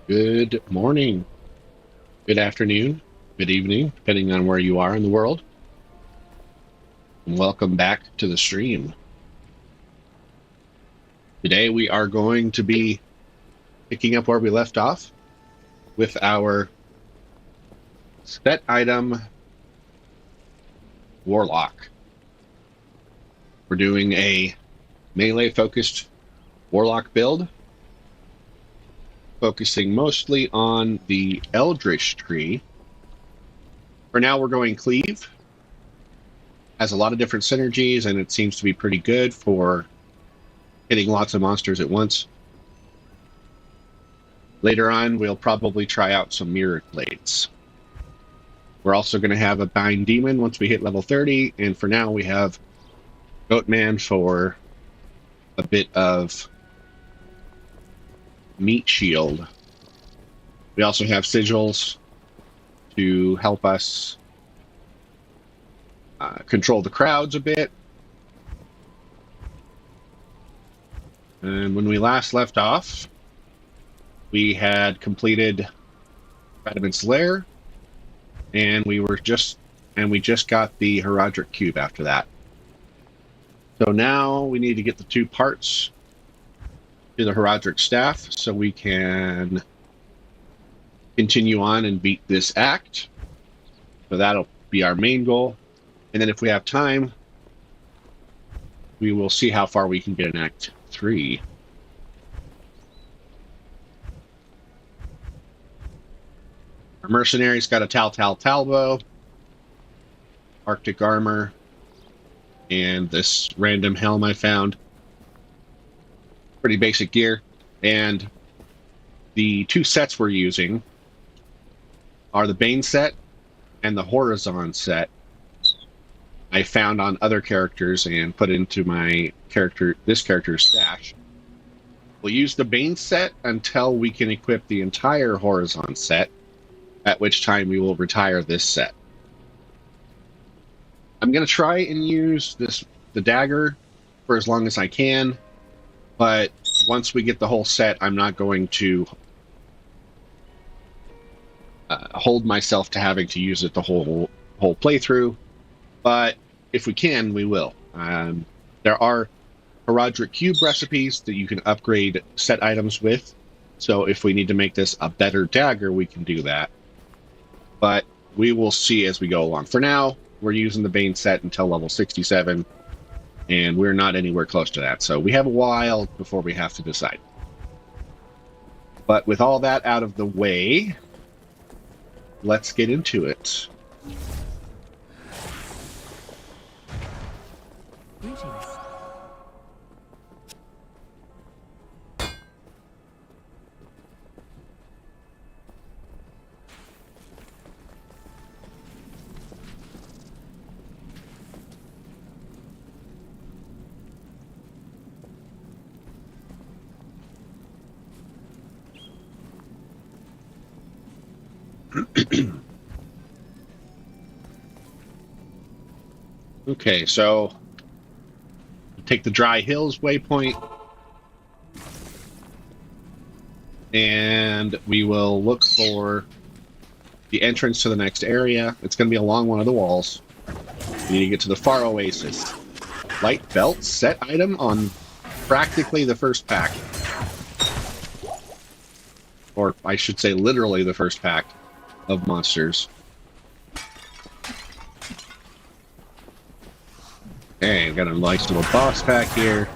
Good morning, good afternoon, good evening, depending on where you are in the world. And welcome back to the stream. Today we are going to be picking up where we left off with our set item Warlock. We're doing a melee-focused Warlock build, focusing mostly on the Eldritch tree. For now, we're going Cleave. Has a lot of different synergies, and it seems to be pretty good for hitting lots of monsters at once. Later on, we'll probably try out some Mirror Blades. We're also going to have a Bind Demon once we hit level 30, and for now we have Goatman for a bit of meat shield. We also have sigils to help us control the crowds a bit. And when we last left off, we had completed Radiment's Lair, and we just got the Horadric Cube after that. So now we need to get the 2 parts to the Horadric Staff so we can continue on and beat this act. So that'll be our main goal. And then if we have time, we will see how far we can get in Act 3. Our mercenary's got a Talbow, Arctic armor, and this random helm I found. Pretty basic gear. And the 2 sets we're using are the Bane set and the Horazon set. I found on other characters and put into this character's stash. We'll use the Bane set until we can equip the entire Horazon set, at which time we will retire this set. I'm going to try and use the dagger for as long as I can, but once we get the whole set, I'm not going to hold myself to having to use it the whole playthrough. But if we can, we will. There are Horadric Cube recipes that you can upgrade set items with. So if we need to make this a better dagger, we can do that. But we will see as we go along. For now, we're using the Bane set until level 67, and we're not anywhere close to that. So we have a while before we have to decide. But with all that out of the way, let's get into it. Greetings. Okay, so take the Dry Hills waypoint, and we will look for the entrance to the next area. It's going to be along one of the walls. We need to get to the Far Oasis. Light belt set item on practically the first pack. Or I should say literally the first pack of monsters. Okay, got a nice little boss pack here.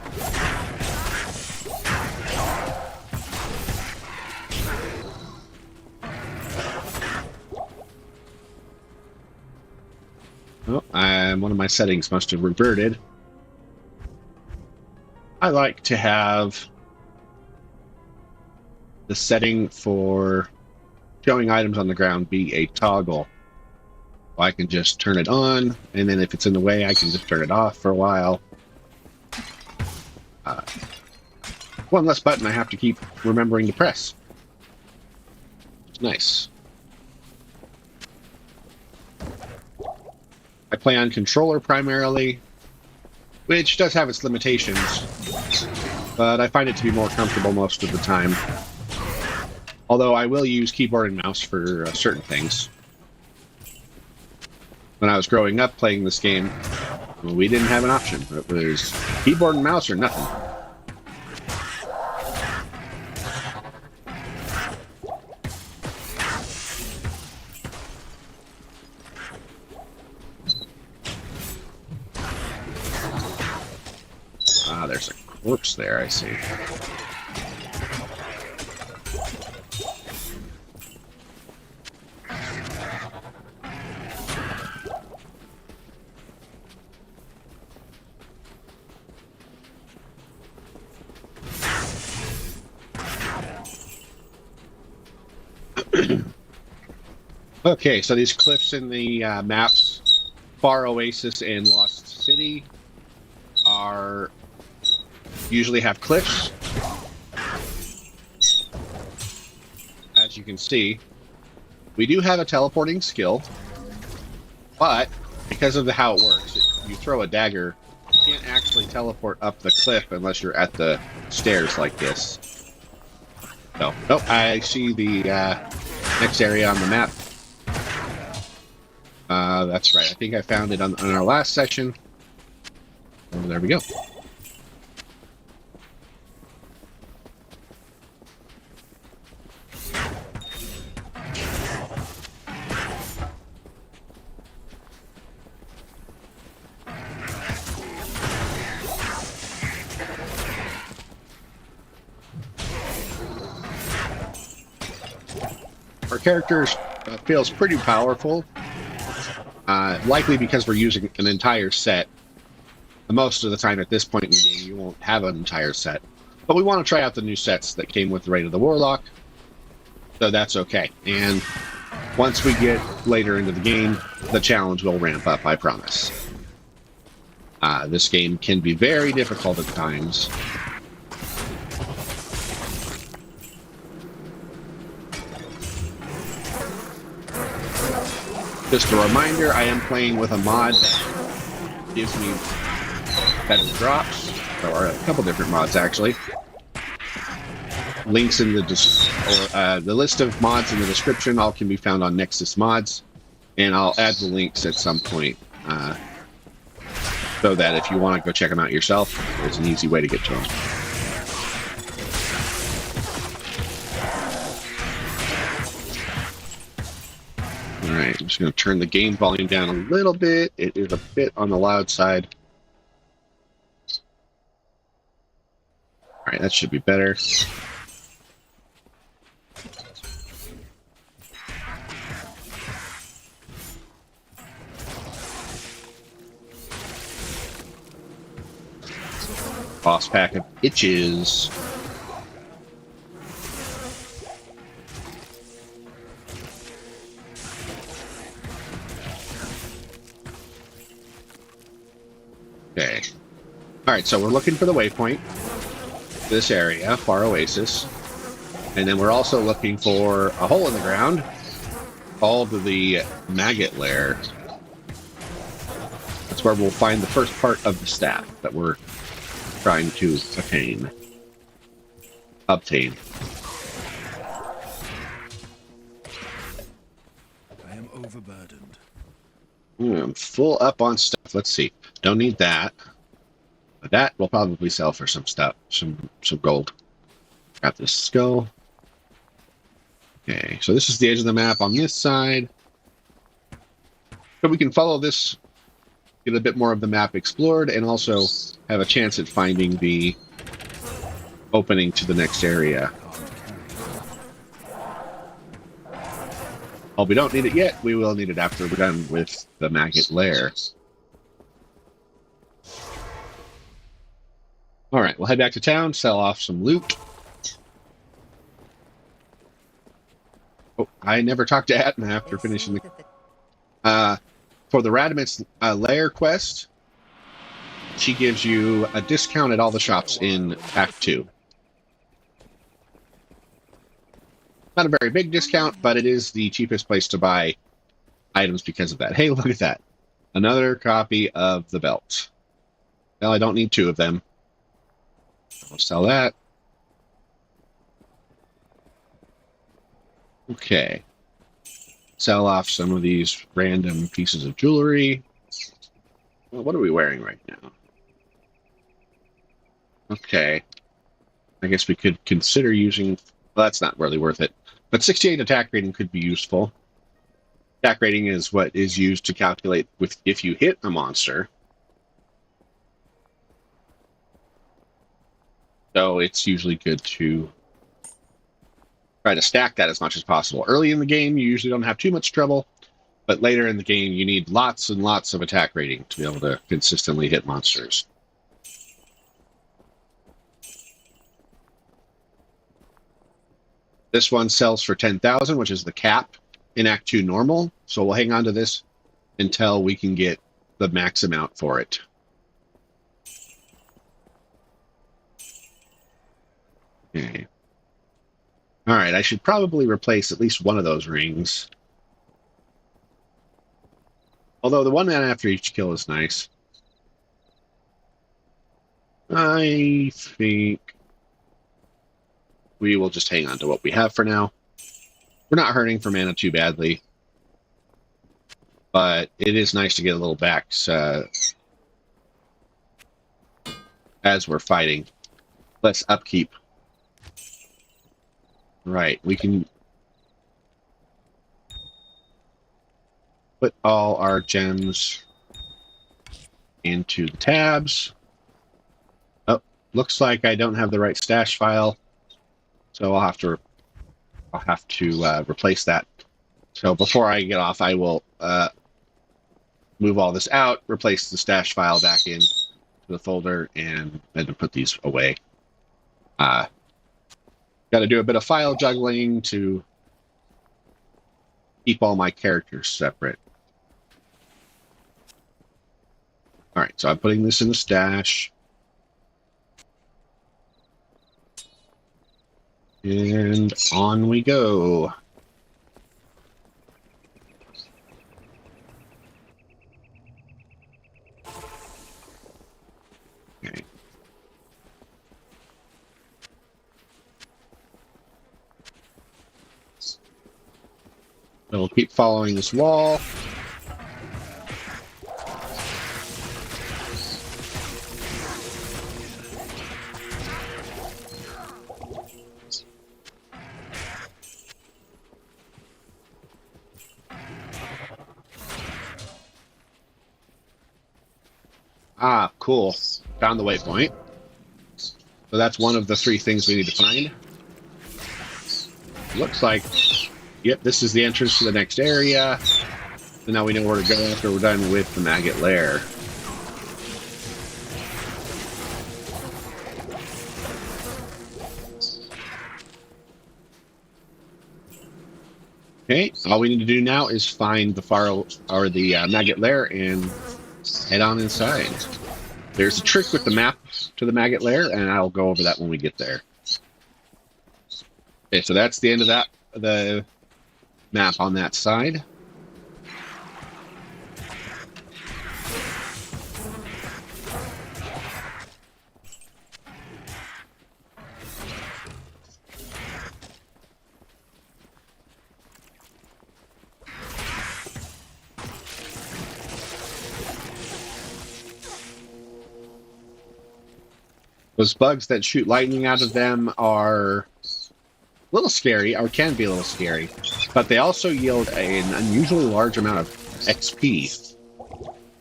Oh, one of my settings must have reverted. I like to have the setting for showing items on the ground be a toggle. I can just turn it on, and then if it's in the way, I can just turn it off for a while. One less button I have to keep remembering to press. It's nice. I play on controller primarily, which does have its limitations, but I find it to be more comfortable most of the time. Although I will use keyboard and mouse for certain things. When I was growing up playing this game, we didn't have an option. It was keyboard and mouse or nothing. Ah, there's a corpse there, I see. Okay, so these cliffs in the maps, Far Oasis and Lost City, are usually have cliffs. As you can see, we do have a teleporting skill, but because of how it works, if you throw a dagger, you can't actually teleport up the cliff unless you're at the stairs like this. So, oh, I see the next area on the map. That's right. I think I found it on our last session. Oh, there we go. Our character feels pretty powerful. Likely because we're using an entire set. Most of the time at this point in the game, you won't have an entire set. But we want to try out the new sets that came with the Raid of the Warlock. So that's okay. And once we get later into the game, the challenge will ramp up, I promise. This game can be very difficult at times. Just a reminder, I am playing with a mod that gives me better drops. There are a couple different mods, actually. Links in the the list of mods in the description all can be found on Nexus Mods, and I'll add the links at some point so that if you want to go check them out yourself, there's an easy way to get to them. Alright, I'm just going to turn the game volume down a little bit. It is a bit on the loud side. Alright, that should be better. Boss pack of itches. Okay. Alright, so we're looking for the waypoint. This area, Far Oasis. And then we're also looking for a hole in the ground called the Maggot Lair. That's where we'll find the first part of the staff that we're trying to obtain. I am overburdened. I'm full up on stuff. Let's see. Don't need that. But that will probably sell for some stuff, some gold. Got this skull. Okay, so this is the edge of the map on this side. So we can follow this, get a bit more of the map explored, and also have a chance at finding the opening to the next area. Oh, we don't need it yet. We will need it after we're done with the Maggot Lair. Alright, we'll head back to town, sell off some loot. Oh, I never talked to Atma after finishing the... for the Radamit's Lair quest, she gives you a discount at all the shops in Act 2. Not a very big discount, but it is the cheapest place to buy items because of that. Hey, look at that. Another copy of the belt. Well, I don't need two of them. I'll sell that. Okay. Sell off some of these random pieces of jewelry. Well, what are we wearing right now? Okay. I guess we could consider using... Well, that's not really worth it. But 68 attack rating could be useful. Attack rating is what is used to calculate with if you hit a monster. So it's usually good to try to stack that as much as possible. Early in the game, you usually don't have too much trouble, but later in the game, you need lots and lots of attack rating to be able to consistently hit monsters. This one sells for 10,000, which is the cap in Act 2 normal, so we'll hang on to this until we can get the max amount for it. Okay. All right, I should probably replace at least one of those rings. Although the one man after each kill is nice. I think we will just hang on to what we have for now. We're not hurting for mana too badly, but it is nice to get a little back as we're fighting. Let's upkeep. Right, we can put all our gems into the tabs. Oh, looks like I don't have the right stash file, so I'll have to replace that. So before I get off, I will move all this out, replace the stash file back in to the folder, and then put these away. Got to do a bit of file juggling to keep all my characters separate. All right, so I'm putting this in the stash. And on we go. Okay. We'll keep following this wall. Ah, cool. Found the waypoint. So that's one of the 3 things we need to find. Looks like, yep, this is the entrance to the next area. So now we know where to go after we're done with the maggot lair. Okay, all we need to do now is find the maggot lair and head on inside. There's a trick with the map to the maggot lair, and I'll go over that when we get there. Okay, so that's the end of the map on that side. Those bugs that shoot lightning out of them are a little scary, or can be a little scary, but they also yield an unusually large amount of XP.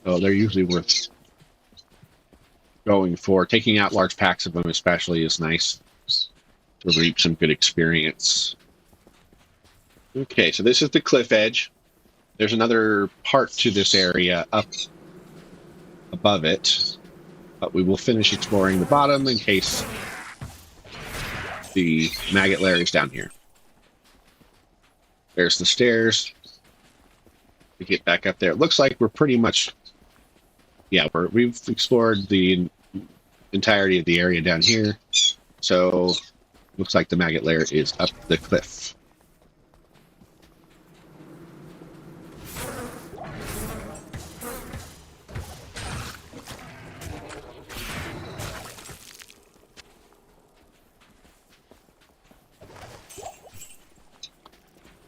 So they're usually worth going for. Taking out large packs of them especially is nice to reap some good experience. Okay, so this is the cliff edge. There's another part to this area up above it, but we will finish exploring the bottom in case the maggot lair is down here. There's the stairs to get back up there. It looks like we're pretty much, yeah, we've explored the entirety of the area down here. So looks like the maggot lair is up the cliff.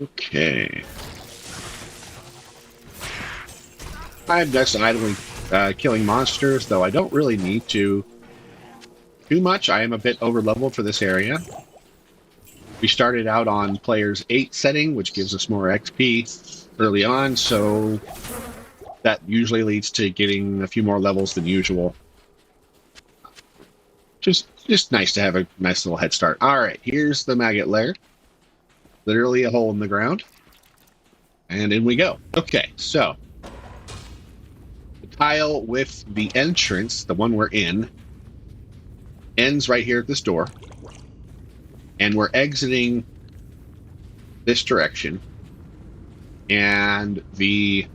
Okay. I'm just idly killing monsters, though I don't really need to too much. I am a bit over-leveled for this area. We started out on player's 8 setting, which gives us more XP early on, so that usually leads to getting a few more levels than usual. Just nice to have a nice little head start. All right, here's the maggot lair. Literally a hole in the ground. And in we go. Okay, so the tile with the entrance, the one we're in, ends right here at this door. And we're exiting this direction. And the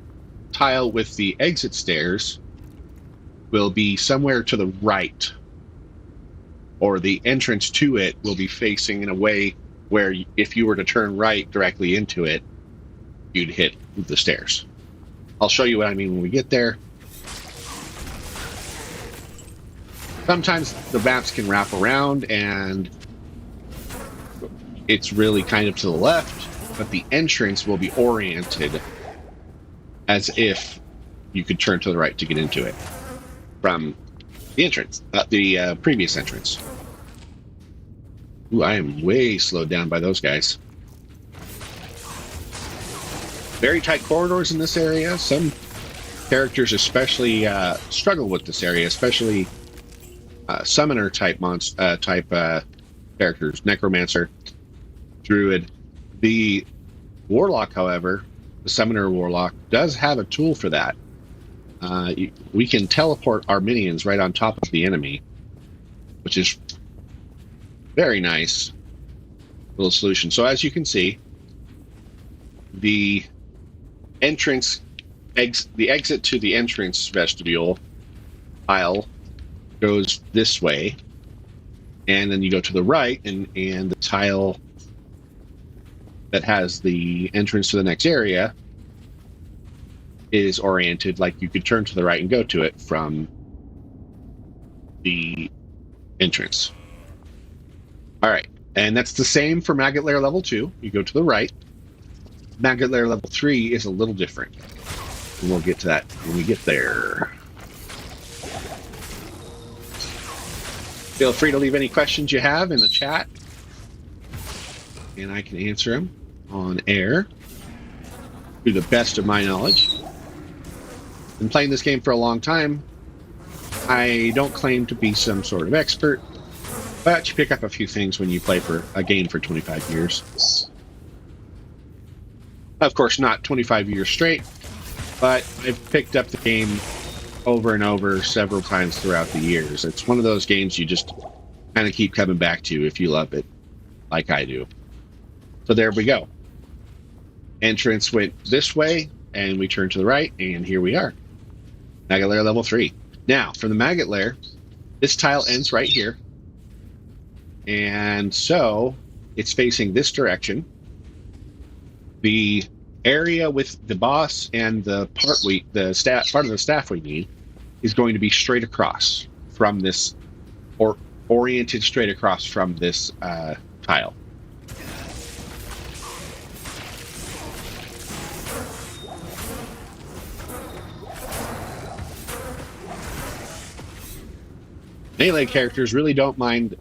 tile with the exit stairs will be somewhere to the right. Or the entrance to it will be facing in a way where if you were to turn right directly into it, you'd hit the stairs. I'll show you what I mean when we get there. Sometimes the maps can wrap around and it's really kind of to the left, but the entrance will be oriented as if you could turn to the right to get into it from the entrance, the previous entrance. Ooh, I am way slowed down by those guys. Very tight corridors in this area. Some characters especially struggle with this area, especially summoner type characters, necromancer, druid. The warlock, however, the summoner warlock, does have a tool for that. We can teleport our minions right on top of the enemy, which is very nice little solution. So as you can see, the entrance, the exit to the entrance vestibule aisle goes this way, and then you go to the right, and the tile that has the entrance to the next area is oriented like you could turn to the right and go to it from the entrance. All right, and that's the same for Maggot Lair level 2. You go to the right. Maggot Lair level 3 is a little different, and we'll get to that when we get there. Feel free to leave any questions you have in the chat, and I can answer them on air to the best of my knowledge. Been playing this game for a long time. I don't claim to be some sort of expert, but you pick up a few things when you play for a game for 25 years. Of course, not 25 years straight, but I've picked up the game over and over several times throughout the years. It's one of those games you just kind of keep coming back to if you love it, like I do. So there we go. Entrance went this way, and we turned to the right, and here we are. Maggot Lair level 3. Now, from the Maggot Lair, this tile ends right here. And so, it's facing this direction. The area with the boss and the part of the staff we need is going to be straight across from this, or oriented straight across from this tile. Melee characters really don't mind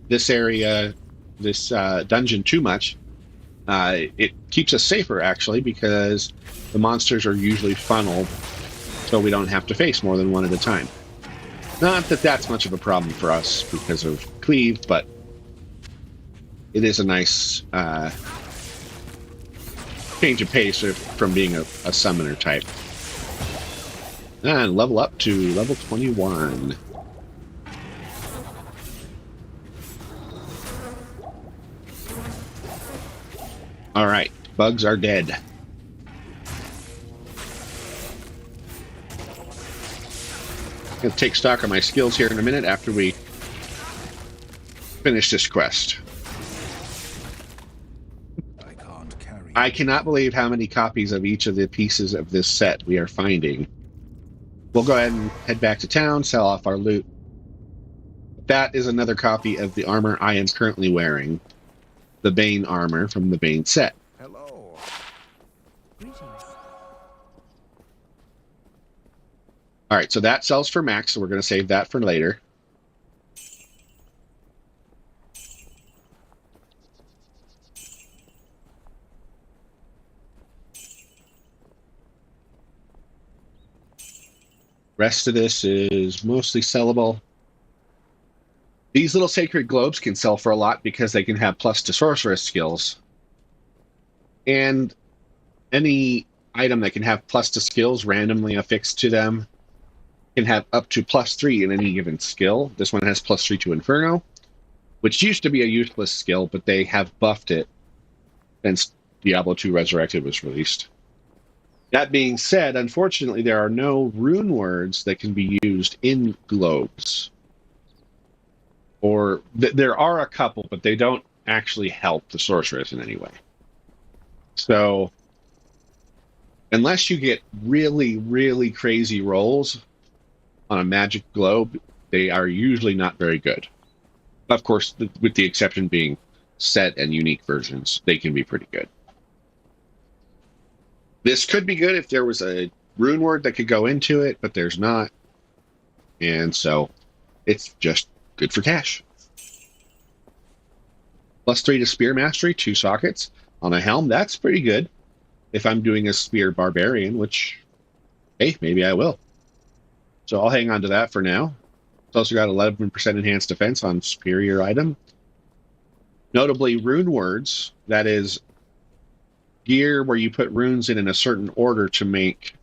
this area, this dungeon too much. It keeps us safer, actually, because the monsters are usually funneled, so we don't have to face more than one at a time. Not that that's much of a problem for us because of cleave, but it is a nice change of pace from being a summoner type. And level up to level 21. All right, bugs are dead. I'm going to take stock of my skills here in a minute after we finish this quest. I cannot believe how many copies of each of the pieces of this set we are finding. We'll go ahead and head back to town, sell off our loot. That is another copy of the armor I am currently wearing. The Bane armor from the Bane set. Hello. All right, so that sells for max, so we're going to save that for later. Rest of this is mostly sellable. These little sacred globes can sell for a lot because they can have plus to sorceress skills. And any item that can have plus to skills randomly affixed to them can have up to +3 in any given skill. This one has +3 to Inferno, which used to be a useless skill, but they have buffed it since Diablo II Resurrected was released. That being said, unfortunately, there are no rune words that can be used in globes. Or there are a couple, but they don't actually help the sorceress in any way. So, unless you get really, really crazy rolls on a magic globe, they are usually not very good. Of course, with the exception being set and unique versions, they can be pretty good. This could be good if there was a rune word that could go into it, but there's not. And so it's just good for cash. +3 to spear mastery, 2 sockets on a helm. That's pretty good if I'm doing a spear barbarian, which, hey, maybe I will. So I'll hang on to that for now. It's also got 11% enhanced defense on superior item. Notably, rune words, that is gear where you put runes in a certain order to make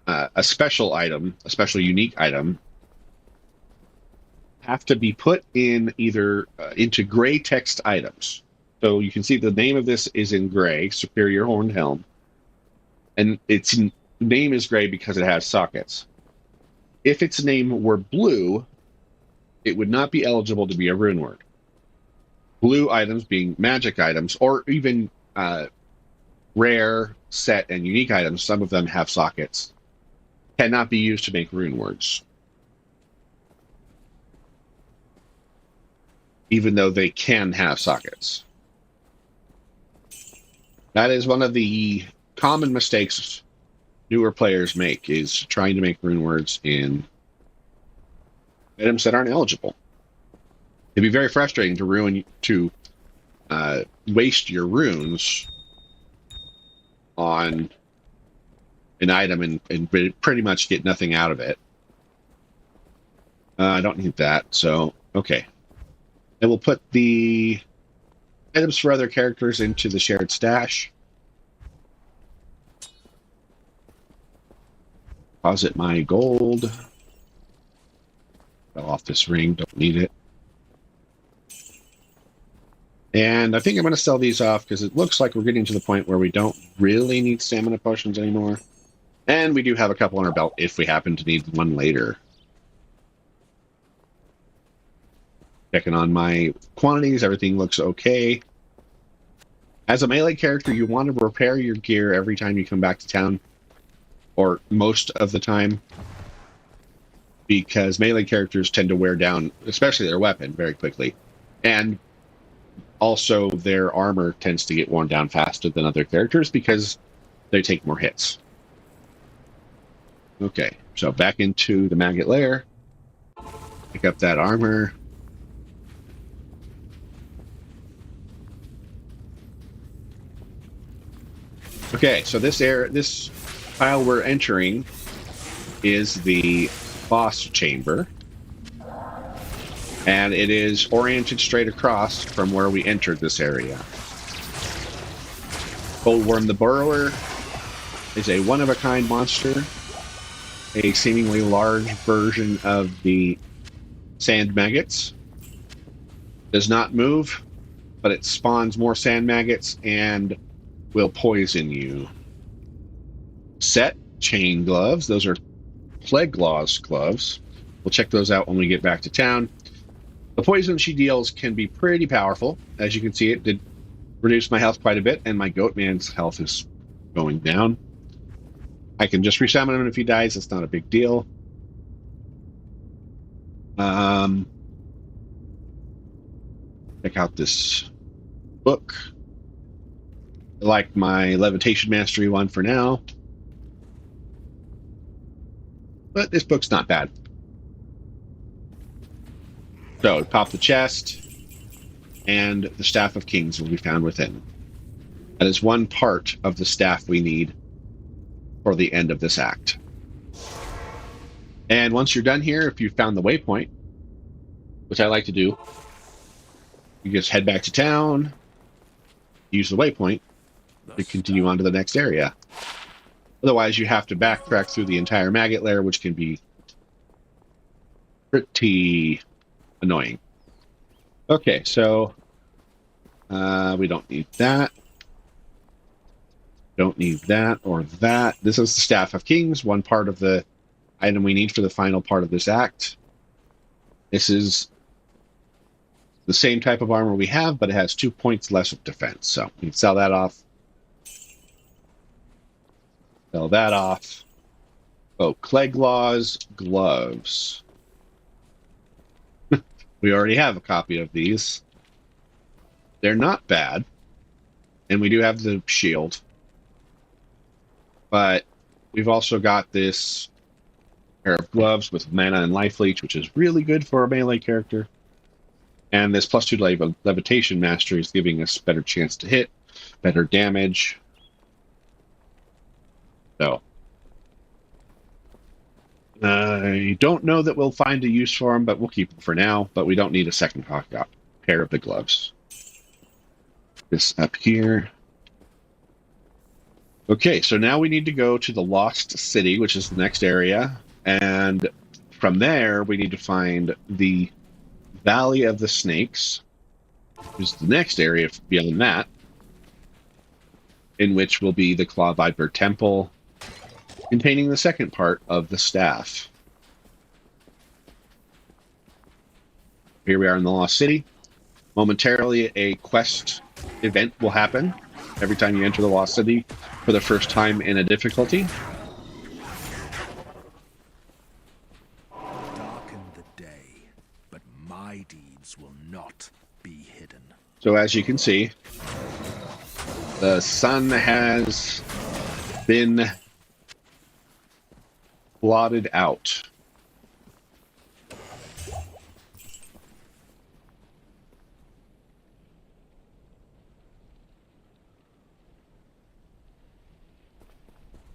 a special item, a special unique item, have to be put in either into gray text items. So you can see the name of this is in gray, Superior Horned Helm. And its name is gray because it has sockets. If its name were blue, it would not be eligible to be a rune word. Blue items being magic items, or even rare, set, and unique items, some of them have sockets, cannot be used to make rune words. Even though they can have sockets. That is one of the common mistakes newer players make, is trying to make rune words in items that aren't eligible. It'd be very frustrating to waste your runes on an item and pretty much get nothing out of it. I don't need that, so okay. And we'll put the items for other characters into the shared stash. Deposit my gold. Fell off this ring, don't need it. And I think I'm going to sell these off because it looks like we're getting to the point where we don't really need stamina potions anymore. And we do have a couple on our belt if we happen to need one later. Checking on my quantities, everything looks okay. As a melee character, you want to repair your gear every time you come back to town, or most of the time, because melee characters tend to wear down, especially their weapon, very quickly. And also their armor tends to get worn down faster than other characters because they take more hits. Okay, so back into the maggot lair. Pick up that armor. Okay, so this tile we're entering is the boss chamber, and it is oriented straight across from where we entered this area. Goldworm the Burrower is a one-of-a-kind monster, a seemingly large version of the sand maggots. Does not move, but it spawns more sand maggots and will poison you. Set chain gloves. Those are Plague Claws gloves. We'll check those out when we get back to town. The poison she deals can be pretty powerful. As you can see, it did reduce my health quite a bit, and my Goatman's health is going down. I can just resummon him if he dies. It's not a big deal. Check out this book. I like my Levitation Mastery one for now. but this book's not bad. So, pop the chest, and the Staff of Kings will be found within. That is one part of the staff we need for the end of this act. And once you're done here, if you've found the waypoint, which I like to do, you just head back to town, use the waypoint to continue on to the next area. Otherwise, you have to backtrack through the entire maggot lair, which can be pretty annoying. Okay, so we don't need that. Don't need that or that. This is the Staff of Kings, one part of the item we need for the final part of this act. This is the same type of armor we have, but it has 2 points less of defense. So we can sell that off. Sell that off. Oh, Cleglaw's gloves. We already have a copy of these. They're not bad. And we do have the shield. But we've also got this pair of gloves with mana and life leech, which is really good for a melee character. And this +2 levitation mastery is giving us better chance to hit, better damage. So I don't know that we'll find a use for them, but we'll keep them for now. But we don't need a second pair of the gloves. This up here. Okay, so now we need to go to the Lost City, which is the next area. And from there, we need to find the Valley of the Snakes, which is the next area beyond that, in which will be the Claw Viper Temple, containing the second part of the staff. Here we are in the Lost City. Momentarily, a quest event will happen every time you enter the Lost City for the first time in a difficulty. Darken the day, but my deeds will not be hidden. So as you can see, the sun has been blotted out.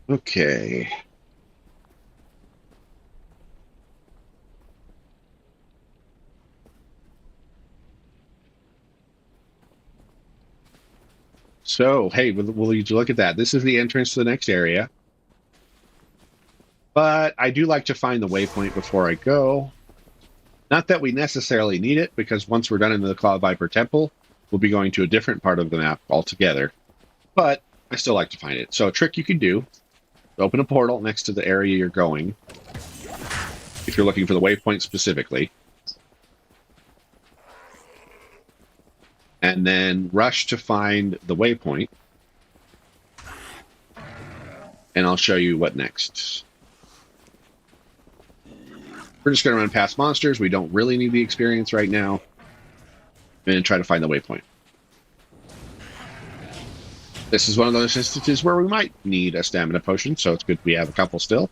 Okay. So, hey, will you look at that? This is the entrance to the next area. But I do like to find the waypoint before I go. Not that we necessarily need it, because once we're done in the Claw Viper Temple, we'll be going to a different part of the map altogether. But I still like to find it. So a trick you can do, open a portal next to the area you're going, if you're looking for the waypoint specifically. And then rush to find the waypoint. And I'll show you what next. We're just going to run past monsters. We don't really need the experience right now. And try to find the waypoint. This is one of those instances where we might need a stamina potion, so it's good we have a couple still.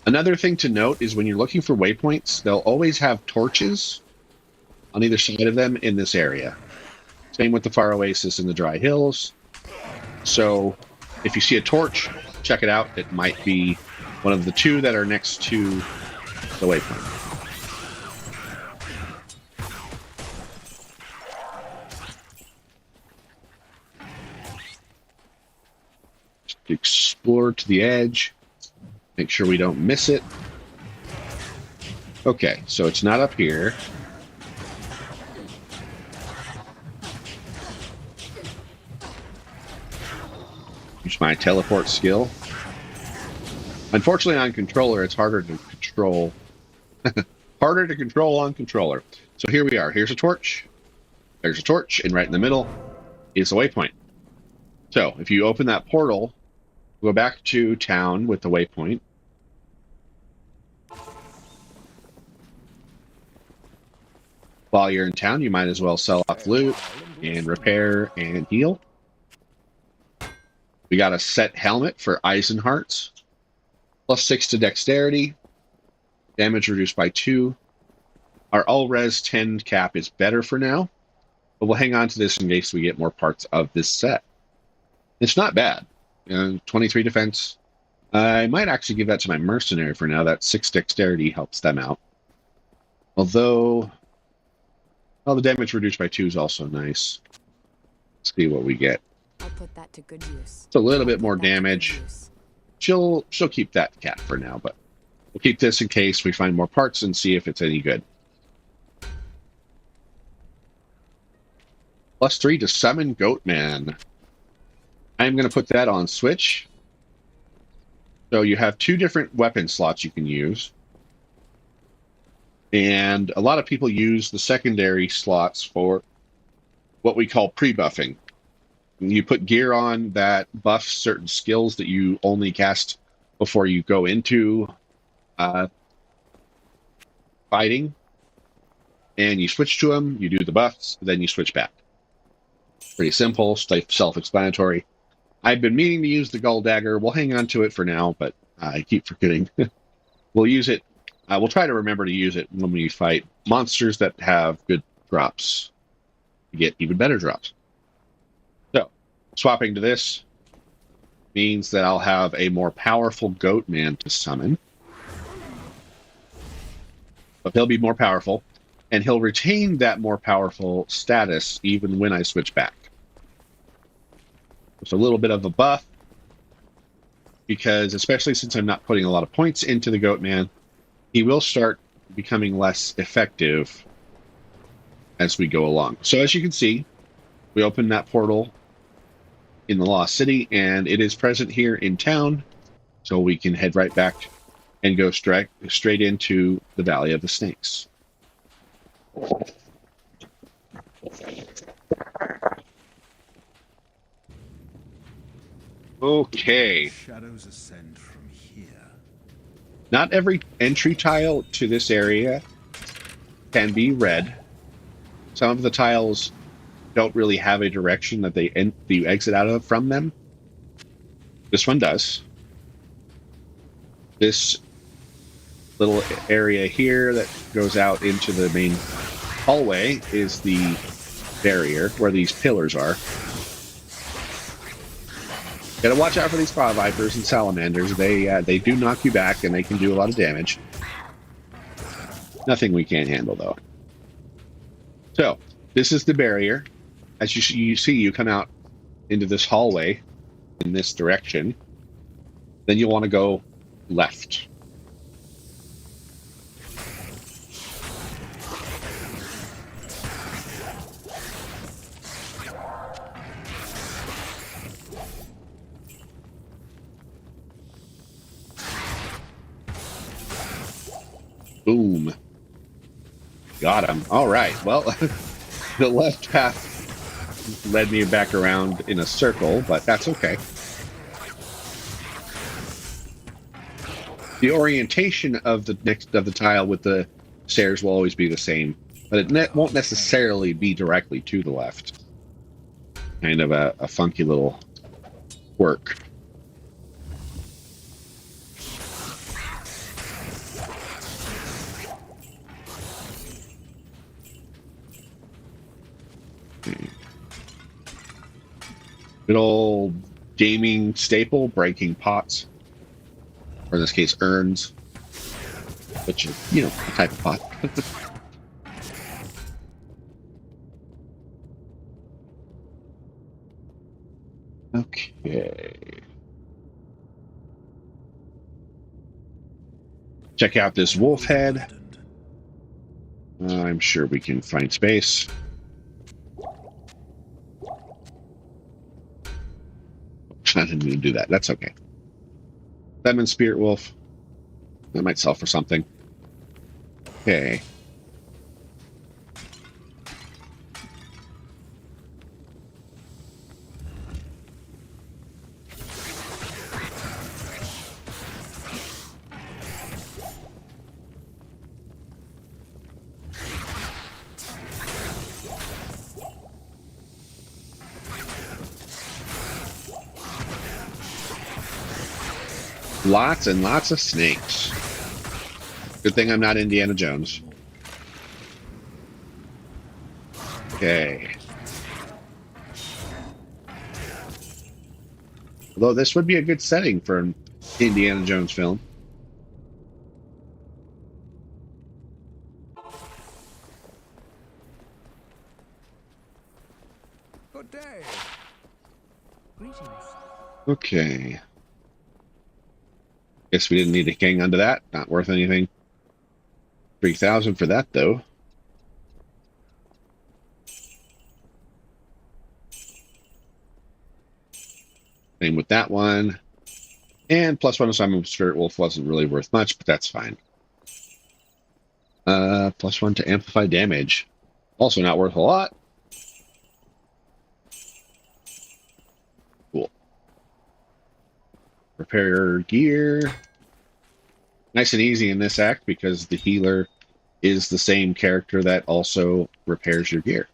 Another thing to note is when you're looking for waypoints, they'll always have torches on either side of them in this area. Same with the Far Oasis in the Dry Hills. So if you see a torch, check it out. It might be one of the two that are next to the waypoint. Just explore to the edge. Make sure we don't miss it. Okay, so it's not up here. Use my teleport skill. Unfortunately, on controller, it's harder to control. Harder to control on controller. So here we are. Here's a torch. There's a torch, and right in the middle is the waypoint. So if you open that portal, go back to town with the waypoint. While you're in town, you might as well sell off loot and repair and heal. We got a set helmet for Eisenhearts. +6 to dexterity. Damage reduced by 2. Our all-res 10 cap is better for now, but we'll hang on to this in case we get more parts of this set. It's not bad. 23 defense. I might actually give that to my mercenary for now. That 6 dexterity helps them out. Although, well, the damage reduced by 2 is also nice. Let's see what we get. I'll put that to good use. It's a little bit more damage. She'll keep that cap for now, but we'll keep this in case we find more parts and see if it's any good. +3 to summon Goatman. I'm going to put that on switch. So you have 2 different weapon slots you can use. And a lot of people use the secondary slots for what we call pre-buffing. You put gear on that buffs certain skills that you only cast before you go into fighting. And you switch to them, you do the buffs, then you switch back. Pretty simple, self-explanatory. I've been meaning to use the Gull Dagger. We'll hang on to it for now, but I keep forgetting. We'll use it. We'll try to remember to use it when we fight monsters that have good drops. You get even better drops. So, swapping to this means that I'll have a more powerful Goatman to summon. But he'll be more powerful, and he'll retain that more powerful status even when I switch back. It's a little bit of a buff, because especially since I'm not putting a lot of points into the Goatman, he will start becoming less effective as we go along. So as you can see, we open that portal in the Lost City, and it is present here in town, so we can head right back and go straight into the Valley of the Snakes. Okay. Shadows ascend from here. Not every entry tile to this area can be read. Some of the tiles don't really have a direction that you exit out of from them. This one does. This little area here that goes out into the main hallway is the barrier where these pillars are. Gotta watch out for these fire vipers and salamanders. They do knock you back, and they can do a lot of damage. Nothing we can't handle, though. So, this is the barrier. As you see, you come out into this hallway in this direction. Then you'll want to go left. Boom. Got him. All right. Well, the left path led me back around in a circle, but that's okay. The orientation of the tile with the stairs will always be the same, but it won't necessarily be directly to the left. Kind of a funky little quirk. Good old gaming staple, breaking pots. Or in this case, urns. Which is, a type of pot. Okay. Check out this wolf head. I'm sure we can find space. I didn't even do that. That's okay. Lemon Spirit Wolf. That might sell for something. Okay. Lots and lots of snakes. Good thing I'm not Indiana Jones. Okay. Although this would be a good setting for an Indiana Jones film. Good day. Greetings. Okay. Guess we didn't need to hang onto that. Not worth anything. 3,000 for that, though. Same with that one. And +1 assignment with Spirit Wolf wasn't really worth much, but that's fine. +1 to amplify damage. Also not worth a lot. Cool. Repair gear. Nice and easy in this act because the healer is the same character that also repairs your gear.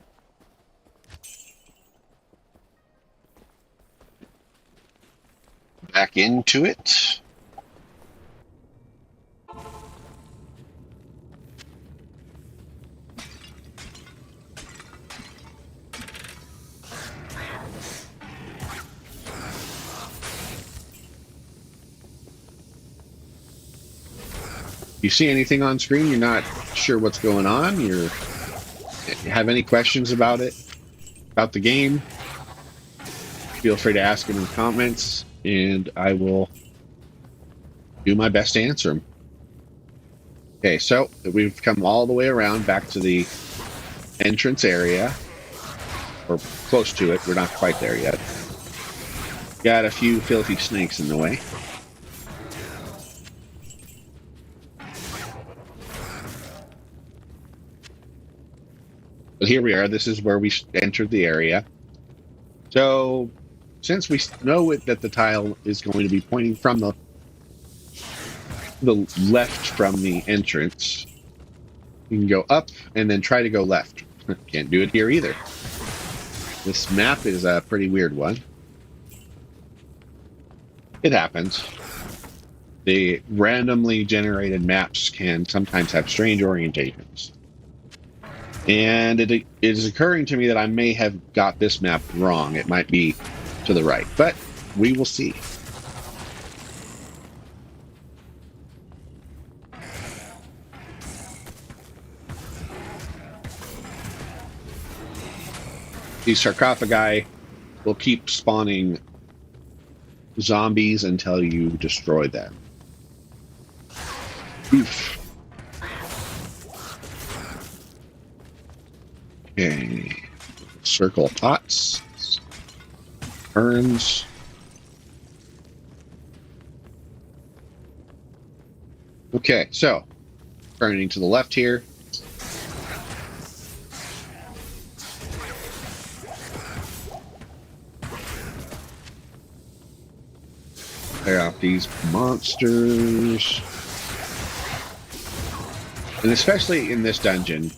Back into it. You see anything on screen, you're not sure what's going on, you have any questions about it, about the game, feel free to ask them in the comments, and I will do my best to answer them. Okay, so we've come all the way around back to the entrance area, or close to it. We're not quite there yet. Got a few filthy snakes in the way. But here we are. This is where we entered the area. So, since we know that the tile is going to be pointing from the left from the entrance, you can go up and then try to go left. Can't do it here either. This map is a pretty weird one. It happens. The randomly generated maps can sometimes have strange orientations. And it is occurring to me that I may have got this map wrong. It might be to the right, but we will see. These sarcophagi will keep spawning zombies until you destroy them. Oof. Okay. Circle of pots. Urns. Okay, so turning to the left here. Clear out these monsters. And especially in this dungeon,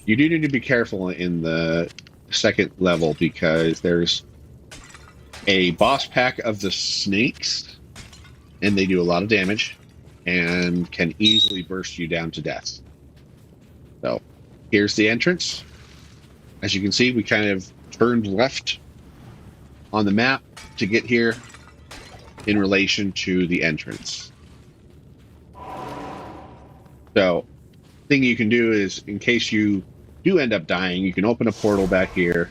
you do need to be careful in the second level because there's a boss pack of the snakes, and they do a lot of damage and can easily burst you down to death. So here's the entrance. As you can see, we kind of turned left on the map to get here in relation to the entrance. So thing you can do is, in case you do end up dying, you can open a portal back here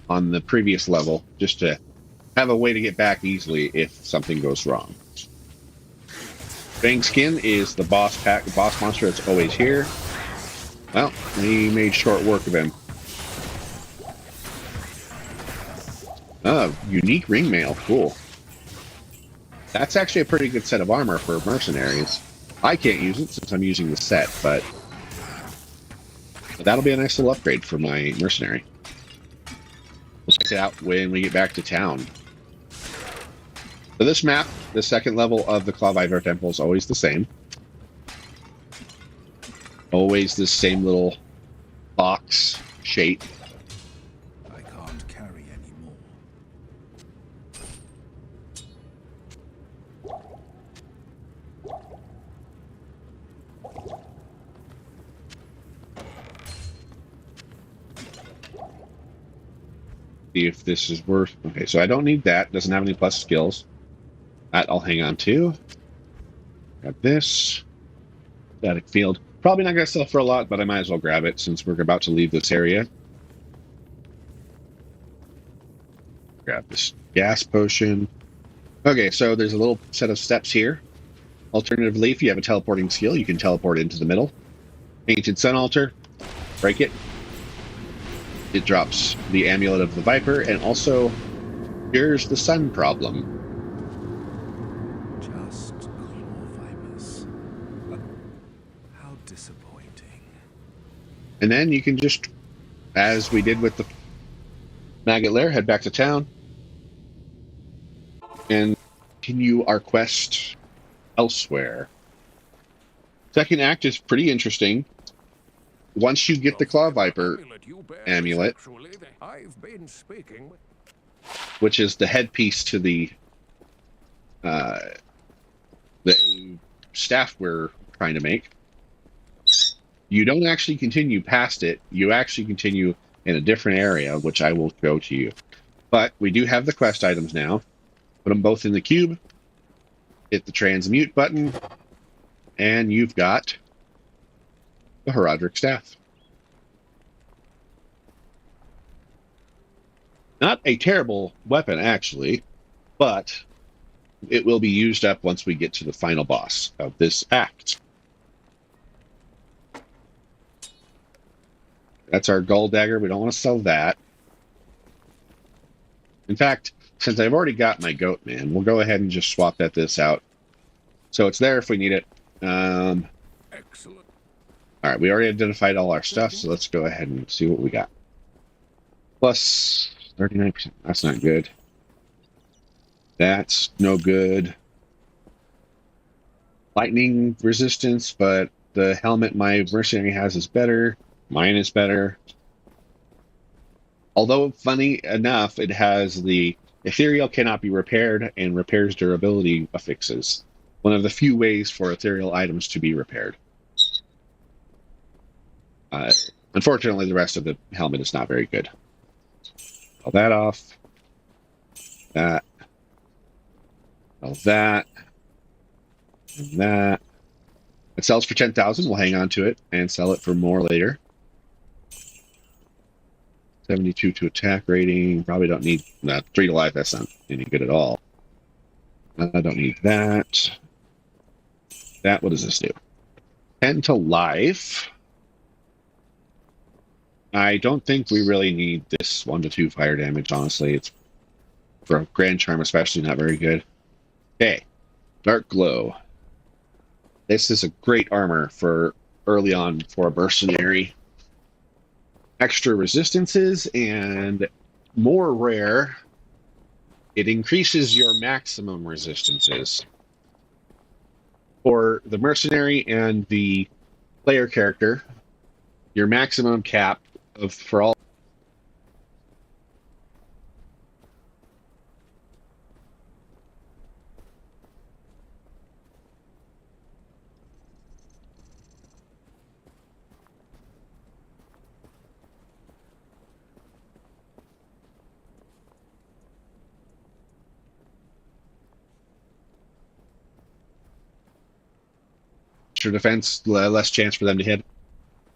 on the previous level just to have a way to get back easily if something goes wrong. Fangskin is the boss monster that's always here. Well, we made short work of him. Unique ring mail, cool. That's actually a pretty good set of armor for mercenaries. I can't use it since I'm using the set, but that'll be a nice little upgrade for my mercenary. We'll check it out when we get back to town. So this map, the second level of the Clawvivor Temple, is always the same. Always this same little box shape. I can't carry any more. See if this is worth... Okay, so I don't need that. Doesn't have any plus skills. That I'll hang on to. Grab this. Static field. Probably not going to sell for a lot, but I might as well grab it since we're about to leave this area. Grab this gas potion. Okay, so there's a little set of steps here. Alternatively, if you have a teleporting skill, you can teleport into the middle. Painted Sun Altar. Break it. It drops the Amulet of the Viper and also cures the sun problem. Just claw fibers. How disappointing. And then you can just, as we did with the Maggot Lair, head back to town and continue our quest elsewhere. Second act is pretty interesting. Once you get the Claw Viper amulet, which is the headpiece to the staff we're trying to make, you don't actually continue past it. You actually continue in a different area, which I will show to you. But we do have the quest items now. Put them both in the cube. Hit the transmute button. And you've got the Horadric staff. Not a terrible weapon, actually, but it will be used up once we get to the final boss of this act. That's our gold dagger. We don't want to sell that. In fact, since I've already got my goat man, we'll go ahead and just swap this out. So it's there if we need it. Excellent. All right, we already identified all our stuff, so let's go ahead and see what we got. Plus 39%. That's not good. That's no good. Lightning resistance, but the helmet my mercenary has is better. Mine is better. Although, funny enough, it has the ethereal cannot be repaired and repairs durability affixes. One of the few ways for ethereal items to be repaired. Unfortunately, the rest of the helmet is not very good. All that off. That. All that. And that. It sells for 10,000. We'll hang on to it and sell it for more later. 72 to attack rating. Probably don't need... 3 to life. That's not any good at all. I don't need that. That, what does this do? 10 to life. I don't think we really need this 1 to 2 fire damage, honestly. It's, for a Grand Charm especially, not very good. Okay. Dark Glow. This is a great armor for early on for a mercenary. Extra resistances and more rare. It increases your maximum resistances. For the mercenary and the player character, your maximum cap for all defense, less chance for them to hit.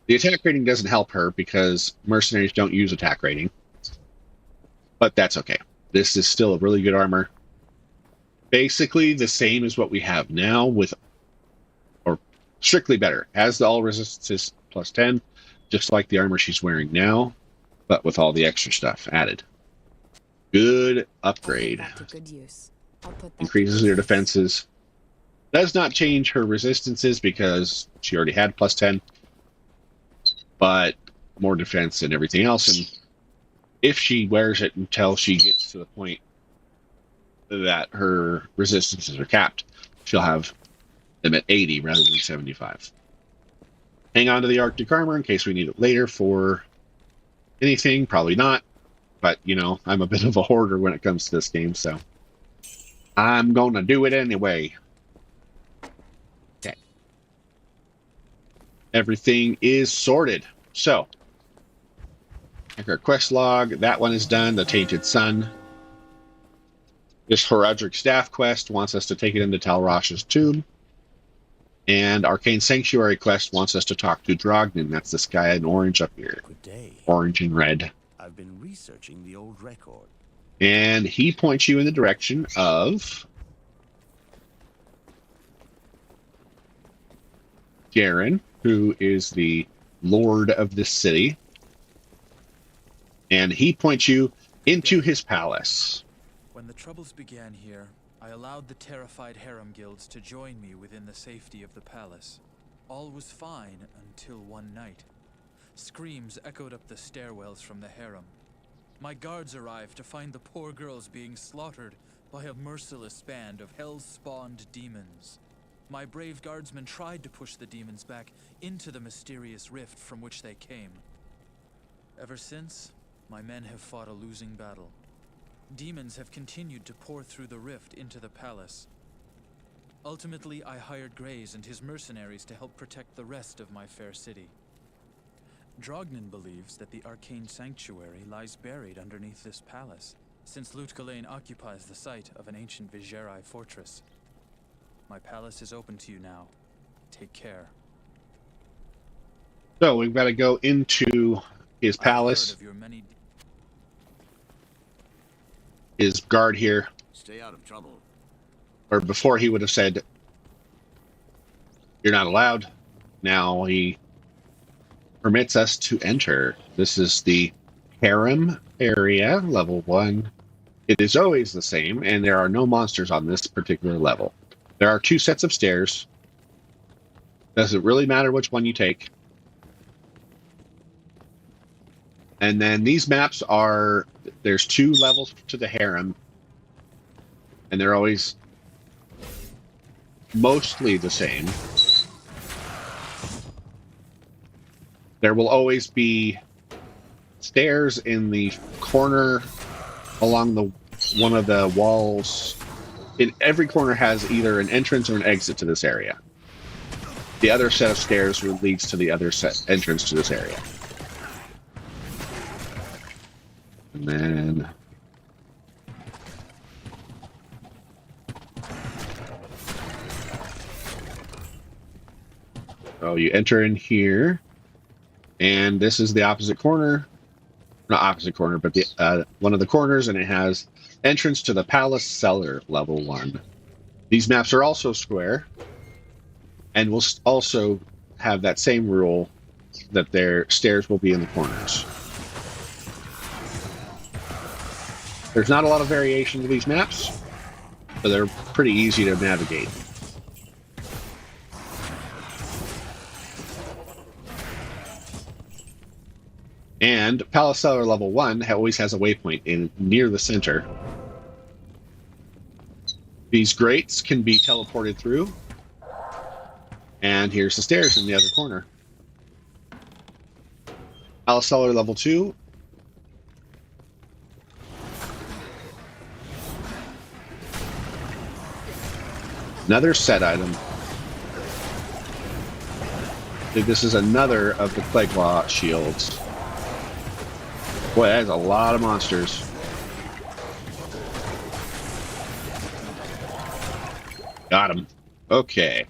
The attack rating doesn't help her because mercenaries don't use attack rating. But that's okay. This is still a really good armor. Basically the same as what we have now, with, or strictly better. Has the all resistances plus 10, just like the armor she's wearing now, but with all the extra stuff added. Good upgrade. Good use. Increases her defenses. Does not change her resistances because she already had plus 10, but more defense and everything else. And if she wears it until she gets to the point that her resistances are capped, she'll have them at 80 rather than 75. Hang on to the Arctic armor in case we need it later for anything. Probably not, but you know, I'm a bit of a hoarder when it comes to this game, so I'm gonna do it anyway. Everything is sorted. So, Check our quest log. That one is done. The Tainted Sun. This Heraldric Staff quest wants us to take it into Talrosh's tomb. And Arcane Sanctuary quest wants us to talk to Drognin. That's this guy in orange up here. Good day. Orange and red. I've been researching the old record. And he points you in the direction of Garen, who is the lord of this city. And he points you into his palace. When the troubles began here, I allowed the terrified harem guilds to join me within the safety of the palace. All was fine until one night. Screams echoed up the stairwells from the harem. My guards arrived to find the poor girls being slaughtered by a merciless band of hell-spawned demons. My brave guardsmen tried to push the demons back into the mysterious rift from which they came. Ever since, my men have fought a losing battle. Demons have continued to pour through the rift into the palace. Ultimately, I hired Grays and his mercenaries to help protect the rest of my fair city. Drognin believes that the Arcane Sanctuary lies buried underneath this palace, since Lutgalain occupies the site of an ancient Vigerai fortress. My palace is open to you now. Take care. So we've got to go into his palace. I've heard of your many His guard here, Stay out of trouble. or before he would have said, "You're not allowed." Now he permits us to enter. This is the harem area, level 1. It is always the same, and there are no monsters on this particular level. There are 2 sets of stairs. Doesn't really matter which one you take. And then these maps are, there's 2 levels to the harem, and they're always mostly the same. There will always be stairs in the corner along the one of the walls. In every corner has either an entrance or an exit to this area. The other set of stairs leads to the other set entrance to this area. And then you enter in here, and this is the opposite corner. Not opposite corner, but the one of the corners, and it has entrance to the palace cellar, level 1. These maps are also square, and will also have that same rule that their stairs will be in the corners. There's not a lot of variation to these maps, but they're pretty easy to navigate. And Palace Cellar level 1 always has a waypoint in near the center. These grates can be teleported through. And here's the stairs in the other corner. Palace Cellar level 2. Another set item. This is another of the Plague Law shields. Boy, that is a lot of monsters. Got him. Okay.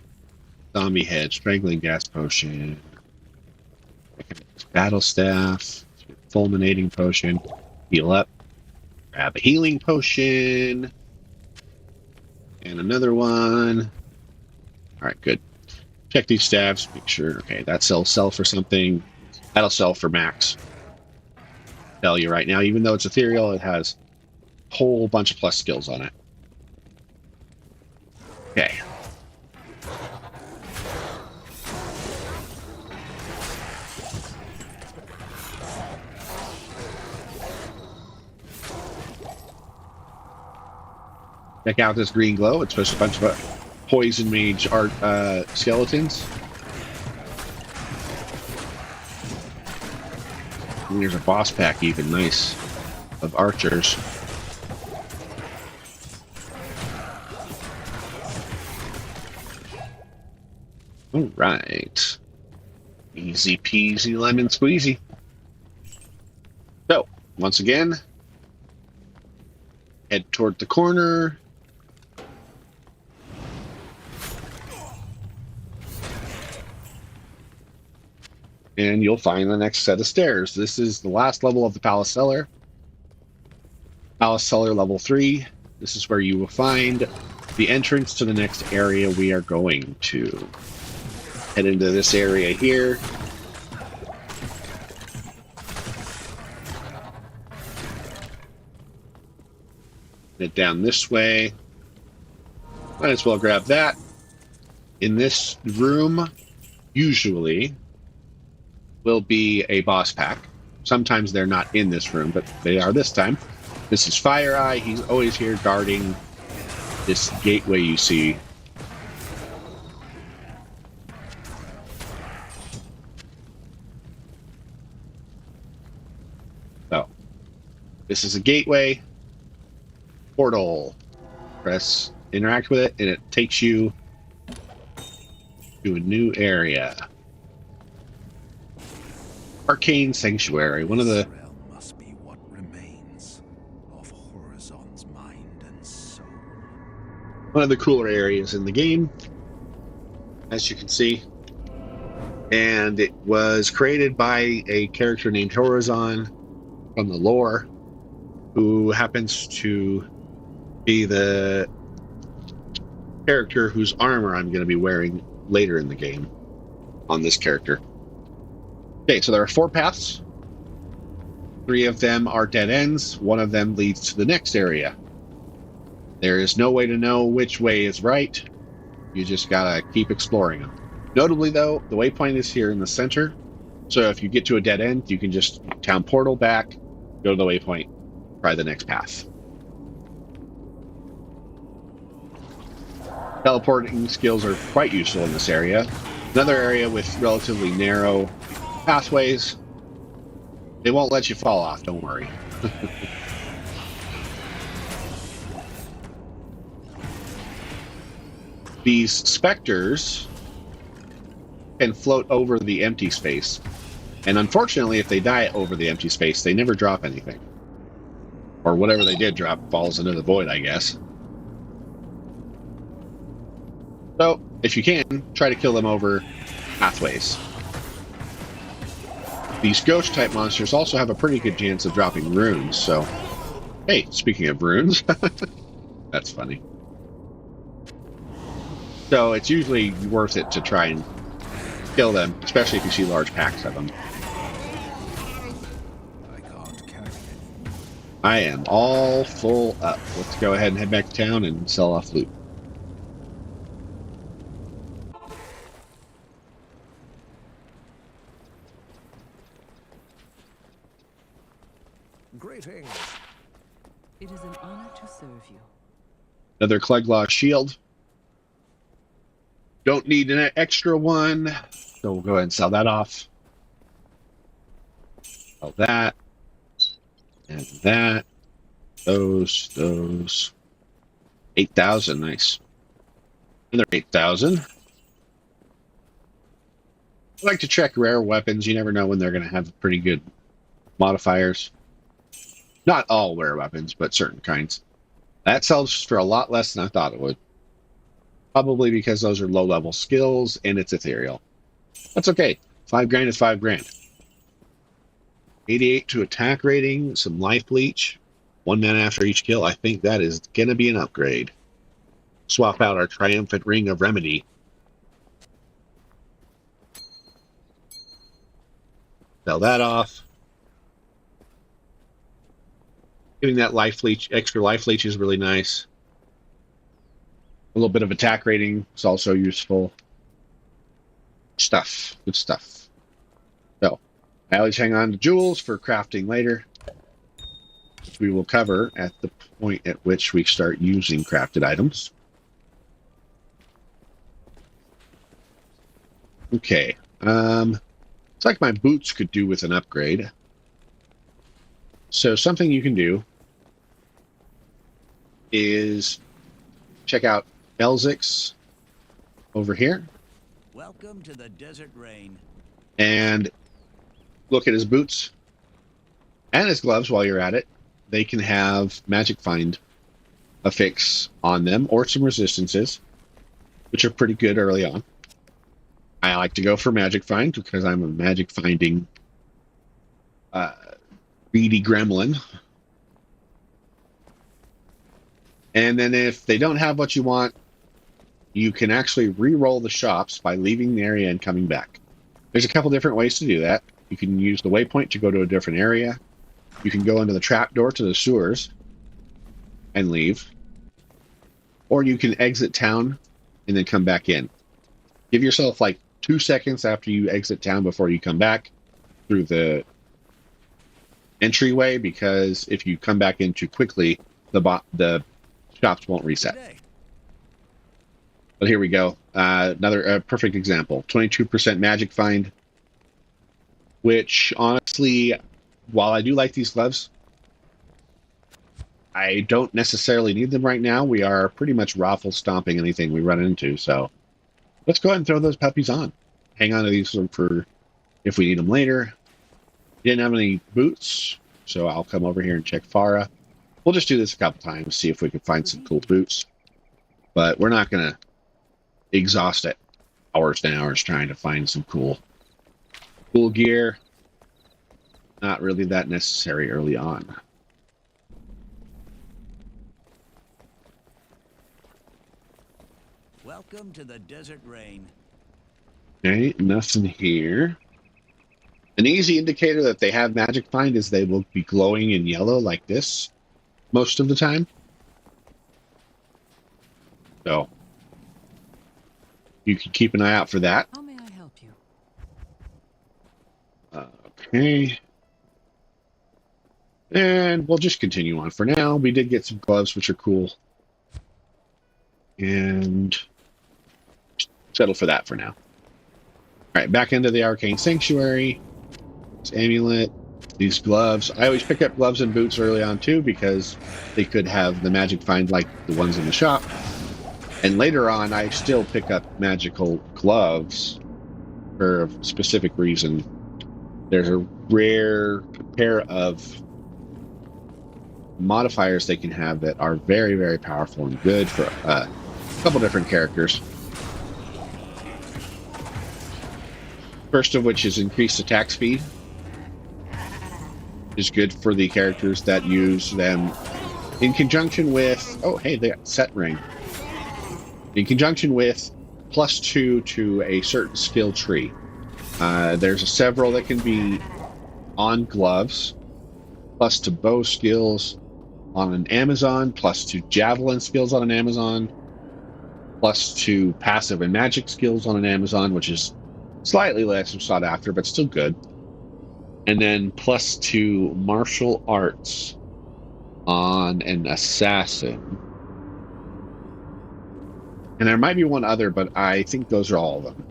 Zombie head, strangling gas potion, battle staff, fulminating potion, heal up, grab a healing potion, and another one. Alright, good. Check these staffs, make sure, okay, that'll sell for something. That'll sell for max. Tell you right now, even though it's ethereal, it has a whole bunch of plus skills on it. Okay. Check out this green glow. It's just a bunch of poison mage art skeletons. And there's a boss pack even, nice, of archers. All right. Easy peasy lemon squeezy. once again, head toward the corner. And you'll find the next set of stairs. This is the last level of the Palace Cellar. Palace Cellar level 3. This is where you will find the entrance to the next area we are going to. Head into this area here. Head down this way. Might as well grab that. In this room, usually, will be a boss pack. Sometimes they're not in this room, but they are this time. This is Fire Eye. He's always here guarding this gateway you see. So, this is a gateway. Portal. Press interact with it, and it takes you to a new area. Arcane Sanctuary, one of the This realm must be what remains of Horazon's mind and soul. one of the cooler areas in the game, as you can see. And it was created by a character named Horazon from the lore, who happens to be the character whose armor I'm going to be wearing later in the game on this character. Okay, so there are 4 paths. 3 of them are dead ends. 1 of them leads to the next area. There is no way to know which way is right. You just gotta keep exploring them. Notably, though, the waypoint is here in the center. So if you get to a dead end, you can just town portal back, go to the waypoint, try the next path. Teleporting skills are quite useful in this area. Another area with relatively narrow pathways. They won't let you fall off, don't worry. These specters can float over the empty space. And unfortunately, if they die over the empty space, they never drop anything. Or whatever they did drop falls into the void, I guess. So, if you can, try to kill them over pathways. These ghost-type monsters also have a pretty good chance of dropping runes, so... Hey, speaking of runes... That's funny. So it's usually worth it to try and kill them, especially if you see large packs of them. I can't carry it. I am all full up. Let's go ahead and head back to town and sell off loot. Greetings. It is an honor to serve you. Another Cleglaw shield. Don't need an extra one, so we'll go ahead and sell that off. Sell that. And that. Those. 8,000, nice. Another 8,000. I like to check rare weapons. You never know when they're going to have pretty good modifiers. Not all rare weapons, but certain kinds. That sells for a lot less than I thought it would. Probably because those are low-level skills and it's ethereal. That's okay. 5 grand is 5 grand. 88 to attack rating, some life bleach, 1 mana after each kill. I think that is going to be an upgrade. Swap out our triumphant ring of remedy. Sell that off. Getting that life leech, extra life leech is really nice. A little bit of attack rating is also useful. Stuff. Good stuff. So, I always hang on to jewels for crafting later, which we will cover at the point at which we start using crafted items. Okay. It's like my boots could do with an upgrade. So something you can do is check out Elzix over here Welcome to the desert rain. and look at his boots. And as gloves, while you're at it, they can have Magic Find affix on them or some resistances, which are pretty good early on. I like to go for Magic Find because I'm a Magic Finding greedy gremlin. And then if they don't have what you want, you can actually re-roll the shops by leaving the area and coming back. There's a couple different ways to do that. You can use the waypoint to go to a different area. You can go into the trapdoor to the sewers and leave. Or you can exit town and then come back in. Give yourself like 2 seconds after you exit town before you come back through the entryway, because if you come back in too quickly, the shops won't reset. But here we go. Another perfect example. 22% Magic Find, which honestly, while I do like these gloves, I don't necessarily need them right now. We are pretty much raffle stomping anything we run into, so let's go ahead and throw those puppies on. Hang on to these for if we need them later. Didn't have any boots, so I'll come over here and check Farah. We'll just do this a couple times, see if we can find some cool boots. But we're not going to exhaust it hours and hours trying to find some cool gear. Not really that necessary early on. Welcome to the desert rain. Okay, nothing here. An easy indicator that they have Magic Find is they will be glowing in yellow like this most of the time. So you can keep an eye out for that. How may I help you? Okay. And we'll just continue on for now. We did get some gloves, which are cool. And settle for that for now. All right, back into the Arcane Sanctuary. This amulet, these gloves. I always pick up gloves and boots early on too because they could have the Magic Find like the ones in the shop. And later on, I still pick up magical gloves for a specific reason. There's a rare pair of modifiers they can have that are very, very powerful and good for a couple different characters. First of which is increased attack speed. Is good for the characters that use them in conjunction with... Oh, hey, they got set ring. In conjunction with +2 to a certain skill tree. There's several that can be on gloves, plus to bow skills on an Amazon, plus to javelin skills on an Amazon, plus to passive and magic skills on an Amazon, which is slightly less sought after, but still good. And then plus to martial arts on an assassin. And there might be one other, but I think those are all of them.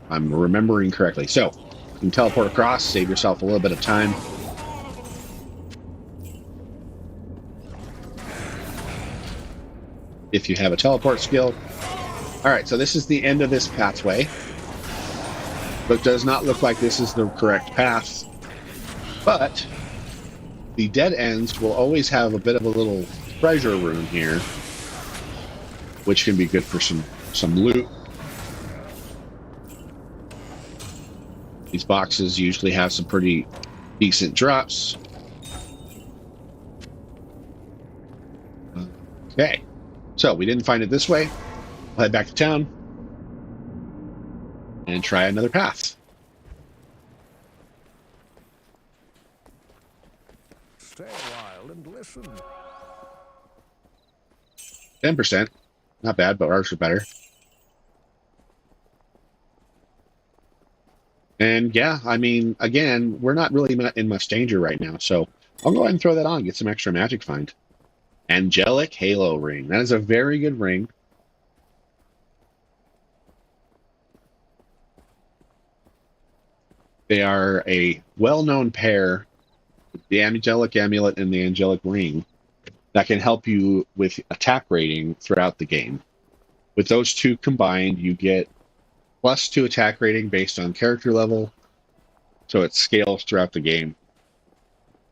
I'm remembering correctly. So, you can teleport across, save yourself a little bit of time. If you have a teleport skill. Alright, so this is the end of this pathway. But does not look like this is the correct path. But the dead ends will always have a bit of a little treasure room here, which can be good for some loot. These boxes usually have some pretty decent drops. Okay, so we didn't find it this way. We'll head back to town and try another path. Stay a while and listen. 10%. Not bad, but ours are better. And yeah, I mean, again, we're not really in much danger right now, so I'll go ahead and throw that on, get some extra Magic Find. Angelic Halo Ring. That is a very good ring. They are a well-known pair, the Angelic Amulet and the Angelic Ring, that can help you with attack rating throughout the game. With those two combined, you get +2 attack rating based on character level, So it scales throughout the game.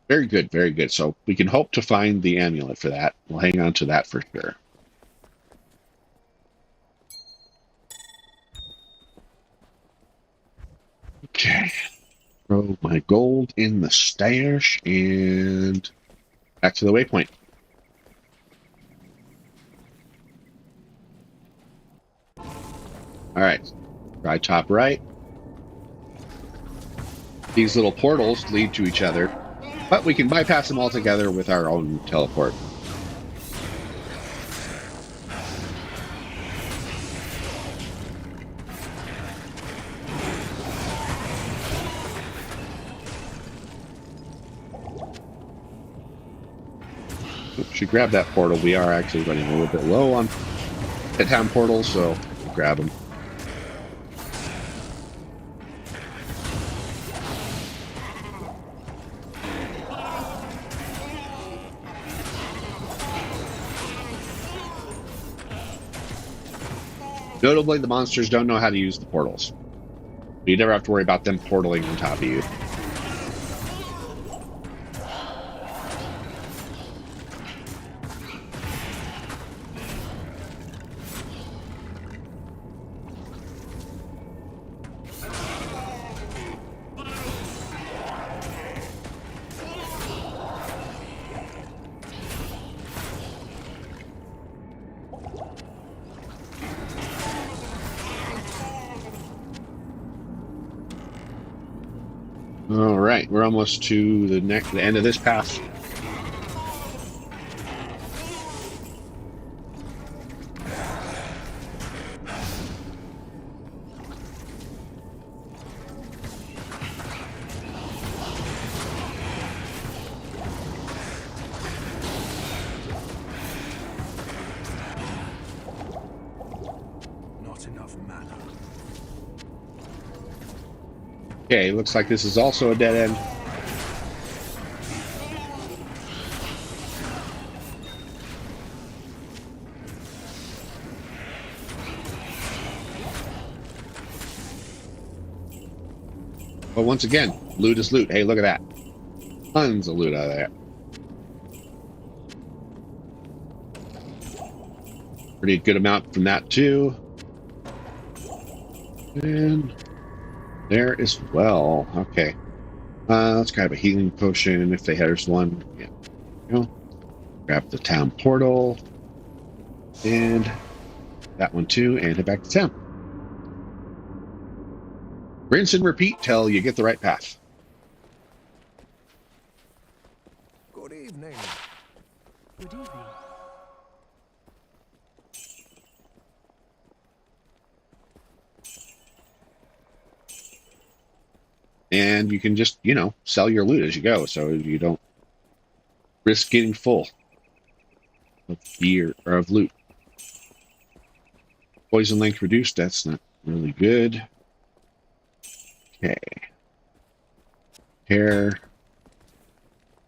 Very good, very good. So we can hope to find the amulet for that. We'll hang on to that for sure. Okay. Throw my gold in the stash and back to the waypoint. All right. Try top right. These little portals lead to each other, but we can bypass them altogether with our own teleport. Should grab that portal. We are actually running a little bit low on hit town portals, so we'll grab them. Notably, the monsters don't know how to use the portals. You never have to worry about them portaling on top of you. All right, we're almost to the end of this path. Not enough mana. Okay, looks like this is also a dead end. But once again, loot is loot. Hey, look at that. Tons of loot out of there. Pretty good amount from that too. And there as well. Okay. Let's grab a healing potion if there's one. Yeah. You know, grab the town portal. And that one too, and head back to town. Rinse and repeat till you get the right path. Good evening. Good evening. And you can just, you know, sell your loot as you go, so you don't risk getting full of gear or of loot. Poison length reduced, that's not really good. Okay. Here.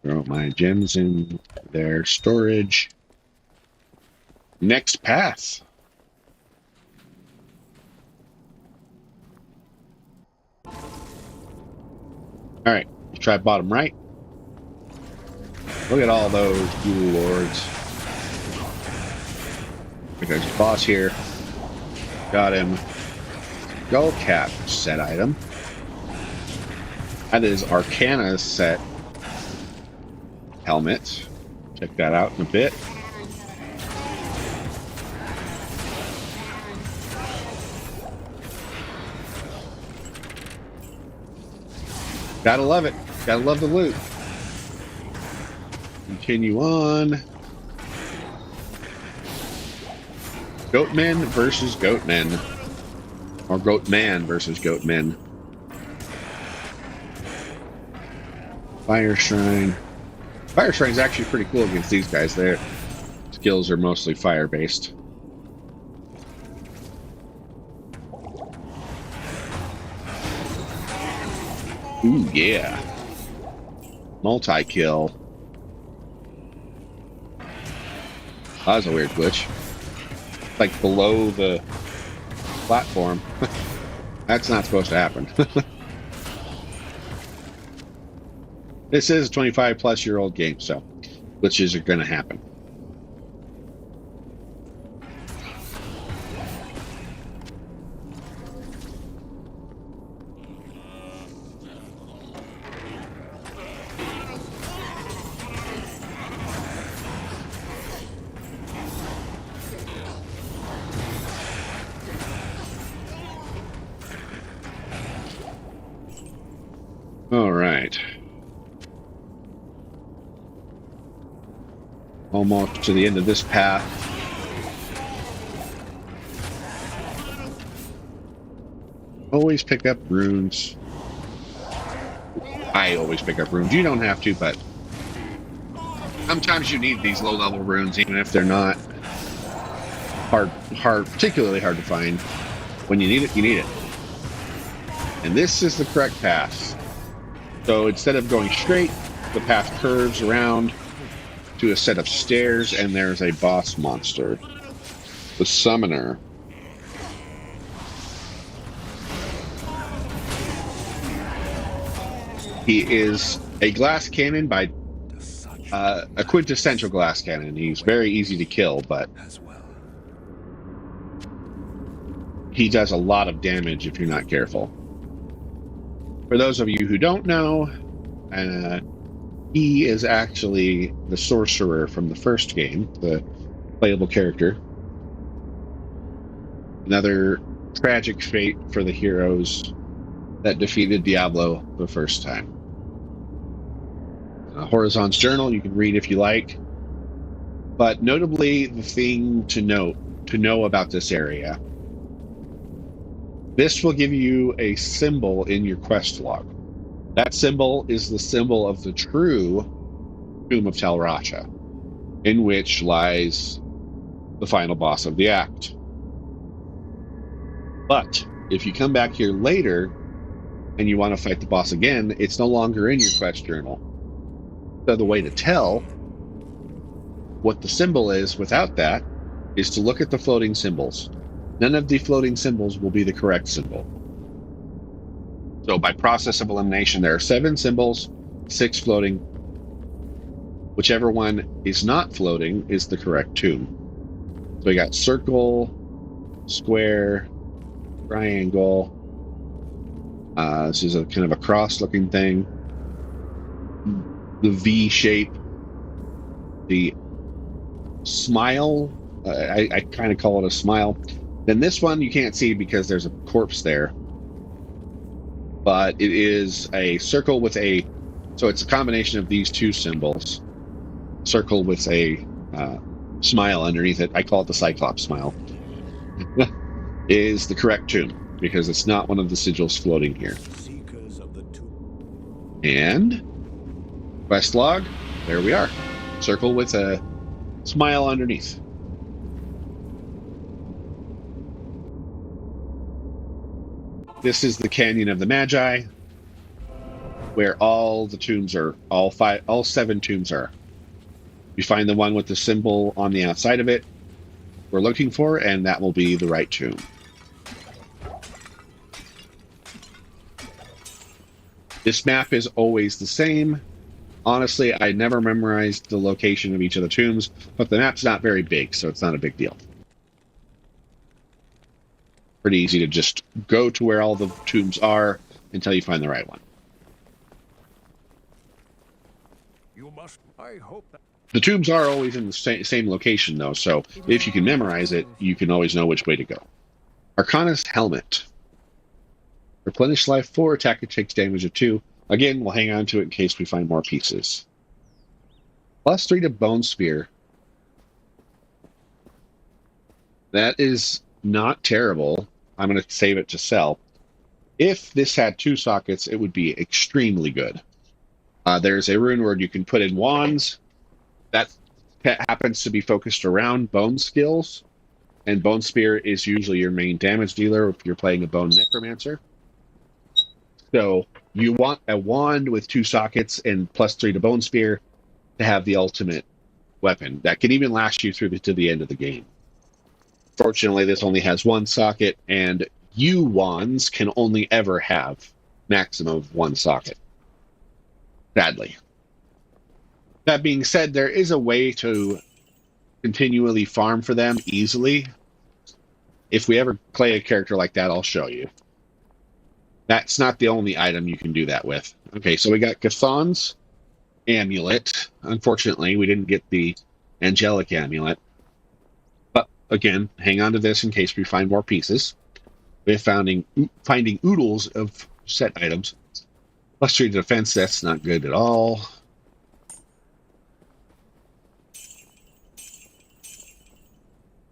Throw my gems in their storage. Next path. Alright, let's try bottom right. Look at all those ghoul lords. There's a boss here. Got him. Skull cap set item. That is Arcana set helmet. Check that out in a bit. Gotta love it. Gotta love the loot. Continue on. Goatmen versus Goatmen. Or Goatman versus Goatmen. Fire Shrine. Fire Shrine is actually pretty cool against these guys. Their skills are mostly fire-based. Ooh, yeah. Multi-kill. That was a weird glitch. Like below the platform. That's not supposed to happen. This is a 25-plus-year-old game, so glitches are going to happen. All right. Almost to the end of this path. Always pick up runes. I always pick up runes. You don't have to, but sometimes you need these low-level runes, even if they're not particularly hard to find. When you need it, you need it. And this is the correct path. So instead of going straight, the path curves around to a set of stairs, and there's a boss monster, the Summoner. He is a glass cannon by a quintessential glass cannon. He's very easy to kill, but he does a lot of damage if you're not careful. For those of you who don't know, he is actually the sorcerer from the first game, the playable character. Another tragic fate for the heroes that defeated Diablo the first time. Horazon's journal you can read if you like, but notably the thing to know about this area. This will give you a symbol in your quest log. That symbol is the symbol of the true Tomb of Tal Rasha, in which lies the final boss of the act. But if you come back here later and you want to fight the boss again, it's no longer in your quest journal. So the way to tell what the symbol is without that is to look at the floating symbols. None of the floating symbols will be the correct symbol. So by process of elimination, there are 7 symbols, 6 floating. Whichever one is not floating is the correct tomb. So we got circle, square, triangle. This is a kind of a cross-looking thing. The V shape. The smile. I kind of call it a smile. Then this one you can't see because there's a corpse there. But it is a circle with a... So it's a combination of these two symbols. Circle with a smile underneath it. I call it the Cyclops smile. Is the correct tomb, because it's not one of the sigils floating here. And quest log, there we are. Circle with a smile underneath. This is the Canyon of the Magi, where all the tombs are, all 7 tombs are. You find the one with the symbol on the outside of it we're looking for, and that will be the right tomb. This map is always the same. Honestly, I never memorized the location of each of the tombs, but the map's not very big, so it's not a big deal. Pretty easy to just go to where all the tombs are until you find the right one. I hope that... The tombs are always in the same location, though, so if you can memorize it, you can always know which way to go. Arcana's Helmet. Replenish life 4, attack it takes damage of 2. Again, we'll hang on to it in case we find more pieces. +3 to Bone Spear. That is not terrible. I'm going to save it to sell. If this had 2 sockets, it would be extremely good. There's a rune word you can put in wands. That happens to be focused around bone skills. And Bone Spear is usually your main damage dealer if you're playing a Bone Necromancer. So you want a wand with 2 sockets and +3 to Bone Spear to have the ultimate weapon. That can even last you through to the end of the game. Fortunately, this only has 1 socket, and wands can only ever have maximum of 1 socket. Sadly. That being said, there is a way to continually farm for them easily. If we ever play a character like that, I'll show you. That's not the only item you can do that with. Okay, so we got Chthon's amulet. Unfortunately, we didn't get the angelic amulet. But again, hang on to this in case we find more pieces. We're finding oodles of set items. Plus 3 to defense, that's not good at all.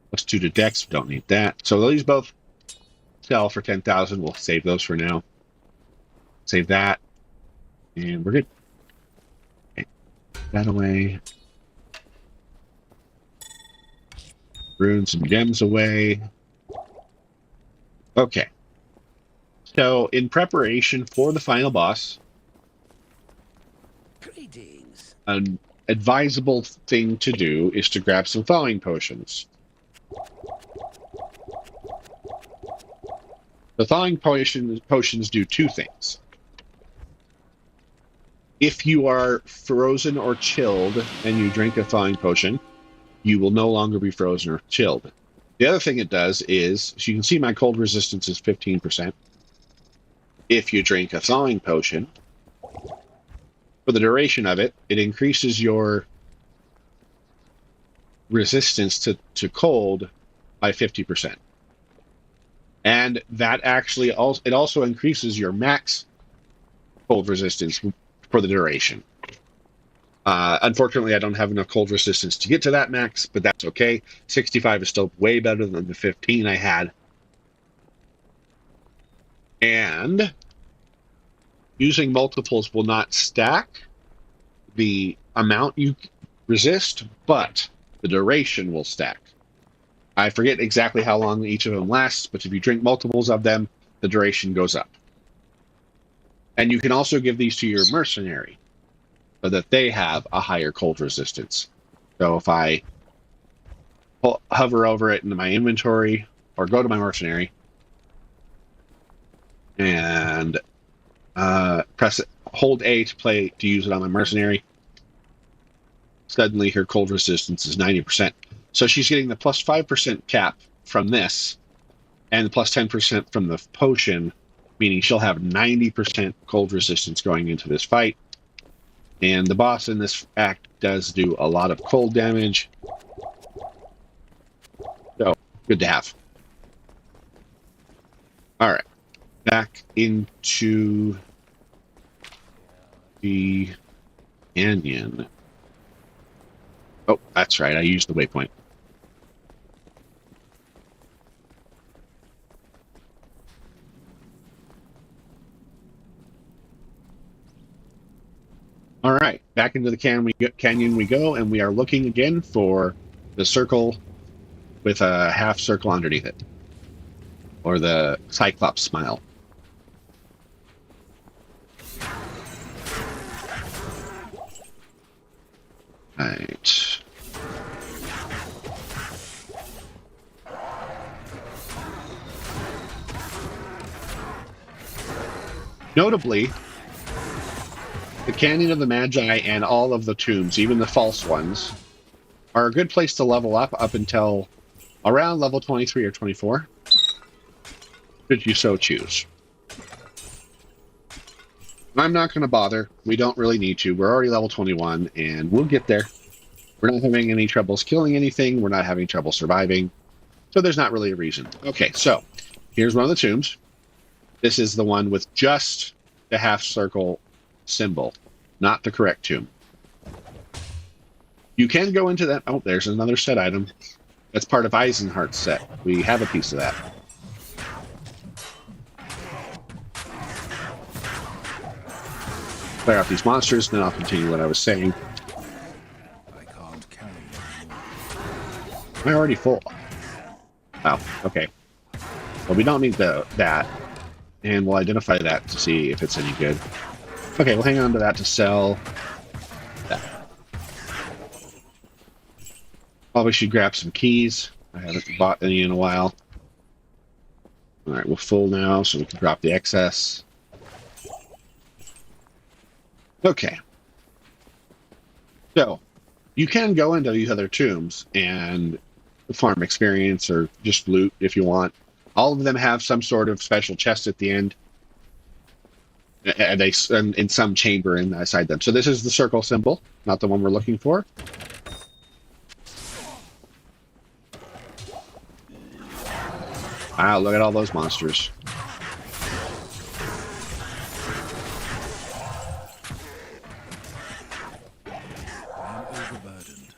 Plus 2 to dex, don't need that. So these both sell for 10,000. We'll save those for now. Save that. And we're good. Okay. That away. Ruin some gems away. Okay. So, in preparation for the final boss, Greetings. an advisable thing to do is to grab some thawing potions. The thawing potions do two things. If you are frozen or chilled and you drink a thawing potion, you will no longer be frozen or chilled. The other thing it does is, so you can see my cold resistance is 15%. If you drink a thawing potion, for the duration of it, it increases your resistance to cold by 50%. And that actually also increases your max cold resistance for the duration. Unfortunately, I don't have enough cold resistance to get to that max, but that's okay. 65 is still way better than the 15 I had. And using multiples will not stack the amount you resist, but the duration will stack. I forget exactly how long each of them lasts, but if you drink multiples of them, the duration goes up. And you can also give these to your mercenary so that they have a higher cold resistance. So if I hover over it into my inventory or go to my mercenary and hold A to use it on my mercenary, suddenly her cold resistance is 90%. So she's getting the plus 5% cap from this and the plus 10% from the potion, meaning she'll have 90% cold resistance going into this fight. And the boss in this act does do a lot of cold damage. So, good to have. Alright. Back into the canyon. Oh, that's right. I used the waypoint. All right, back into the canyon we go, and we are looking again for the circle with a half circle underneath it, or the Cyclops smile. Right. Notably, the Canyon of the Magi and all of the tombs, even the false ones, are a good place to level up until around level 23 or 24, should you so choose. I'm not going to bother. We don't really need to. We're already level 21, and we'll get there. We're not having any troubles killing anything. We're not having trouble surviving. So there's not really a reason. Okay, so here's one of the tombs. This is the one with just the half circle symbol, not the correct tomb. You can go into that. Oh, there's another set item. That's part of Eisenhart's set. We have a piece of that. Clear out these monsters, then I'll continue what I was saying. I can't carry I'm already full. Oh, okay. Well, we don't need that. And we'll identify that to see if it's any good. Okay, we'll hang on to that to sell that. Probably should grab some keys. I haven't bought any in a while. Alright, we're full now, so we can drop the excess. Okay, So you can go into these other tombs and farm experience or just loot if you want. All of them have some sort of special chest at the end, and they in some chamber inside them. So this is the circle symbol, not the one we're looking for. Wow, look at all those monsters. I'm overburdened.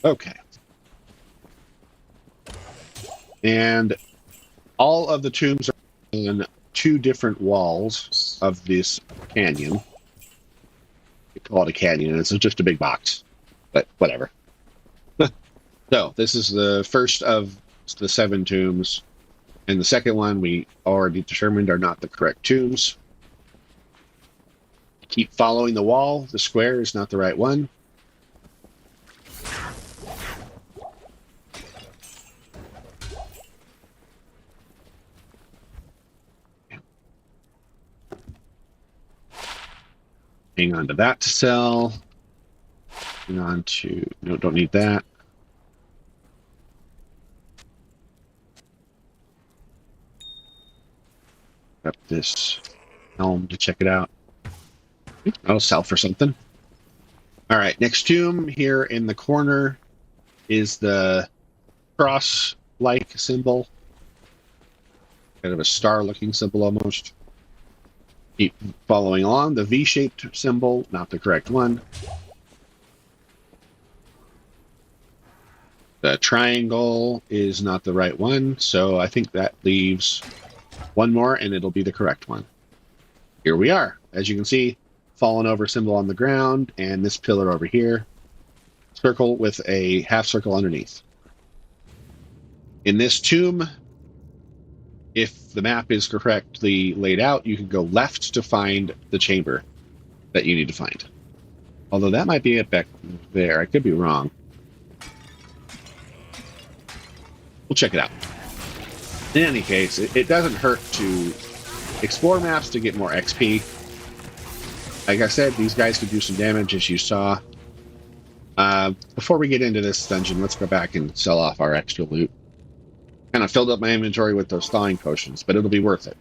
Okay. And all of the tombs are on two different walls of this canyon. We call it a canyon. It's just a big box, but whatever. So this is the first of the 7 tombs, and the second one we already determined are not the correct tombs. Keep following the wall. The square is not the right one. Hang on to that to sell. Hang on to... No, don't need that. Up this helm to check it out. I'll sell for something. All right, next tomb here in the corner is the cross-like symbol. Kind of a star-looking symbol almost. Keep following along. The V-shaped symbol, not the correct one. The triangle is not the right one, so I think that leaves one more, and it'll be the correct one. Here we are. As you can see, fallen over symbol on the ground, and this pillar over here. Circle with a half circle underneath. In this tomb, if the map is correctly laid out, you can go left to find the chamber that you need to find. Although that might be it back there. I could be wrong. We'll check it out. In any case, it doesn't hurt to explore maps to get more XP. Like I said, these guys could do some damage, as you saw. Before we get into this dungeon, let's go back and sell off our extra loot. Kind of filled up my inventory with those thawing potions, but it'll be worth it.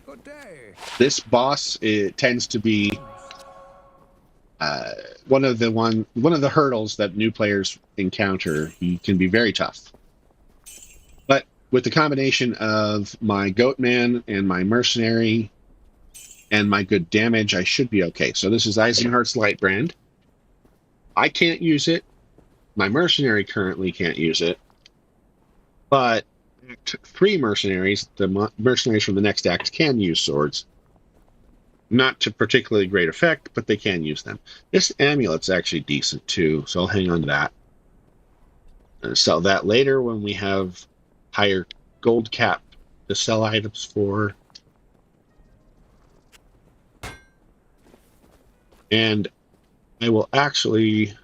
Good day. This boss, it tends to be one of the hurdles that new players encounter. He can be very tough. But with the combination of my Goatman and my Mercenary and my good damage, I should be okay. So this is Eisenhardt's Lightbrand. I can't use it. My Mercenary currently can't use it. But Act 3 mercenaries, the mercenaries from the next act, can use swords. Not to particularly great effect, but they can use them. This amulet's actually decent too, so I'll hang on to that. And sell that later when we have higher gold cap to sell items for. And I will actually...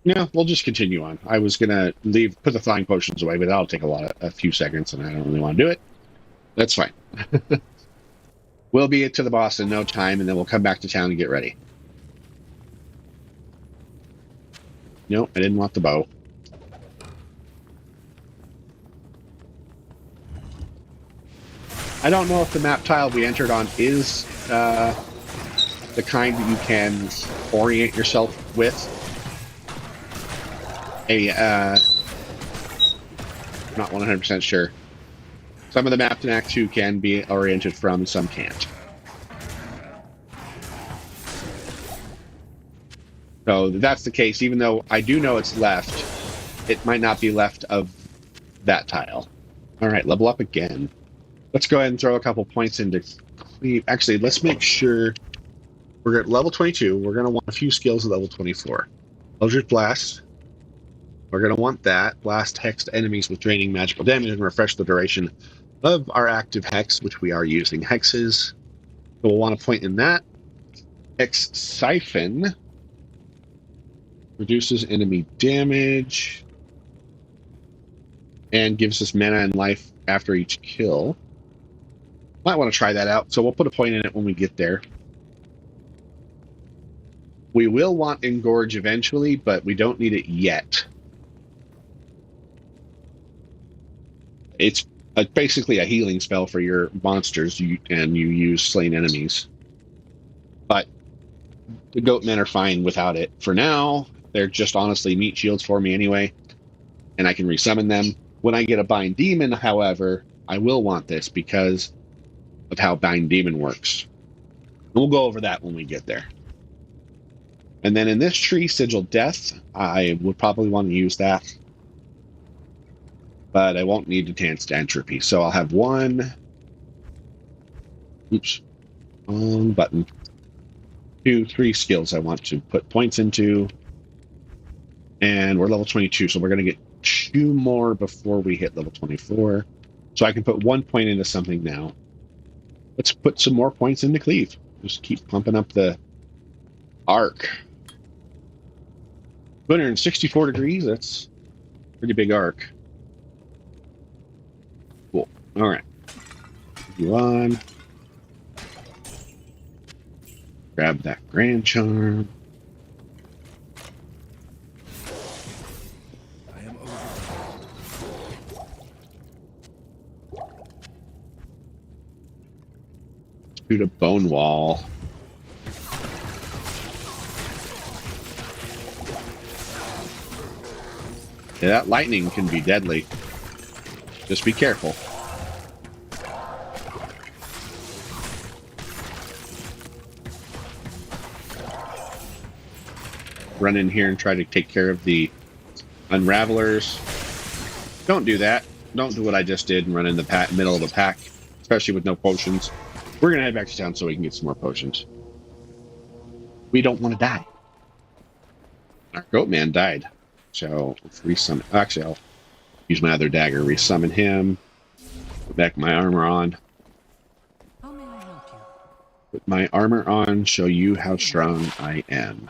No, we'll just continue on. I was gonna put the flying potions away, but that'll take a few seconds, and I don't really want to do it. That's fine. We'll be to the boss in no time, and then we'll come back to town and get ready. Nope, I didn't want the bow. I don't know if the map tile we entered on is the kind that you can orient yourself with. I'm not 100% sure. Some of the maps in Act 2 can be oriented from, some can't. So if that's the case, even though I do know it's left, it might not be left of that tile. All right, level up again. Let's go ahead and throw a couple points into cleave. Actually, let's make sure we're at level 22. We're going to want a few skills at level 24. Eldritch Blast. We're going to want that. Blast hex to enemies with draining magical damage and refresh the duration of our active hex, which we are using hexes. So we'll want to point in that. Hex Siphon reduces enemy damage and gives us mana and life after each kill. Might want to try that out, so we'll put a point in it when we get there. We will want Engorge eventually, but we don't need it yet. It's basically a healing spell for your monsters, and you use slain enemies. But the Goatmen are fine without it. For now, they're just honestly meat shields for me anyway, and I can resummon them. When I get a Bind Demon, however, I will want this because of how Bind Demon works. We'll go over that when we get there. And then in this tree, Sigil Death, I would probably want to use that. But I won't need Enhanced Entropy. So I'll have one. Oops. Wrong button. 2, 3 skills I want to put points into. And we're level 22, so we're going to get 2 more before we hit level 24. So I can put 1 point into something now. Let's put some more points into Cleave. Just keep pumping up the arc. 264 degrees, that's a pretty big arc. Cool. All right. Move on. Grab that Grand Charm. I am overwhelmed. Shoot a Bone Wall. Yeah, that lightning can be deadly. Just be careful. Run in here and try to take care of the Unravelers. Don't do that. Don't do what I just did and run in the middle of the pack, especially with no potions. We're going to head back to town so we can get some more potions. We don't want to die. Our Goatman died. So, let's resummon. Actually, I'll use my other dagger, resummon him. Put back my armor on. How may I help you? Put my armor on, show you how strong I am.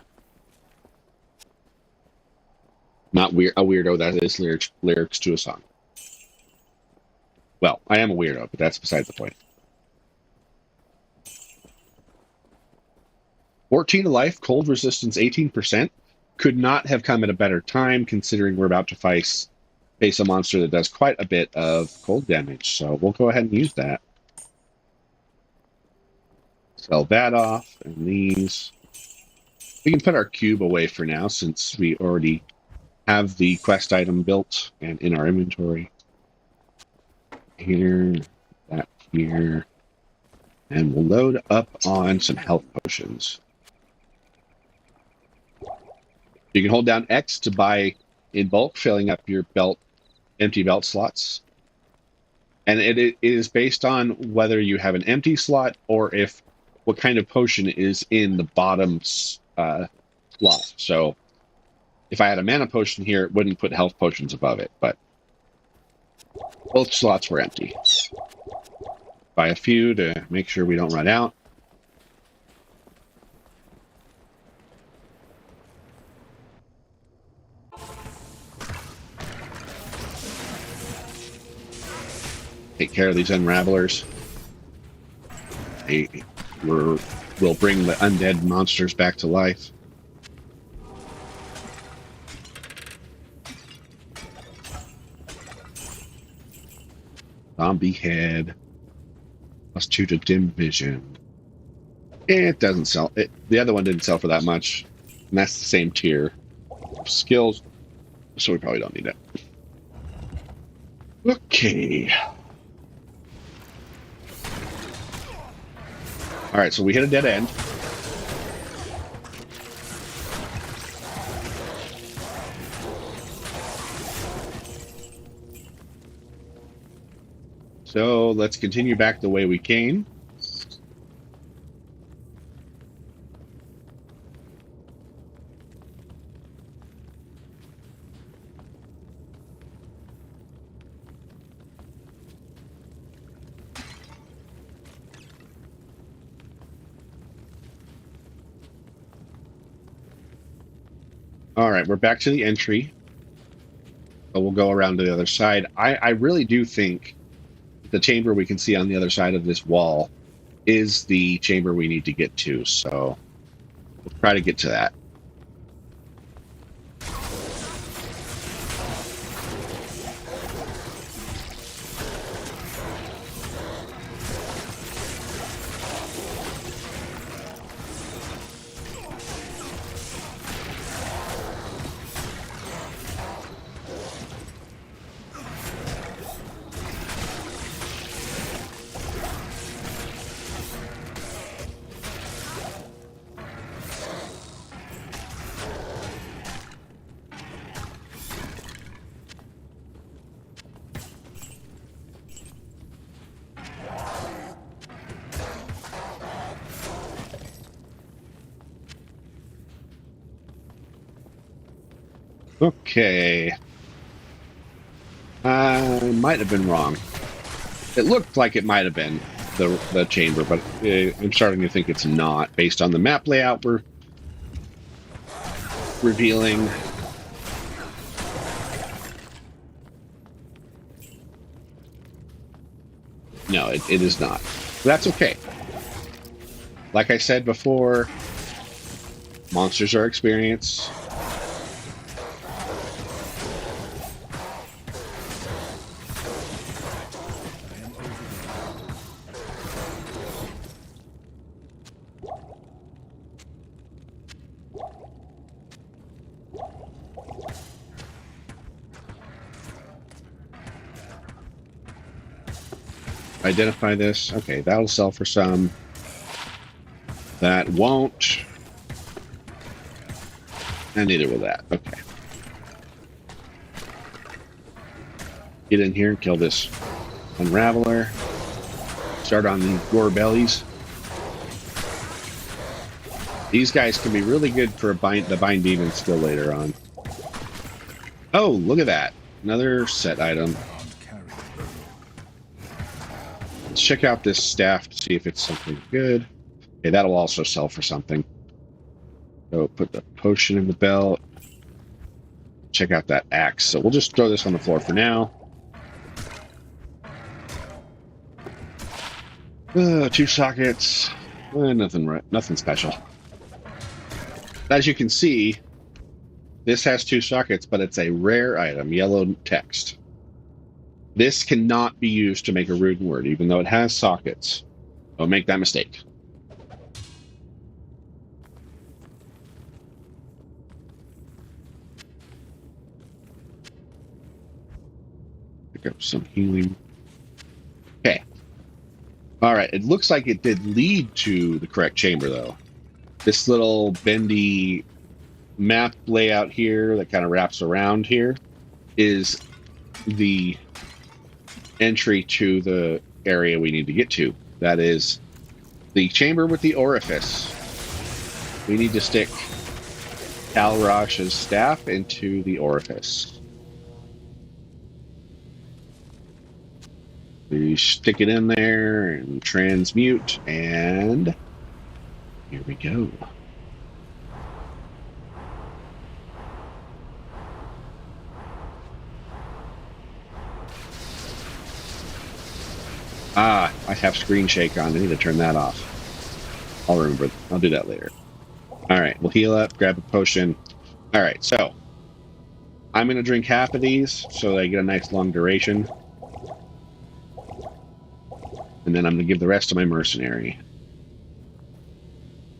Not a weirdo, that is lyrics to a song. Well, I am a weirdo, but that's beside the point. 14 to life, cold resistance 18%. Could not have come at a better time, considering we're about to face a monster that does quite a bit of cold damage. So we'll go ahead and use that. Sell that off, and these. We can put our cube away for now, since we already have the quest item built and in our inventory. Here, that here. And we'll load up on some health potions. You can hold down X to buy in bulk, filling up your empty belt slots. And it is based on whether you have an empty slot or what kind of potion is in the bottom slot. So if I had a mana potion here, it wouldn't put health potions above it, but both slots were empty. Buy a few to make sure we don't run out. Take care of these Unravelers. We'll bring the undead monsters back to life. Zombie head. +2 to dim vision. It doesn't sell. The other one didn't sell for that much. And that's the same tier of skills. So we probably don't need it. Okay. Alright, so we hit a dead end. So let's continue back the way we came. All right, we're back to the entry. But we'll go around to the other side. I really do think the chamber we can see on the other side of this wall is the chamber we need to get to. So we'll try to get to that. Okay. I might have been wrong. It looked like it might have been the chamber, but I'm starting to think it's not, based on the map layout we're revealing. No, it is not. That's okay. Like I said before, monsters are experience. Identify this. Okay, that'll sell for some. That won't. And neither will that. Okay. Get in here and kill this Unraveler. Start on the gore bellies. These guys can be really good for the bind demon skill later on. Oh, look at that. Another set item. Let's check out this staff to see if it's something good. Okay, that'll also sell for something. So put the potion in the belt. Check out that axe. So we'll just throw this on the floor for now. 2 sockets. Nothing special. As you can see, this has 2 sockets, but it's a rare item, yellow text. This cannot be used to make a rune word, even though it has sockets. Don't make that mistake. Pick up some healing. Okay. All right. It looks like it did lead to the correct chamber, though. This little bendy map layout here that kind of wraps around here is the entry to the area we need to get to. That is the chamber with the orifice. We need to stick Talrash's staff into the orifice. We stick it in there and transmute, and here we go. Ah, I have screen shake on. I need to turn that off. I'll remember. I'll do that later. All right, we'll heal up, grab a potion. All right, so I'm going to drink half of these so that I get a nice long duration. And then I'm going to give the rest to my mercenary.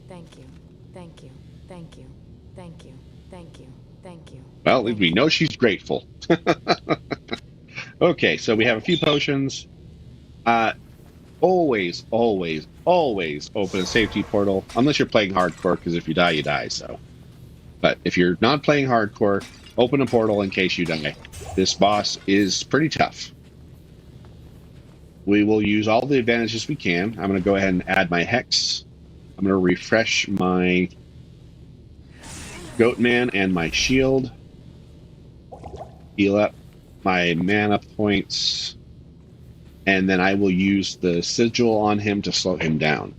Thank you. Thank you. Thank you. Thank you. Thank you. Thank you. Well, we know she's grateful. Okay, so we have a few potions. Always open a safety portal, unless you're playing hardcore, because if you die, you die, so. But if you're not playing hardcore, open a portal in case you die. This boss is pretty tough. We will use all the advantages we can. I'm going to go ahead and add my hex. I'm going to refresh my Goatman and my shield. Heal up my mana points. And then I will use the sigil on him to slow him down.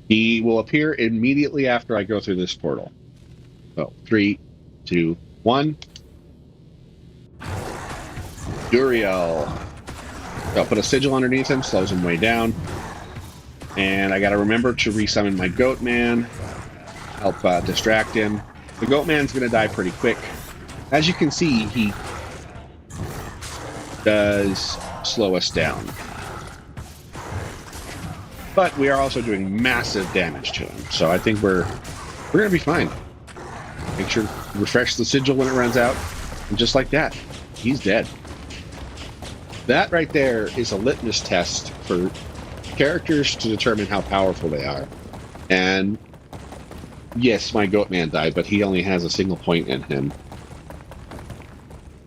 He will appear immediately after I go through this portal. So 3, 2, 1. Duriel. So I'll put a sigil underneath him, slows him way down. And I got to remember to resummon my Goat Man, help distract him. The Goat Man's going to die pretty quick. As you can see, he does slow us down. But we are also doing massive damage to him. So I think we're going to be fine. Make sure to refresh the sigil when it runs out. And just like that, he's dead. That right there is a litmus test for characters to determine how powerful they are. And yes, my Goat Man died, but he only has a single point in him.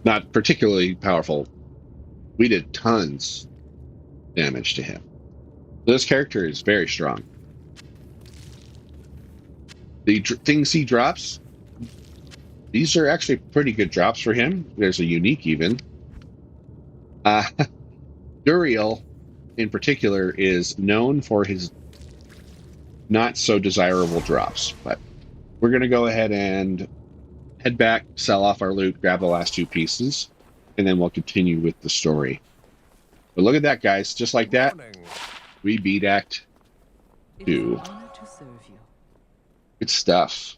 Not particularly powerful. We did tons damage to him. This character is very strong. The things he drops, these are actually pretty good drops for him. There's a unique even. Duriel, in particular, is known for his not so desirable drops. But we're going to go ahead and head back, sell off our loot, grab the last 2 pieces, and then we'll continue with the story. But look at that, guys. Just like that, we beat Act 2. Good stuff.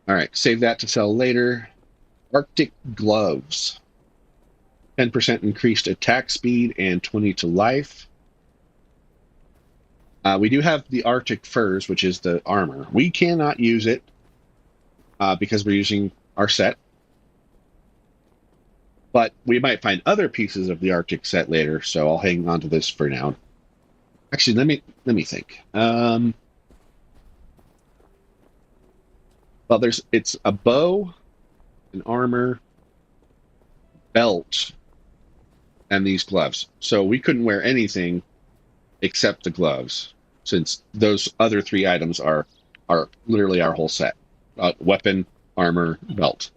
All right, save that to sell later. Arctic Gloves. 10% increased attack speed and 20 to life. We do have the Arctic Furs, which is the armor. We cannot use it because we're using our set. But we might find other pieces of the Arctic set later, so I'll hang on to this for now. Actually, let me think. Well, it's a bow, an armor, belt, and these gloves. So we couldn't wear anything except the gloves, since those other 3 items are literally our whole set. Weapon, armor, belt.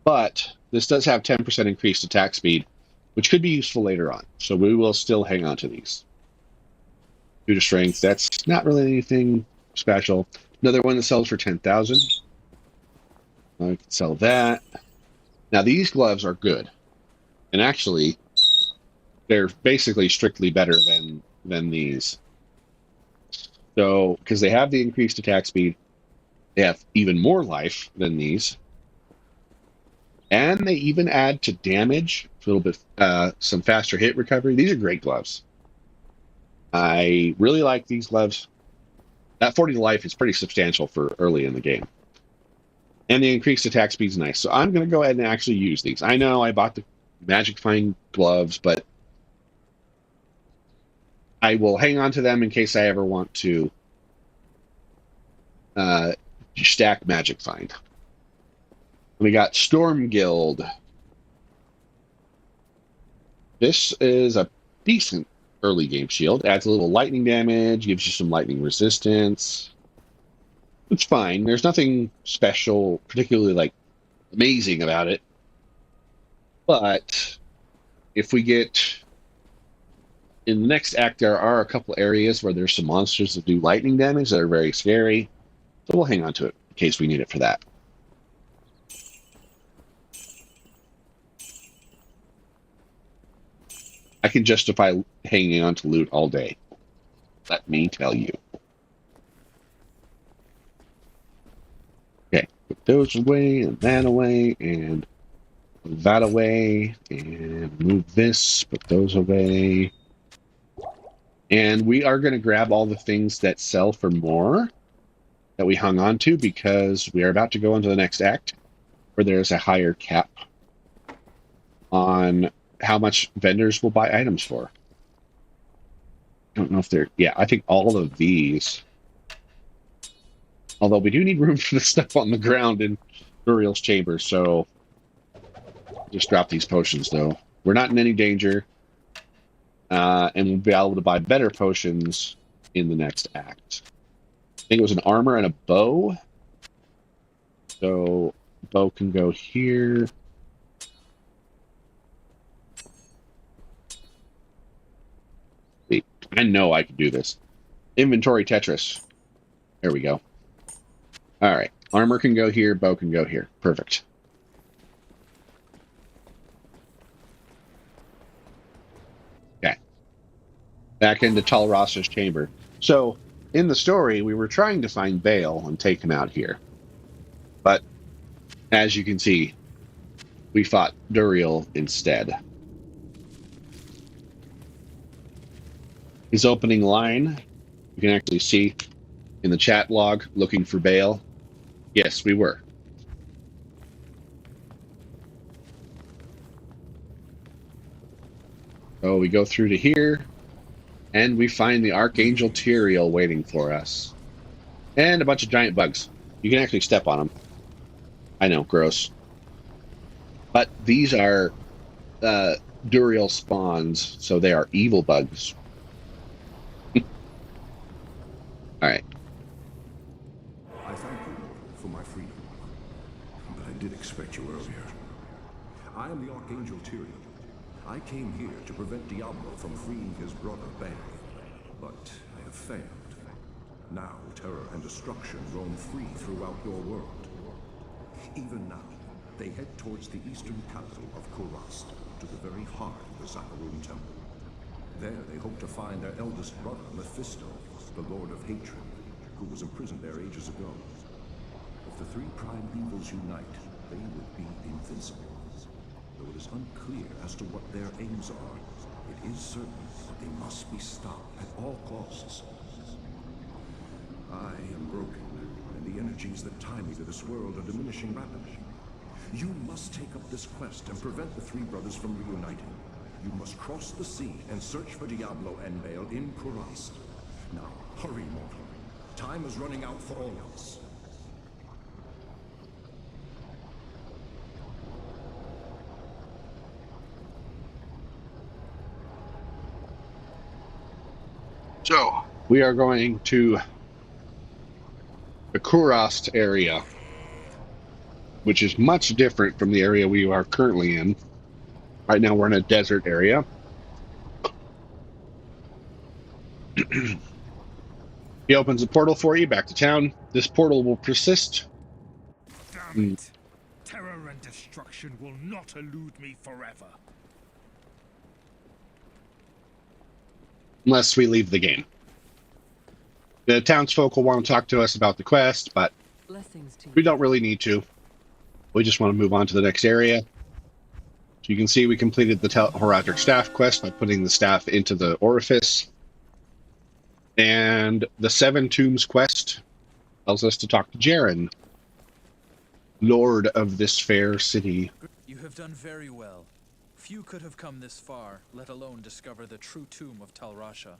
But this does have 10% increased attack speed, which could be useful later on. So we will still hang on to these. 2 to strength, that's not really anything special. Another one that sells for 10,000. I can sell that. Now these gloves are good. And actually, they're basically strictly better than these. So, because they have the increased attack speed, they have even more life than these. And they even add to damage, a little bit, some faster hit recovery. These are great gloves. I really like these gloves. That 40 to life is pretty substantial for early in the game. And the increased attack speed is nice. So I'm going to go ahead and actually use these. I know I bought the Magic Find gloves, but I will hang on to them in case I ever want to stack Magic Find. We got Storm Guild. This is a decent early game shield. Adds a little lightning damage, gives you some lightning resistance. It's fine. There's nothing special, particularly like amazing about it. But if we get in the next act, there are a couple areas where there's some monsters that do lightning damage that are very scary. So we'll hang on to it in case we need it for that. I can justify hanging on to loot all day. Let me tell you. Okay, put those away, and that away, and that away, and move this, put those away. And we are going to grab all the things that sell for more that we hung on to because we are about to go into the next act where there's a higher cap on how much vendors will buy items for. I don't know if they're... Yeah, I think all of these... Although we do need room for the stuff on the ground in Uriel's chamber, so... Just drop these potions, though. We're not in any danger. And we'll be able to buy better potions in the next act. I think it was an armor and a bow. So, bow can go here. Wait, I know I can do this. Inventory Tetris. There we go. All right. Armor can go here, bow can go here. Perfect. Okay. Back into Talras's chamber. So, in the story, we were trying to find Baal and take him out here. But, as you can see, we fought Duriel instead. His opening line, you can actually see in the chat log, looking for Baal. Yes, we were. So we go through to here, and we find the Archangel Tyrael waiting for us. And a bunch of giant bugs. You can actually step on them. I know, gross. But these are Duriel spawns, so they are evil bugs. Alright. I thank you for my freedom, but I did expect you earlier. I am the Archangel Tyrael. I came here to prevent Diablo from freeing his brother Bane, but I have failed. Now terror and destruction roam free throughout your world. Even now, they head towards the eastern capital of Kurast, to the very heart of the Zakarum Temple. There they hope to find their eldest brother, Mephisto, the Lord of Hatred, who was imprisoned there ages ago. If the three prime evils unite, they would be invincible. Though it is unclear as to what their aims are, it is certain that they must be stopped at all costs. I am broken, and the energies that tie me to this world are diminishing rapidly. You must take up this quest and prevent the three brothers from reuniting. You must cross the sea and search for Diablo and Baal in Kurast. Now, hurry, mortal. Time is running out for all of us. So, we are going to the Kurast area, which is much different from the area we are currently in. Right now we're in a desert area. He opens a portal for you back to town. This portal will persist. Damn it! Terror and destruction will not elude me forever. Unless we leave the game. The townsfolk will want to talk to us about the quest, but we don't really need to. We just want to move on to the next area. So you can see we completed the Heraldic Staff quest by putting the staff into the orifice. And the Seven Tombs quest tells us to talk to Jaren, Lord of this fair city. You have done very well. Few could have come this far, let alone discover the true tomb of Talrasha.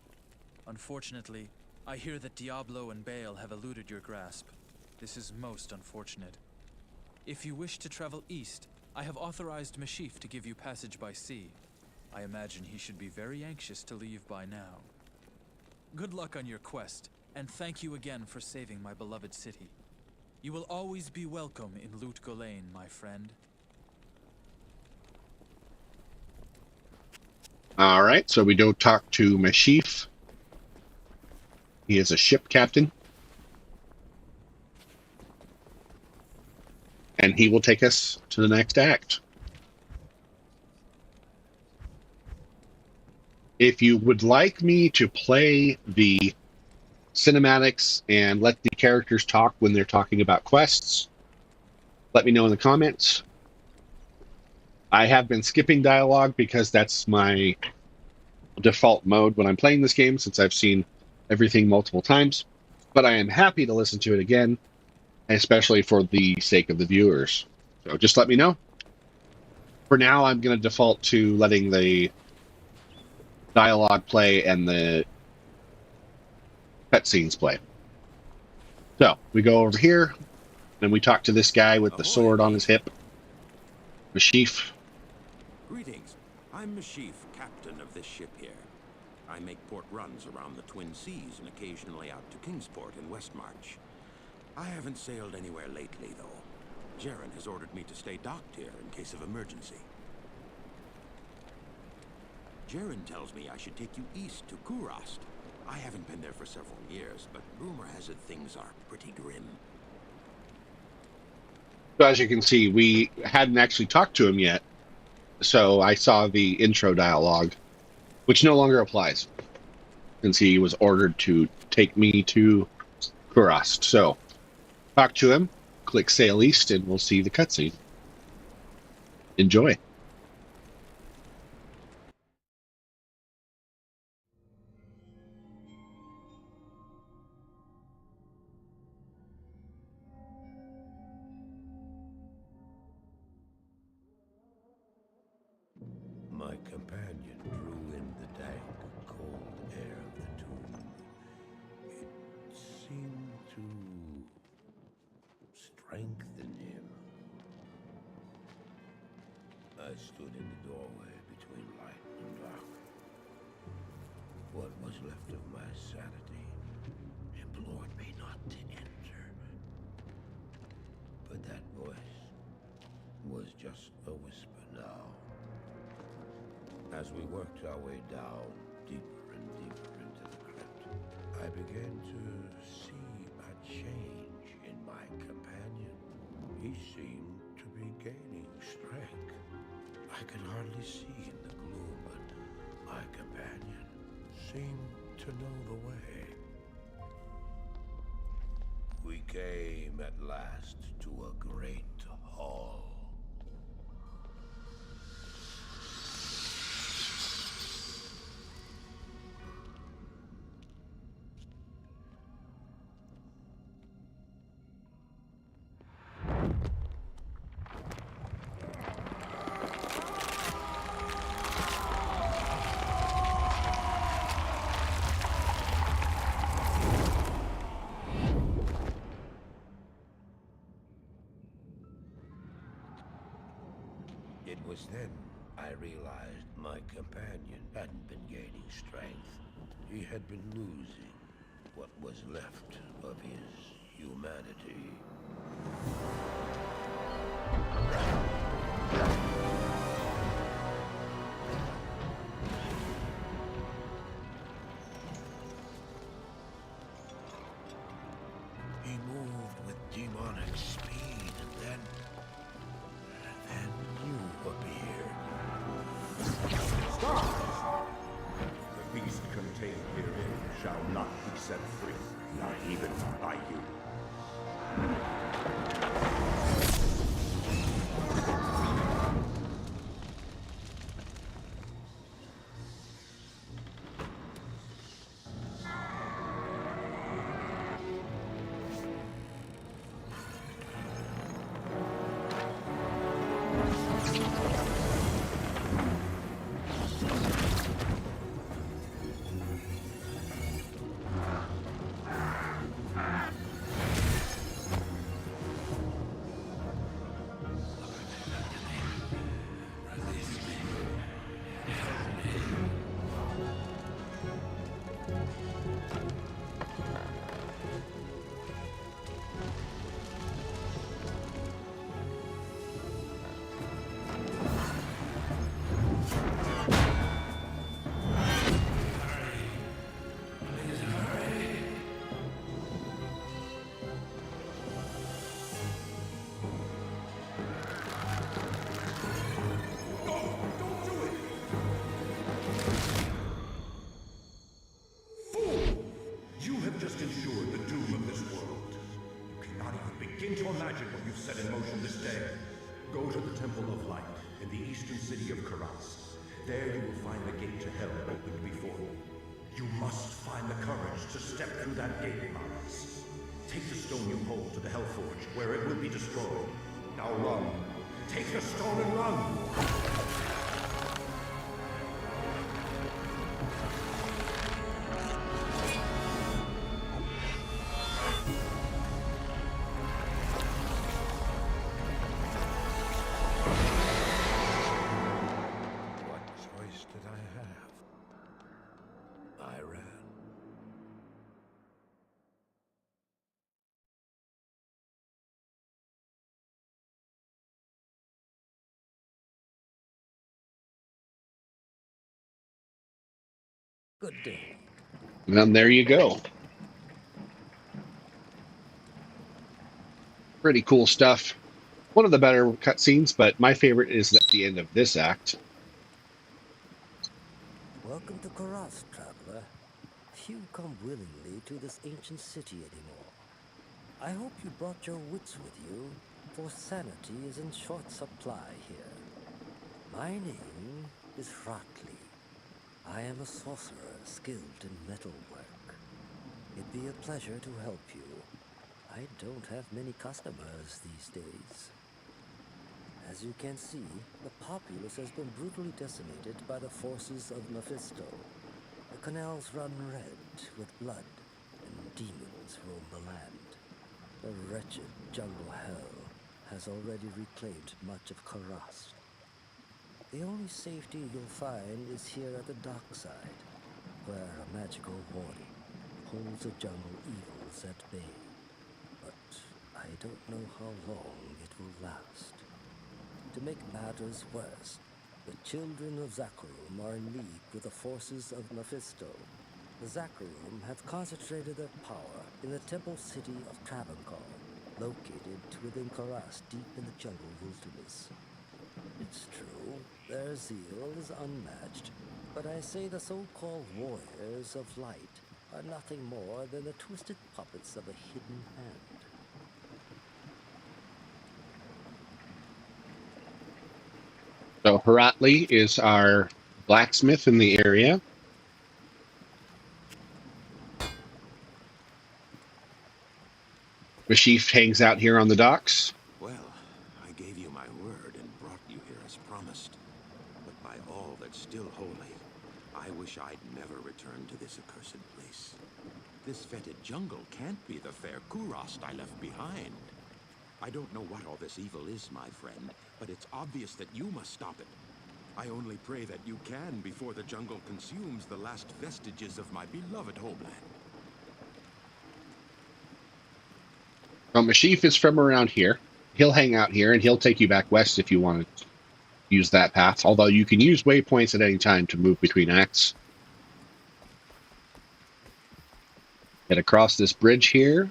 Unfortunately, I hear that Diablo and Baal have eluded your grasp. This is most unfortunate. If you wish to travel east, I have authorized Mashif to give you passage by sea. I imagine he should be very anxious to leave by now. Good luck on your quest, and thank you again for saving my beloved city. You will always be welcome in Lut Gholein, my friend. Alright, so we go talk to Mashif. He is a ship captain. And he will take us to the next act. If you would like me to play the cinematics and let the characters talk when they're talking about quests, let me know in the comments. I have been skipping dialogue because that's my default mode when I'm playing this game, since I've seen everything multiple times. But I am happy to listen to it again, especially for the sake of the viewers. So just let me know. For now, I'm going to default to letting the dialogue play and the cutscenes play. So we go over here and we talk to this guy with the sword on his hip, Mashif. Greetings. I'm Mashif, captain of this ship here. I make port runs around the Twin Seas and occasionally out to Kingsport in Westmarch. I haven't sailed anywhere lately, though. Jaren has ordered me to stay docked here in case of emergency. Jaren tells me I should take you east to Kurast. I haven't been there for several years, but rumor has it things are pretty grim. So as you can see, we hadn't actually talked to him yet. So I saw the intro dialogue, which no longer applies since he was ordered to take me to Kurast. So talk to him, click Sail East, and we'll see the cutscene. Enjoy. My companion drew in the dank, cold air of the tomb. It seemed to strengthen him. I stood in the doorway between light and dark. What was left of my sanity implored me not to enter. But that voice was just a whisper now. As we worked our way down, deeper and deeper into the crypt, I began to see a change in my companion. He seemed to be gaining strength. I could hardly see in the gloom, but my companion seemed to know the way. We came at last to a great hall. It was then I realized my companion hadn't been gaining strength. He had been losing what was left of his humanity. He moved with demonic speed, and then you appeared. Stop! The beast contained herein shall not be set free, not even by you. Set in motion this day. Go to the Temple of Light in the eastern city of Kurast. There you will find the gate to hell opened before you. You must find the courage to step through that gate, Miles. Take the stone you hold to the Hellforge, where it will be destroyed. Now run. Take the stone and run! Good day. And there you go. Pretty cool stuff. one of the better cutscenes, but my favorite is at the end of this act. Welcome to Karas, traveler. Few come willingly to this ancient city anymore. I hope you brought your wits with you, for sanity is in short supply here. My name is Rakli. I am a sorcerer skilled in metalwork. It'd be a pleasure to help you. I don't have many customers these days. As you can see, the populace has been brutally decimated by the forces of Mephisto. The canals run red with blood, and demons roam the land. The wretched jungle hell has already reclaimed much of Karas. The only safety you'll find is here at the dockside, where a magical warning holds the jungle evils at bay. But I don't know how long it will last. To make matters worse, the children of Zakharum are in league with the forces of Mephisto. The Zakharum have concentrated their power in the temple city of Travancore, located within Karas deep in the jungle wilderness. It's true, their zeal is unmatched, but I say the so-called warriors of light are nothing more than the twisted puppets of a hidden hand. So Haratli is our blacksmith in the area. Mashif hangs out here on the docks. Well, I gave you my word and brought you here as promised. But by all that's still holy, I wish I'd never returned to this accursed place. This fetid jungle can't be the fair Kurast I left behind. I don't know what all this evil is, my friend, but it's obvious that you must stop it. I only pray that you can before the jungle consumes the last vestiges of my beloved homeland. Well, Mashif is from around here. He'll hang out here, and he'll take you back west if you want to use that path, although you can use waypoints at any time to move between acts. Get across this bridge here.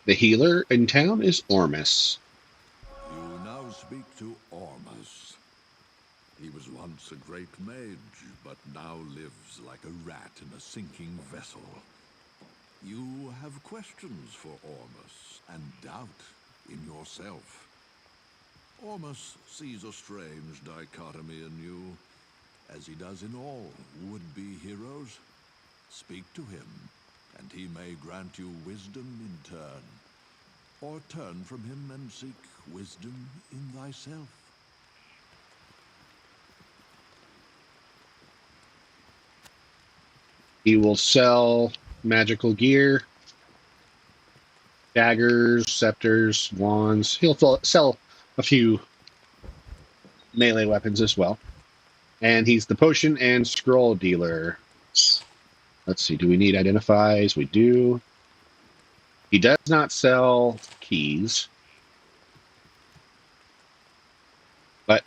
The healer in town is Ormus. You now speak to Ormus. He was once a great mage, but now lives like a rat in a sinking vessel. You have questions for Ormus, and doubt in yourself. Ormus sees a strange dichotomy in you, as he does in all would-be heroes. Speak to him, and he may grant you wisdom in turn, or turn from him and seek wisdom in thyself. He will sell magical gear, daggers, scepters, wands. He'll sell a few melee weapons as well. And he's the potion and scroll dealer. Let's see, do we need identifies? We do. He does not sell keys. But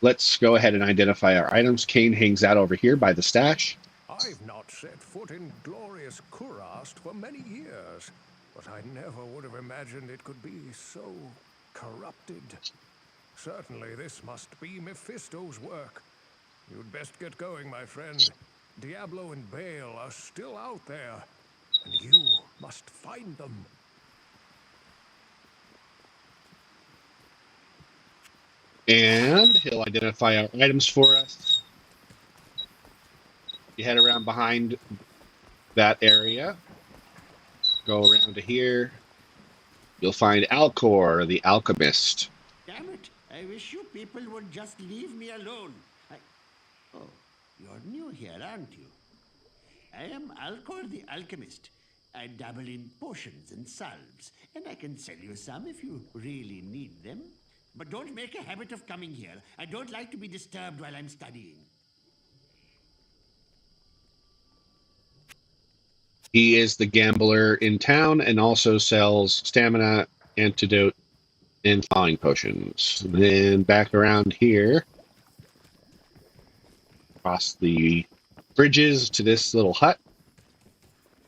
let's go ahead and identify our items. Kane hangs out over here by the stash. I've not set foot in glorious Kurast for many years, but I never would have imagined it could be so corrupted. Certainly this must be Mephisto's work. You'd best get going, my friend. Diablo and Baal are still out there, and you must find them. And he'll identify our items for us. You head around behind that area, go around to here. You'll find Alcor, the alchemist. Damn it, I wish you people would just leave me alone. Oh, you're new here, aren't you? I am Alcor the alchemist. I dabble in potions and salves, and I can sell you some if you really need them. But don't make a habit of coming here. I don't like to be disturbed while I'm studying. He is the gambler in town and also sells stamina, antidote, and thawing potions. Then back around here, across the bridges to this little hut,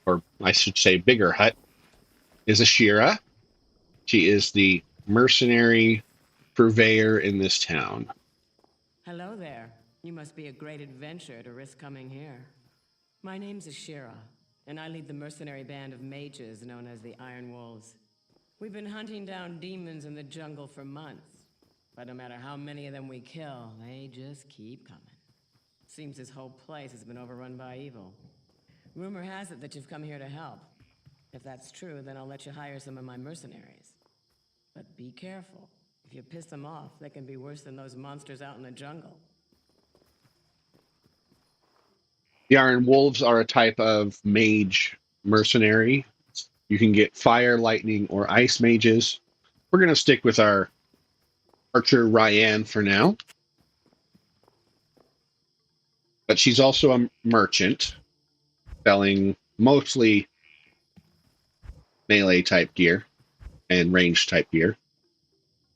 or I should say bigger hut, is Ashira. She is the mercenary purveyor in this town. Hello there. You must be a great adventurer to risk coming here. My name's Ashira, and I lead the mercenary band of mages known as the Iron Wolves. We've been hunting down demons in the jungle for months, but no matter how many of them we kill, they just keep coming. Seems this whole place has been overrun by evil. Rumor has it that you've come here to help. If that's true, then I'll let you hire some of my mercenaries. But be careful. If you piss them off, they can be worse than those monsters out in the jungle. The Iron Wolves are a type of mage mercenary. You can get fire, lightning, or ice mages. We're going to stick with our archer Ryan for now. But she's also a merchant, selling mostly melee type gear and range type gear.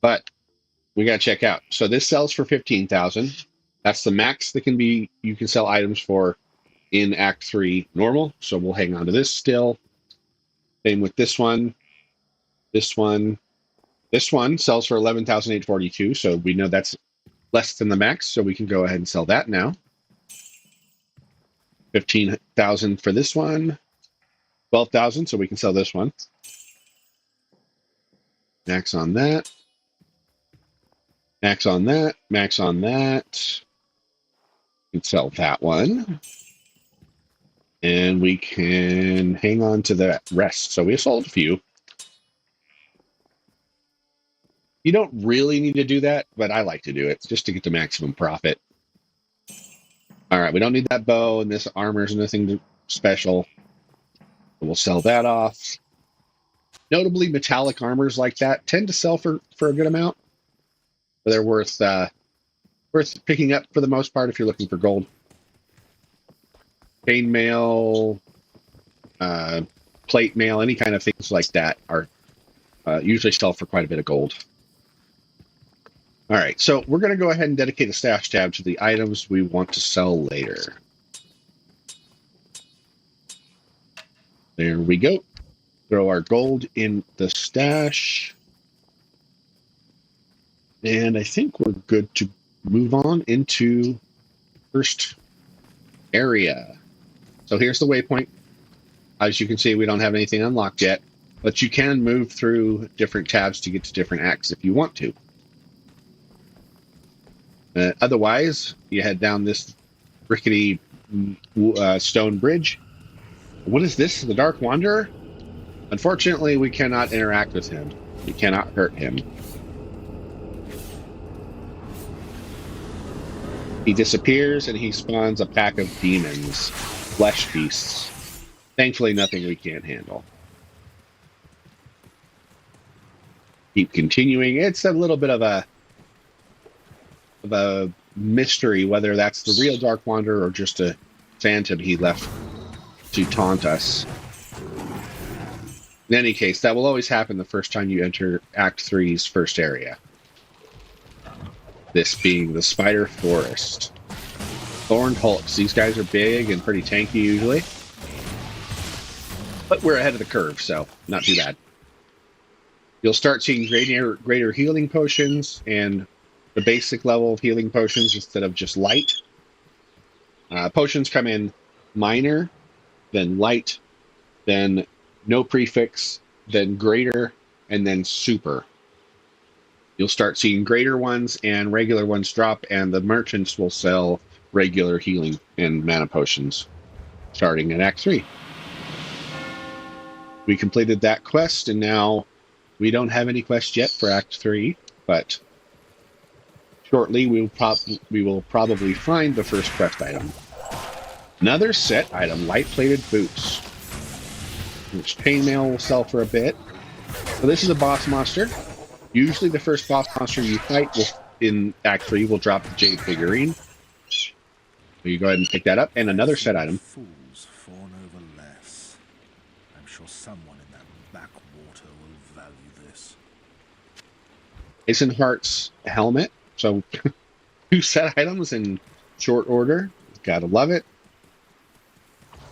But we got to check out. So this sells for 15,000. That's the max that you can sell items for in Act 3 normal. So we'll hang on to this still. Same with this one. This one sells for 11,842. So we know that's less than the max. So we can go ahead and sell that now. 15,000 for this one. 12,000. So we can sell this one. Max on that. Max on that. Max on that. We can sell that one. And we can hang on to the rest. So we sold a few. You don't really need to do that, but I like to do it just to get the maximum profit. All right, we don't need that bow, and this armor is nothing special. We'll sell that off. Notably, metallic armors like that tend to sell for a good amount. They're worth picking up for the most part if you're looking for gold. Chainmail, plate mail, any kind of things like that are usually sell for quite a bit of gold. All right, so we're going to go ahead and dedicate a stash tab to the items we want to sell later. There we go. Throw our gold in the stash. And I think we're good to move on into first area. So here's the waypoint. As you can see, we don't have anything unlocked yet, but you can move through different tabs to get to different acts if you want to. Otherwise, you head down this rickety stone bridge. What is this? The Dark Wanderer? Unfortunately, we cannot interact with him. We cannot hurt him. He disappears and he spawns a pack of demons, flesh beasts. Thankfully, nothing we can't handle. Keep continuing. It's a little bit of a mystery whether that's the real Dark Wanderer or just a phantom he left to taunt us. In any case, that will always happen the first time you enter Act 3's first area. This being the Spider Forest. Thorned Hulks. These guys are big and pretty tanky usually. But we're ahead of the curve, so not too bad. You'll start seeing greater healing potions and the basic level of healing potions instead of just light. Potions come in minor, then light, then no prefix, then greater, and then super. You'll start seeing greater ones and regular ones drop, and the merchants will sell regular healing and mana potions starting in Act 3. We completed that quest, and now we don't have any quests yet for Act 3, but shortly we will probably find the first quest item. Another set item, light-plated boots, which chainmail will sell for a bit. So this is a boss monster. Usually the first boss monster you fight in Act 3 will drop the jade figurine. So you go ahead and pick that up. And another set item. Fools fawn over less. I'm sure someone in that backwater will value this. Eisenhart's helmet. So 2 set items in short order. Gotta love it.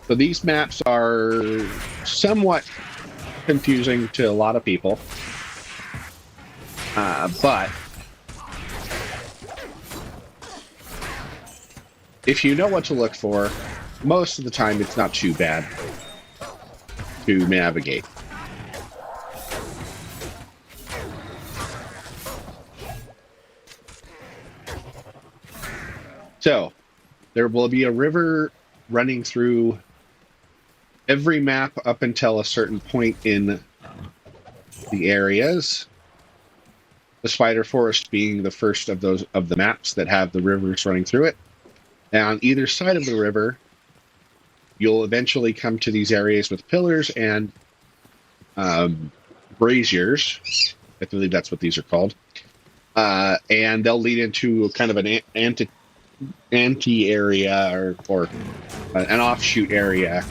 So these maps are somewhat confusing to a lot of people. But if you know what to look for, most of the time it's not too bad to navigate. So, there will be a river running through every map up until a certain point in the areas. The Spider Forest being the first of the maps that have the rivers running through it. And on either side of the river, you'll eventually come to these areas with pillars and braziers. I believe that's what these are called. And they'll lead into kind of an anti area or an offshoot area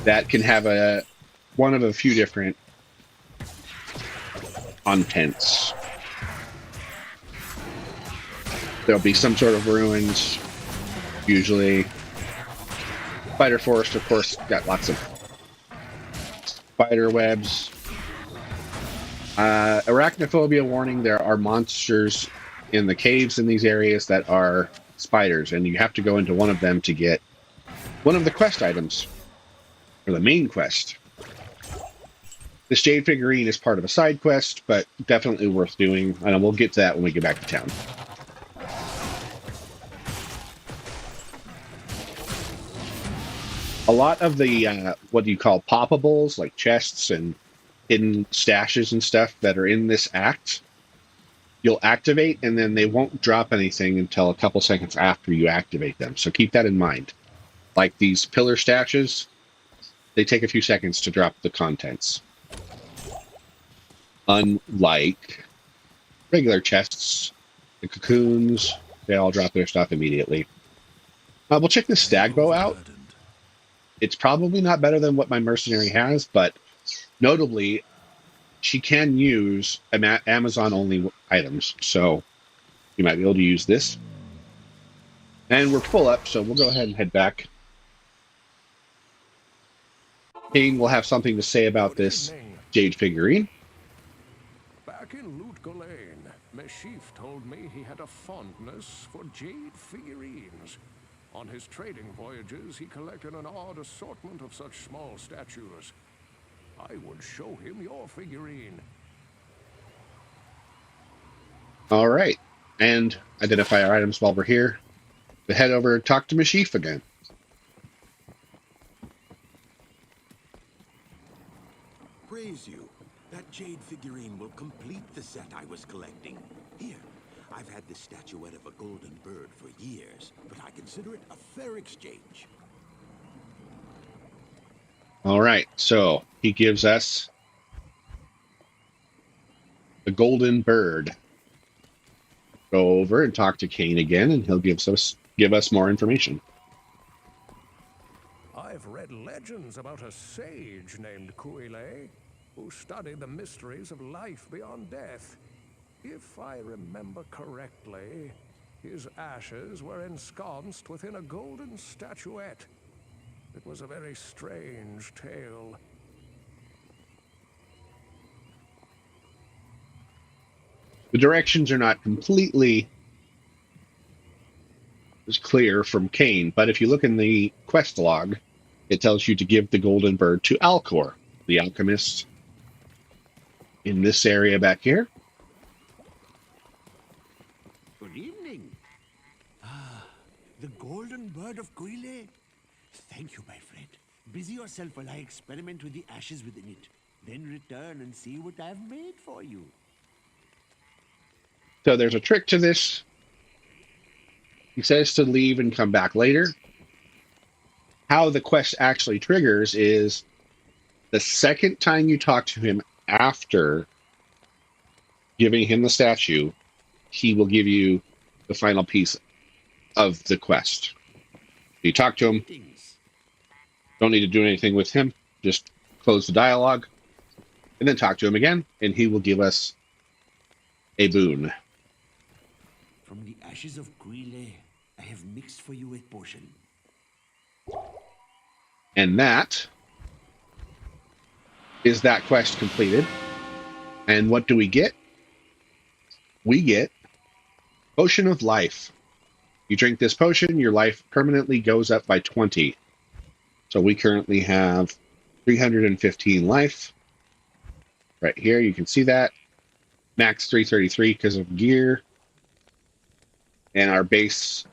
that can have one of a few different contents. There'll be some sort of ruins, usually. Spider Forest, of course, got lots of spider webs. Arachnophobia warning, there are monsters in the caves in these areas that are spiders, and you have to go into one of them to get one of the quest items, or the main quest. This jade figurine is part of a side quest, but definitely worth doing, and we'll get to that when we get back to town. A lot of the, what do you call, poppables, like chests and hidden stashes and stuff that are in this act, you'll activate, and then they won't drop anything until a couple seconds after you activate them. So keep that in mind. Like these pillar stashes, they take a few seconds to drop the contents. Unlike regular chests, the cocoons, they all drop their stuff immediately. We'll check the stag bow out. It's probably not better than what my mercenary has, but notably, she can use Amazon-only items, so you might be able to use this. And we're full up, so we'll go ahead and head back. Kane will have something to say about this jade figurine. Back in Loot Ghislaine, Meshif told me he had a fondness for jade figurines. On his trading voyages, he collected an odd assortment of such small statues. I would show him your figurine. All right. And identify our items while we're here. We head over and talk to Meshif again. Praise you. That jade figurine will complete the set I was collecting. Here, I've had this statuette of a golden bird for years, but I consider it a fair exchange. All right, so he gives us the golden bird. Go over and talk to Kane again, and he'll give us more information. I've read legends about a sage named Kuile, who studied the mysteries of life beyond death. If I remember correctly, his ashes were ensconced within a golden statuette. It was a very strange tale. The directions are not completely as clear from Kane, but if you look in the quest log, it tells you to give the golden bird to Alcor, the alchemist in this area back here. Good evening. Ah, the golden bird of Kuile. Thank you, my friend. Busy yourself while I experiment with the ashes within it. Then return and see what I've made for you. So there's a trick to this. He says to leave and come back later. How the quest actually triggers is the second time you talk to him after giving him the statue, he will give you the final piece of the quest. You talk to him, don't need to do anything with him, just close the dialogue, and then talk to him again, and he will give us a boon. From the ashes of Kuile, I have mixed for you a potion. And that is that quest completed. And what do we get? we get Potion of Life. You drink this potion, your life permanently goes up by 20. So we currently have 315 life. Right here, you can see that. Max 333 because of gear. And our base,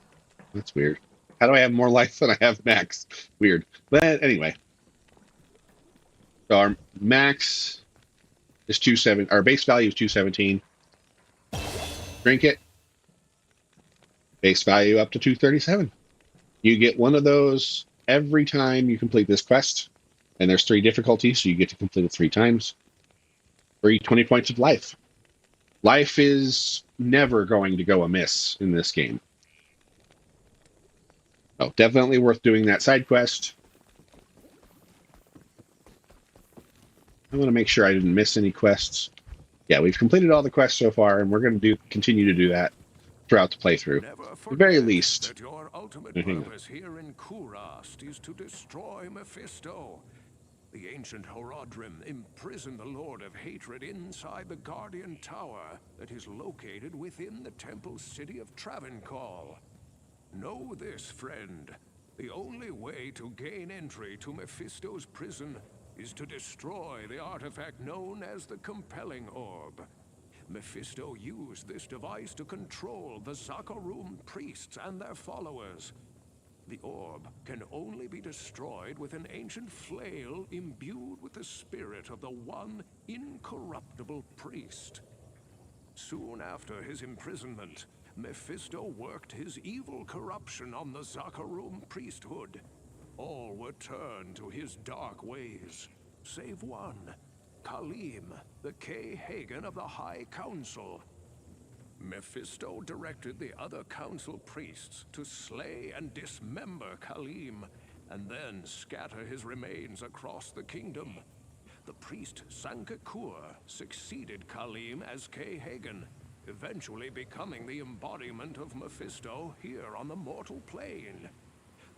that's weird. How do I have more life than I have max? Weird. But anyway. So our max is 27. Our base value is 217. Drink it. Base value up to 237. You get one of those every time you complete this quest. And there's 3 difficulties, so you get to complete it 3 times. For 20 points of life. Life is never going to go amiss in this game. Oh, definitely worth doing that side quest. I want to make sure I didn't miss any quests. Yeah, we've completed all the quests so far, and we're going to continue to do that throughout the playthrough. At the very least. That your ultimate purpose here in Kurast is to destroy Mephisto. The ancient Horadrim imprisoned the Lord of Hatred inside the Guardian Tower that is located within the temple city of Travancore. Know this, friend. The only way to gain entry to Mephisto's prison is to destroy the artifact known as the Compelling Orb. Mephisto used this device to control the Zakarum priests and their followers. The orb can only be destroyed with an ancient flail imbued with the spirit of the one incorruptible priest. Soon after his imprisonment, Mephisto worked his evil corruption on the Zakarum priesthood. All were turned to his dark ways, save one, Khalim, the K-Hagen of the High Council. Mephisto directed the other council priests to slay and dismember Khalim, and then scatter his remains across the kingdom. The priest Sankakur succeeded Khalim as K-Hagen, eventually becoming the embodiment of Mephisto here on the mortal plane.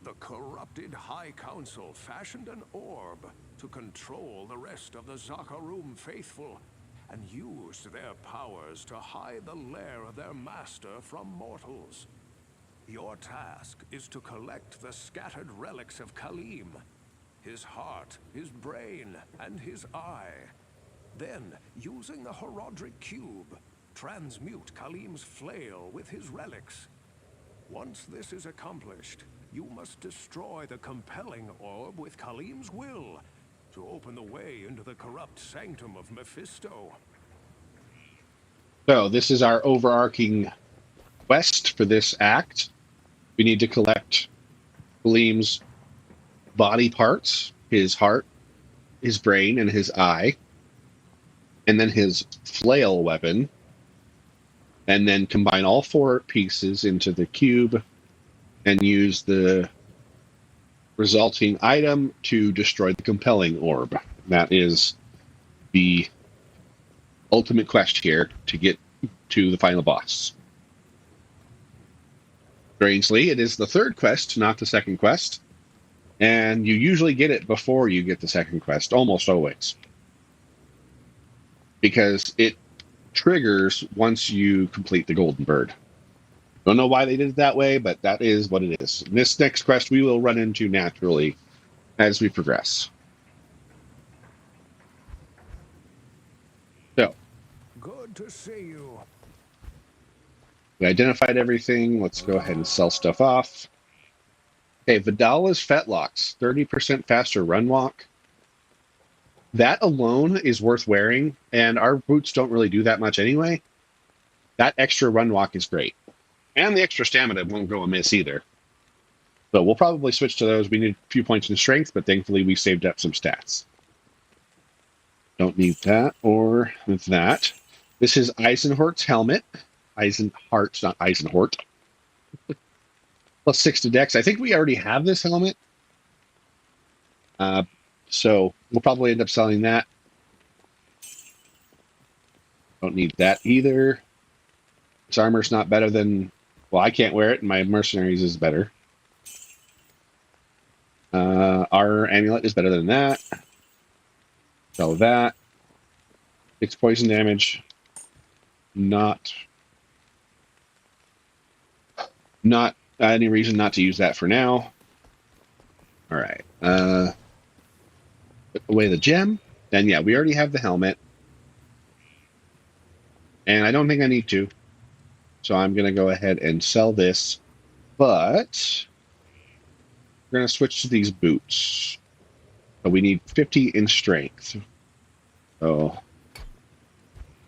The corrupted High Council fashioned an orb to control the rest of the Zakarum faithful, and used their powers to hide the lair of their master from mortals. Your task is to collect the scattered relics of Khalim, his heart, his brain, and his eye. Then, using the Horadric Cube, transmute Khalim's flail with his relics. Once this is accomplished, you must destroy the Compelling Orb with Khalim's will, to open the way into the corrupt sanctum of Mephisto. So this is our overarching quest for this act. We need to collect Khalim's body parts, his heart, his brain, and his eye, and then his flail weapon, and then combine all 4 pieces into the cube and use the resulting item to destroy the Compelling Orb. That is the ultimate quest here to get to the final boss. Strangely, it is the 3rd quest, not the 2nd quest, and you usually get it before you get the 2nd quest, almost always, because it triggers once you complete the Golden Bird. Don't know why they did it that way, but that is what it is. This next quest we will run into naturally as we progress. So, good to see you. We identified everything. Let's go ahead and sell stuff off. Okay, Vidala's Fetlocks, 30% faster run walk. That alone is worth wearing, and our boots don't really do that much anyway. That extra run walk is great. And the extra stamina won't go amiss either. So we'll probably switch to those. We need a few points in strength, but thankfully we saved up some stats. Don't need that or that. This is Eisenhort's helmet. Eisenhart, not Eisenhort. Plus 6 to dex. I think we already have this helmet. So we'll probably end up selling that. Don't need that either. This armor's not better than... Well, I can't wear it, and my mercenaries is better. Our amulet is better than that. Sell that. 6 poison damage. Not Not any reason not to use that for now. All right. Put away the gem. Then yeah, we already have the helmet. And I don't think I need to. So I'm going to go ahead and sell this. But we're going to switch to these boots. So we need 50 in strength. Oh.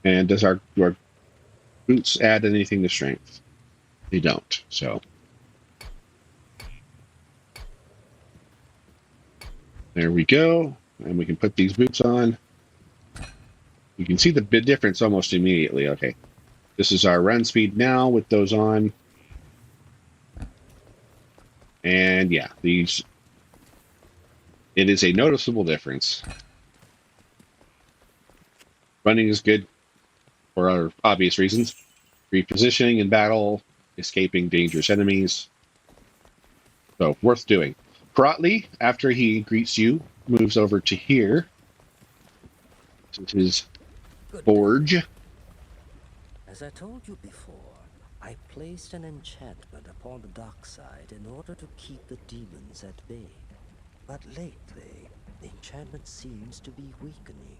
And does our boots add anything to strength? They don't. So there we go. And we can put these boots on. You can see the big difference almost immediately. Okay. This is our run speed now with those on. And yeah, it is a noticeable difference. Running is good for obvious reasons. Repositioning in battle, escaping dangerous enemies. So, worth doing. Krotley, after he greets you, moves over to here. This is his forge. As I told you before, I placed an enchantment upon the dark side in order to keep the demons at bay. But lately, the enchantment seems to be weakening.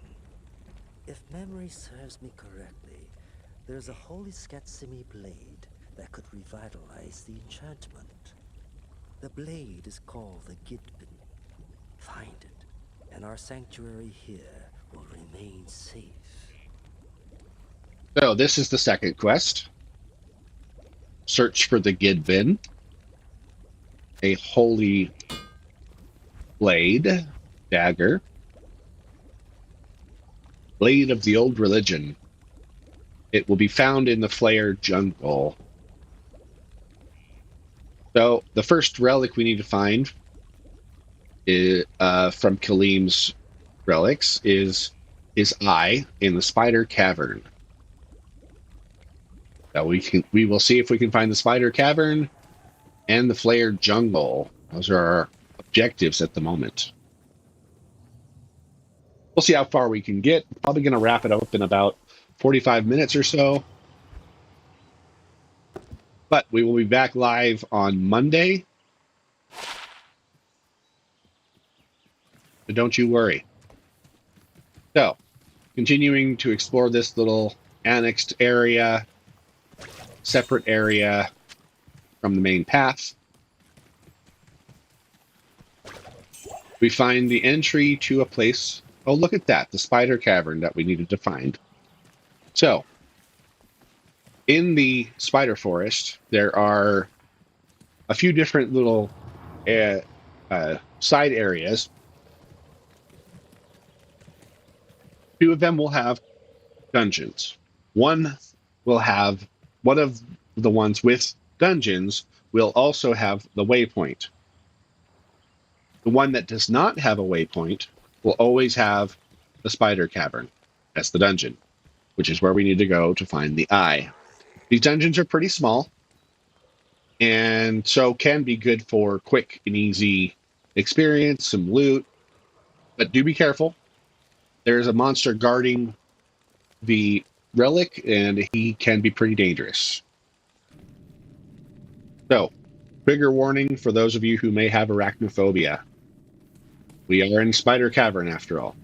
If memory serves me correctly, there's a holy Skatsimi blade that could revitalize the enchantment. The blade is called the Gidbin. Find it, and our sanctuary here will remain safe. So this is the second quest. Search for the Gidbin, a holy blade, dagger, blade of the old religion. It will be found in the Flare jungle. So the first relic we need to find is, from Kalim's relics is his eye in the spider cavern. So we will see if we can find the spider cavern and the Flare jungle. Those are our objectives at the moment. We'll see how far we can get. Probably going to wrap it up in about 45 minutes or so. But we will be back live on Monday. So don't you worry. So, continuing to explore this little annexed area, separate area from the main path. We find the entry to a place. Oh, look at that, the spider cavern that we needed to find. So, in the spider forest, there are a few different little side areas. Two of them will have dungeons. One of the ones with dungeons will also have the waypoint. The one that does not have a waypoint will always have the spider cavern. That's the dungeon, which is where we need to go to find the eye. These dungeons are pretty small, and so can be good for quick and easy experience, some loot, but do be careful. There's a monster guarding the relic, and he can be pretty dangerous. So, trigger warning for those of you who may have arachnophobia. We are in Spider Cavern, after all.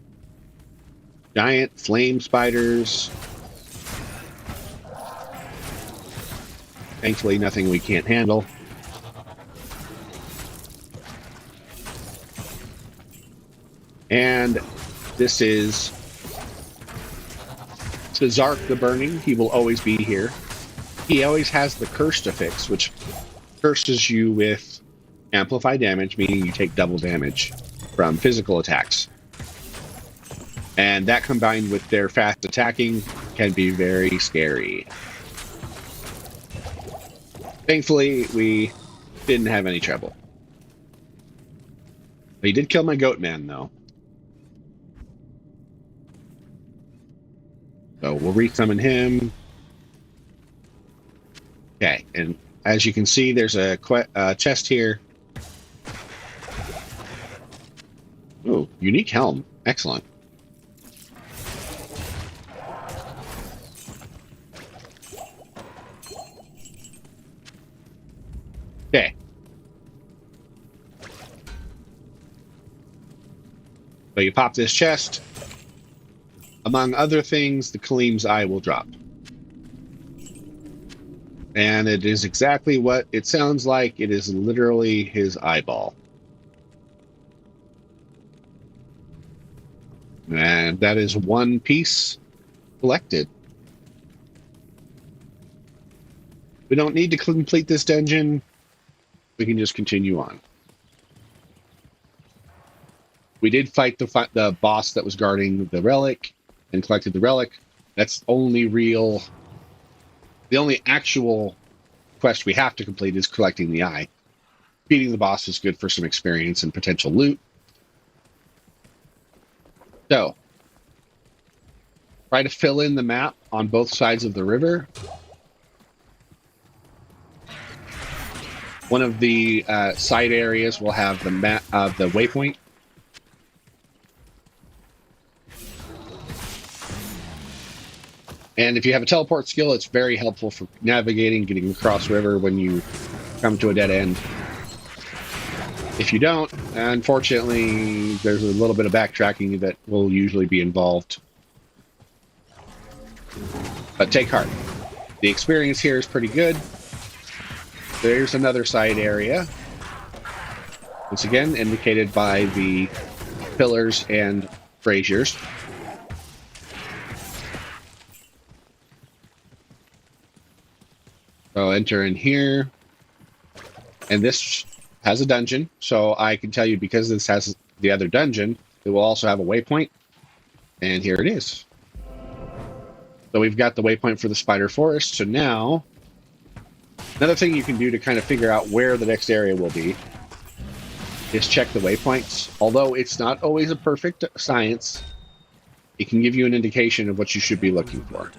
Giant flame spiders. Thankfully, nothing we can't handle. And this is Zark the Burning. He will always be here. He always has the curse to fix, which curses you with amplified damage, meaning you take double damage from physical attacks. And that combined with their fast attacking can be very scary. Thankfully, we didn't have any trouble. He did kill my goat man, though. So we'll re-summon him. Okay, and as you can see, there's a chest here. Oh, unique helm. Excellent. Okay. So you pop this chest. Among other things, the Kaleem's eye will drop. And it is exactly what it sounds like. It is literally his eyeball. And that is one piece collected. We don't need to complete this dungeon. We can just continue on. We did fight the boss that was guarding the relic and collected the relic. That's the only actual quest we have to complete is collecting the eye. Beating the boss is good for some experience and potential loot. So, try to fill in the map on both sides of the river. One of the side areas will have the map of the waypoint. And if you have a teleport skill, it's very helpful for navigating, getting across river when you come to a dead end. If you don't, unfortunately, there's a little bit of backtracking that will usually be involved. But take heart. The experience here is pretty good. There's another side area. Once again, indicated by the pillars and braziers. So enter in here. And this has a dungeon. So I can tell you, because this has the other dungeon, it will also have a waypoint. And here it is. So we've got the waypoint for the Spider Forest. So now, another thing you can do to kind of figure out where the next area will be is check the waypoints. Although it's not always a perfect science, it can give you an indication of what you should be looking for.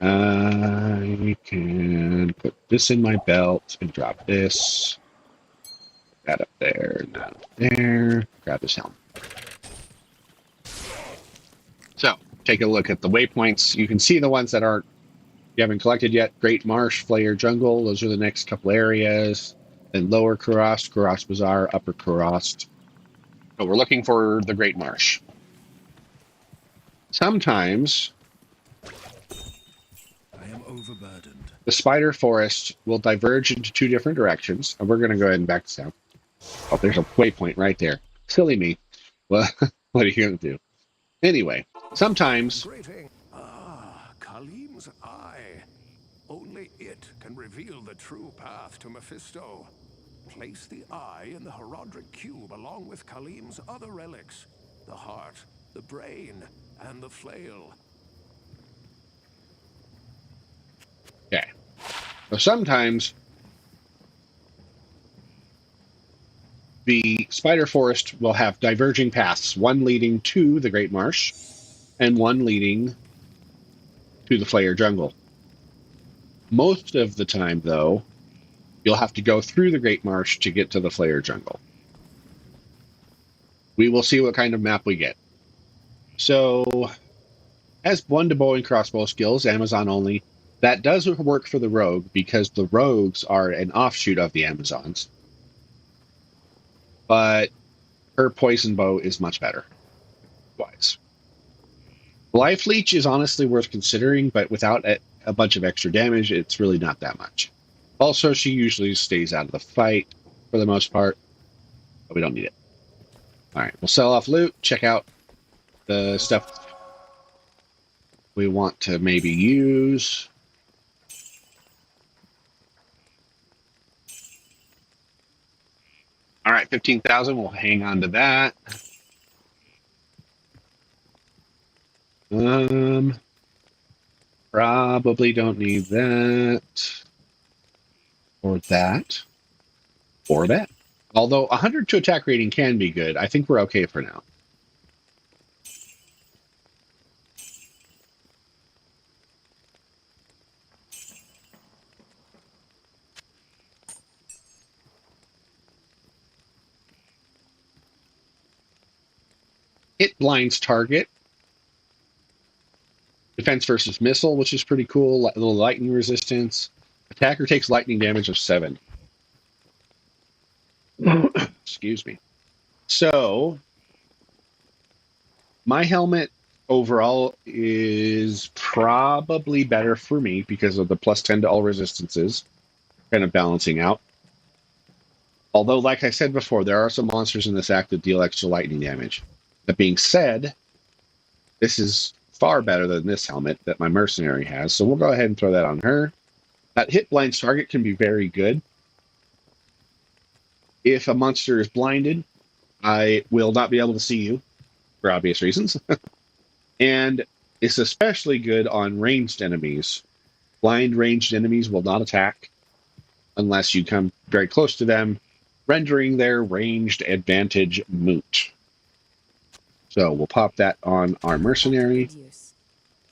I can put this in my belt and drop this. That up there, not up there. Grab this helm. So, take a look at the waypoints. You can see the ones that you haven't collected yet. Great Marsh, Flayer Jungle, those are the next couple areas. Then Lower Kurast, Kurast Bazaar, Upper Kurast. So we're looking for the Great Marsh. Sometimes Overburdened. The Spider Forest will diverge into two different directions, and we're going to go ahead and back this out. Oh, there's a waypoint right there. Silly me. Well, what are you going to do? Anyway, sometimes... Kaleem's eye. Only it can reveal the true path to Mephisto. Place the eye in the Herodric cube along with Kaleem's other relics. The heart, the brain, and the flail. Okay. So sometimes the Spider Forest will have diverging paths, one leading to the Great Marsh and one leading to the Flayer Jungle. Most of the time, though, you'll have to go through the Great Marsh to get to the Flayer Jungle. We will see what kind of map we get. So, as one to bow and crossbow skills, Amazon only, that does work for the rogue because the rogues are an offshoot of the Amazons. But her poison bow is much better. Wise. Life Leech is honestly worth considering, but without a bunch of extra damage, it's really not that much. Also, she usually stays out of the fight for the most part, but we don't need it. Alright, we'll sell off loot, check out the stuff we want to maybe use. All right, 15,000. We'll hang on to that. Probably don't need that. Or that. Or that. Although 100 to attack rating can be good. I think we're okay for now. It blinds target. Defense versus missile, which is pretty cool. A little lightning resistance. Attacker takes lightning damage of 7. Excuse me. So, my helmet overall is probably better for me because of the plus 10 to all resistances, kind of balancing out. Although, like I said before, there are some monsters in this act that deal extra lightning damage. That being said, this is far better than this helmet that my mercenary has, so we'll go ahead and throw that on her. That hit blinds target can be very good. If a monster is blinded, I will not be able to see you, for obvious reasons. And it's especially good on ranged enemies. Blind ranged enemies will not attack unless you come very close to them, rendering their ranged advantage moot. So we'll pop that on our mercenary.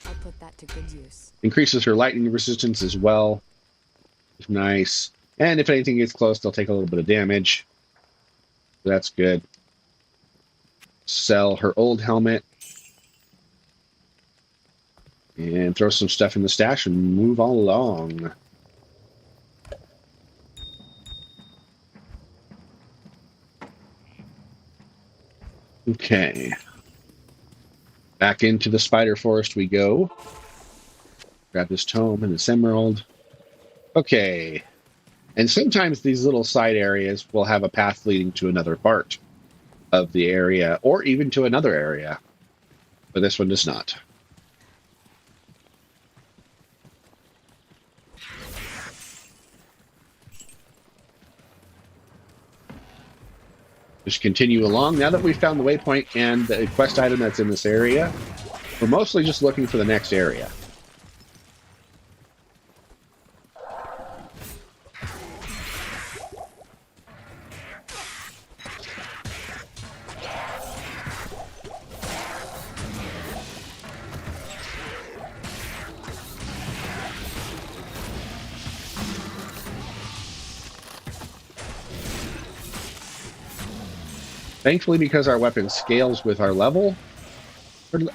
I'll put that to good use. Increases her lightning resistance as well. Nice. And if anything gets close, they'll take a little bit of damage. That's good. Sell her old helmet. And throw some stuff in the stash and move on along. Okay. Back into the spider forest we go. Grab this tome and this emerald. Okay. And sometimes these little side areas will have a path leading to another part of the area, or even to another area. But this one does not. Just continue along. Now that we've found the waypoint and the quest item that's in this area, we're mostly just looking for the next area. Thankfully, because our weapon scales with our level,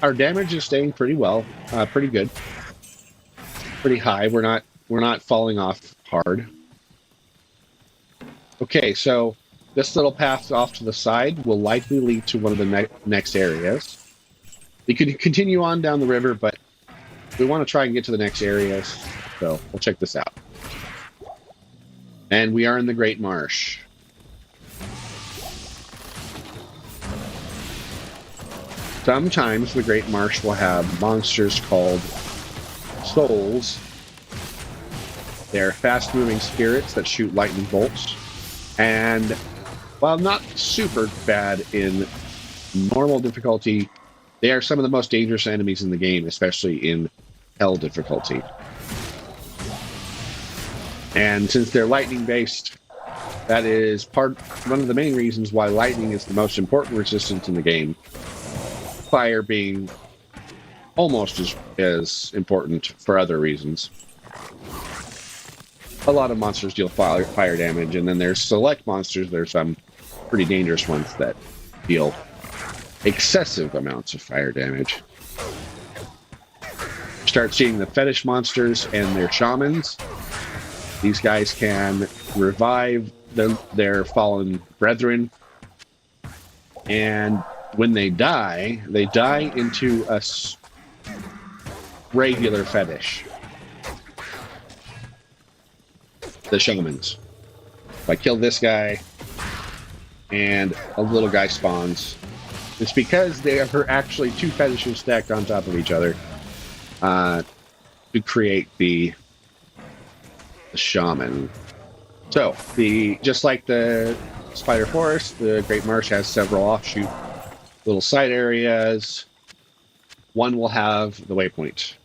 our damage is staying pretty well, pretty good, pretty high. We're not falling off hard. Okay, so this little path off to the side will likely lead to one of the next areas. We could continue on down the river, but we want to try and get to the next areas, so we'll check this out. And we are in the Great Marsh. Sometimes the Great Marsh will have monsters called souls. They're fast-moving spirits that shoot lightning bolts. And while not super bad in normal difficulty, they are some of the most dangerous enemies in the game, especially in Hell difficulty. And since they're lightning-based, that is one of the main reasons why lightning is the most important resistance in the game. Fire being almost as important for other reasons. A lot of monsters deal fire damage, and then there's select monsters. There's some pretty dangerous ones that deal excessive amounts of fire damage. Start seeing the fetish monsters and their shamans. These guys can revive their fallen brethren, and when they die into a regular fetish. The shamans. If I kill this guy, and a little guy spawns, it's because they are actually two fetishes stacked on top of each other to create the shaman. So, just like the Spider Forest, the Great Marsh has several offshoot little side areas. One will have the waypoint.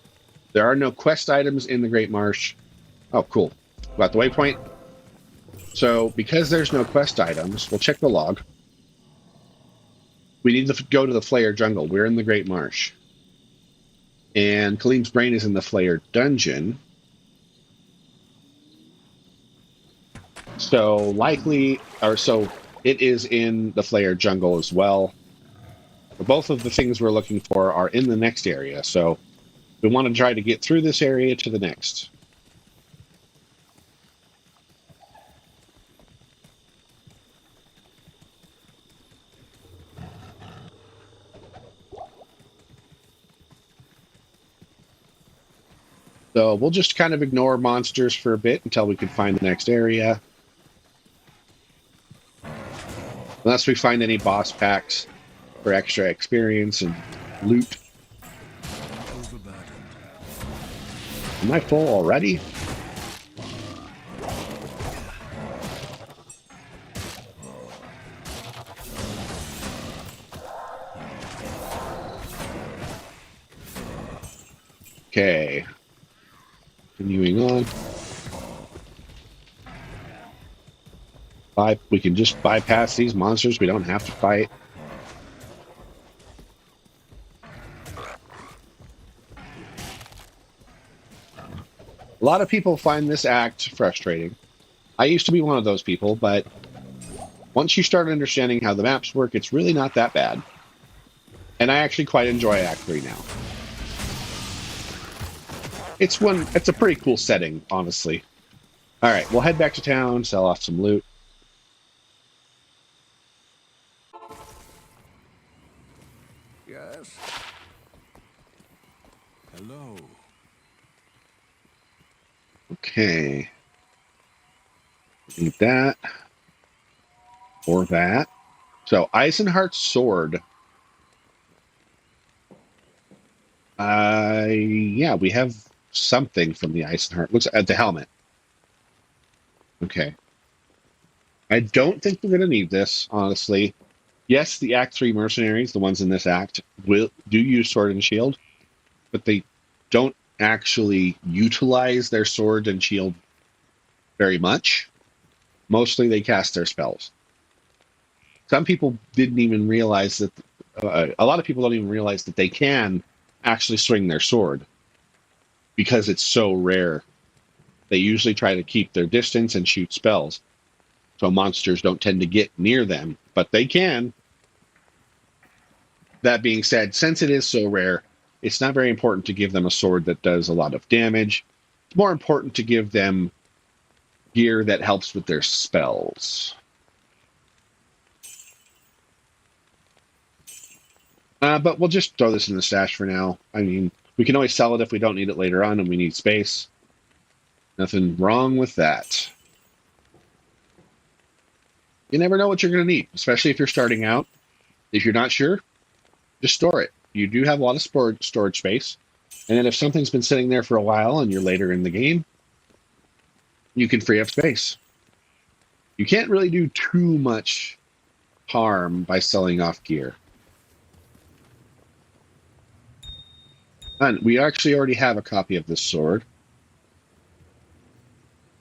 There are no quest items in the Great Marsh. Oh, cool. Got the waypoint. So, because there's no quest items, we'll check the log. We need to go to the Flayer Jungle. We're in the Great Marsh. And Kaleem's brain is in the Flayer Dungeon. So, it is in the Flayer Jungle as well. Both of the things we're looking for are in the next area, so we want to try to get through this area to the next. So we'll just kind of ignore monsters for a bit until we can find the next area. Unless we find any boss packs for extra experience and loot. Am I full already? Okay. Continuing on. We can just bypass these monsters. We don't have to fight. A lot of people find this act frustrating. I used to be one of those people, but once you start understanding how the maps work, it's really not that bad. And I actually quite enjoy Act 3 now. It's a pretty cool setting, honestly. Alright, we'll head back to town, sell off some loot. Yes? Hello. Okay. Need that. Or that. So, Eisenhart's sword. Yeah, we have something from the Eisenhart. Looks at the helmet. Okay. I don't think we're going to need this, honestly. Yes, the Act 3 mercenaries, the ones in this act, do use sword and shield, but they don't actually utilize their sword and shield very much. Mostly they cast their spells. Some people didn't even realize that, a lot of people don't even realize that they can actually swing their sword because it's so rare. They usually try to keep their distance and shoot spells, so monsters don't tend to get near them, but they can. That being said, since it is so rare, it's not very important to give them a sword that does a lot of damage. It's more important to give them gear that helps with their spells. But we'll just throw this in the stash for now. I mean, we can always sell it if we don't need it later on and we need space. Nothing wrong with that. You never know what you're going to need, especially if you're starting out. If you're not sure, just store it. You do have a lot of storage space. And then if something's been sitting there for a while and you're later in the game, you can free up space. You can't really do too much harm by selling off gear. And we actually already have a copy of this sword.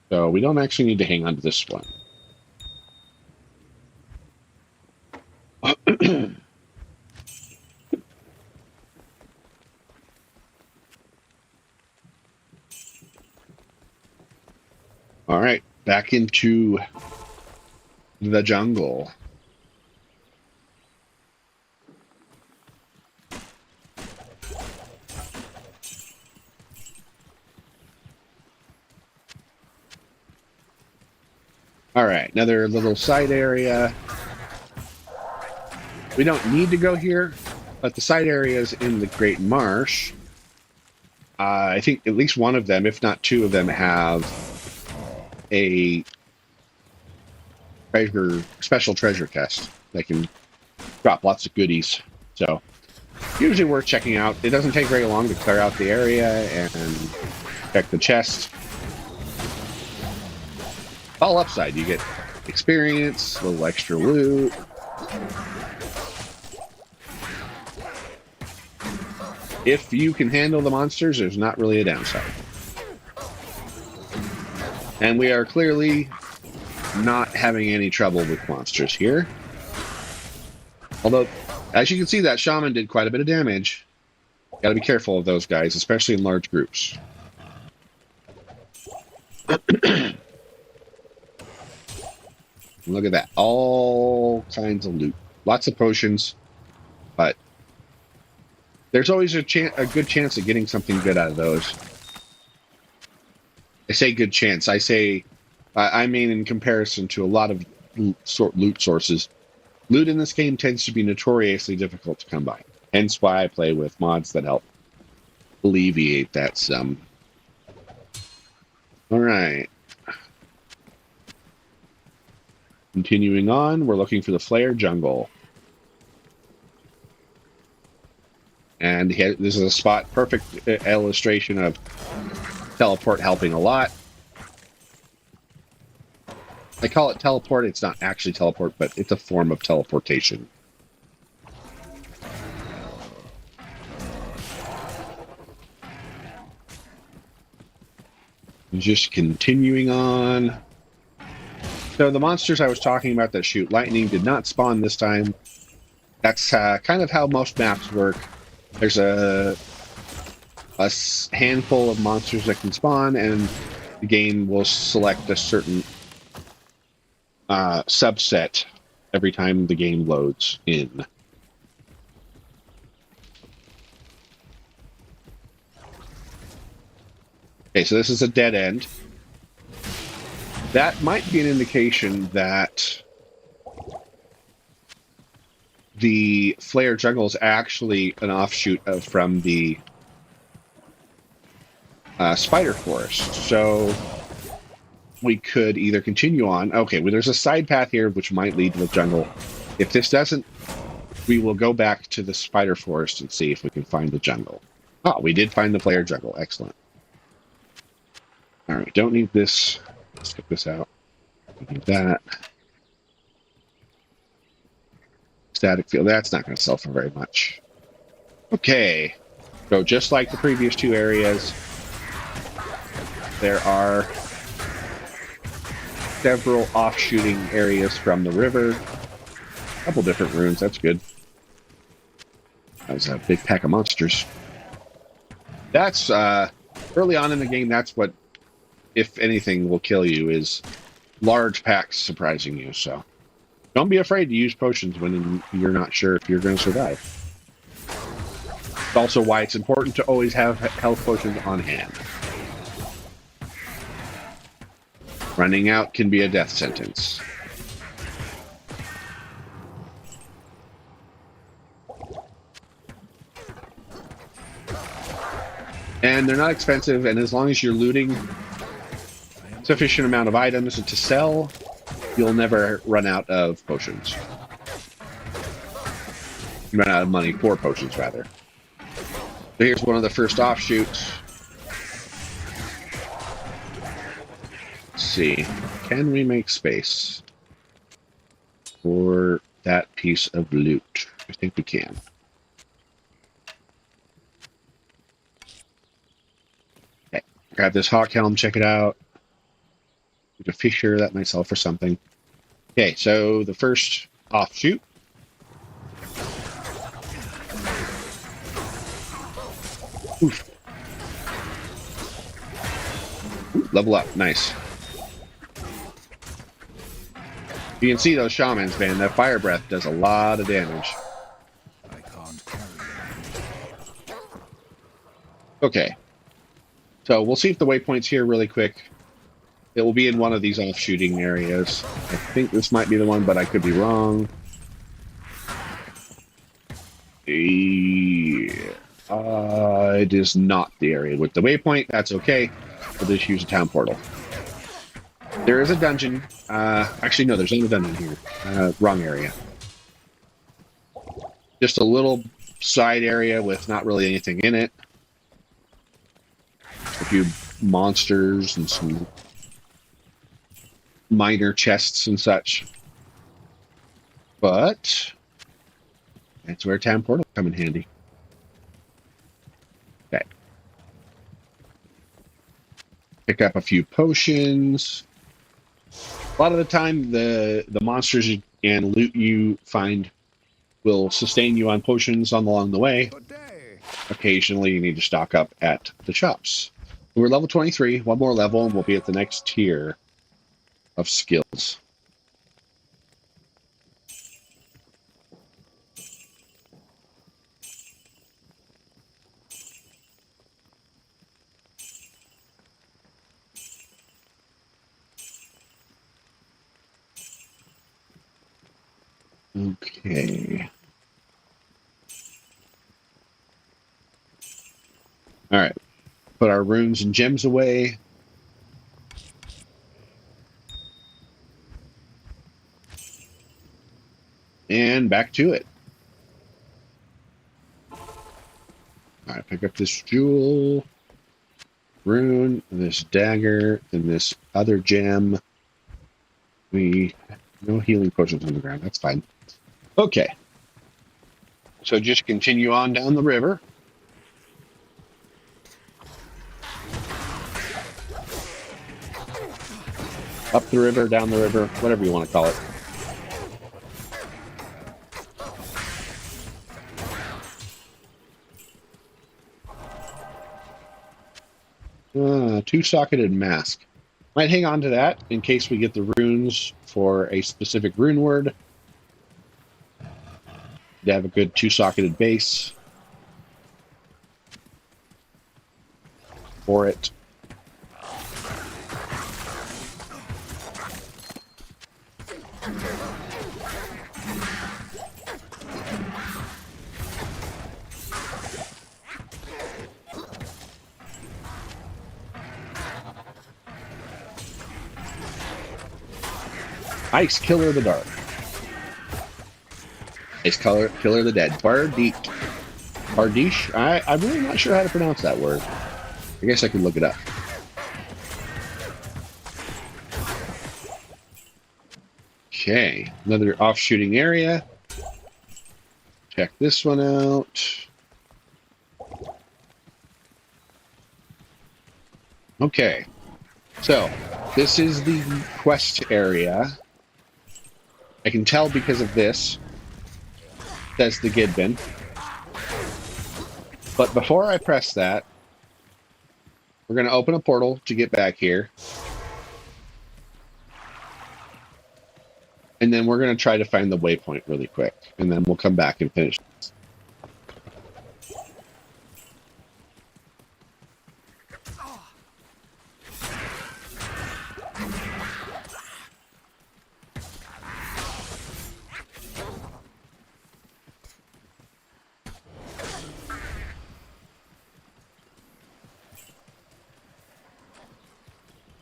So we don't actually need to hang on to this one. All right, back into the jungle. All right, another little side area. We don't need to go here, but the side areas in the Great Marsh, I think at least one of them, if not two of them, have a special treasure chest that can drop lots of goodies. So usually worth checking out. It doesn't take very long to clear out the area and check the chest. All upside. You get experience, a little extra loot. If you can handle the monsters, there's not really a downside. And we are clearly not having any trouble with monsters here. Although, as you can see, that shaman did quite a bit of damage. Gotta be careful of those guys, especially in large groups. Look at that. All kinds of loot. Lots of potions. But there's always a good chance of getting something good out of those. I say good chance. I mean in comparison to a lot of loot sources. Loot in this game tends to be notoriously difficult to come by. Hence why I play with mods that help alleviate that some. All right. Continuing on, we're looking for the Flare Jungle. And this is a spot, perfect illustration of teleport helping a lot. I call it teleport. It's not actually teleport, but it's a form of teleportation. Just continuing on. So the monsters I was talking about that shoot lightning did not spawn this time. That's kind of how most maps work. There's a handful of monsters that can spawn, and the game will select a certain subset every time the game loads in. Okay, so this is a dead end. That might be an indication that the Flare Jungle is actually an offshoot from the Spider Forest. So we could either continue on. Okay, well, there's a side path here which might lead to the jungle. If this doesn't, we will go back to the Spider Forest and see if we can find the jungle. Oh, we did find the Flare Jungle. Excellent. All right, don't need this. Let's get this out. We need that. Static field. That's not going to sell for very much. Okay. So just like the previous two areas, there are several offshooting areas from the river. A couple different runes. That's good. That was a big pack of monsters. That's early on in the game. That's what, if anything, will kill you is large packs surprising you. So don't be afraid to use potions when you're not sure if you're going to survive. It's also why it's important to always have health potions on hand. Running out can be a death sentence. And they're not expensive, and as long as you're looting sufficient amount of items to sell, you'll never run out of potions. You run out of money for potions, rather. So here's one of the first offshoots. Let's see. Can we make space for that piece of loot? I think we can. Okay. Grab this hawk helm, check it out. There's a fisher that might sell for something. Okay, so the first offshoot. Oof. Ooh, level up, nice. You can see those shamans, man. That fire breath does a lot of damage. I can't carry it. Okay. So we'll see if the waypoint's here really quick. It will be in one of these offshooting areas. I think this might be the one, but I could be wrong. It is not the area with the waypoint. That's okay. We'll just use a town portal. There is a dungeon. Actually, no, there's not a dungeon here. Wrong area. Just a little side area with not really anything in it. A few monsters and some minor chests and such. But that's where town portal come in handy. Okay. Pick up a few potions. A lot of the time, the monsters and loot you find will sustain you on potions along the way. Occasionally, you need to stock up at the shops. We're level 23. One more level, and we'll be at the next tier of skills. Okay. All right. Put our runes and gems away. And back to it. Alright, pick up this jewel, rune, this dagger, and this other gem. No healing potions on the ground, that's fine. Okay. So just continue on down the river. Up the river, down the river, whatever you want to call it. Two-socketed mask. Might hang on to that in case we get the runes for a specific rune word. To have a good two-socketed base for it. Ice Killer of the Dark. Ice Killer of the Dead. Bardiche. I'm really not sure how to pronounce that word. I guess I could look it up. Okay, another offshooting area. Check this one out. Okay, so this is the quest area. I can tell because of this. Says the Gidbin. But before I press that, we're going to open a portal to get back here. And then we're going to try to find the waypoint really quick. And then we'll come back and finish this.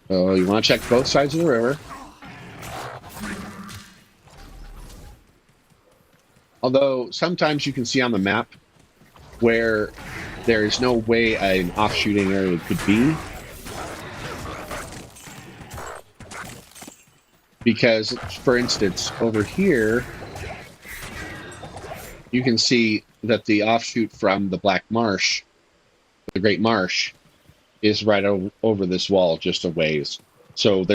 So you want to check both sides of the river. Although sometimes you can see on the map where there is no way an offshooting area could be. Because, for instance, over here, you can see that the offshoot from the Black Marsh, the Great Marsh, is right over this wall just a ways. So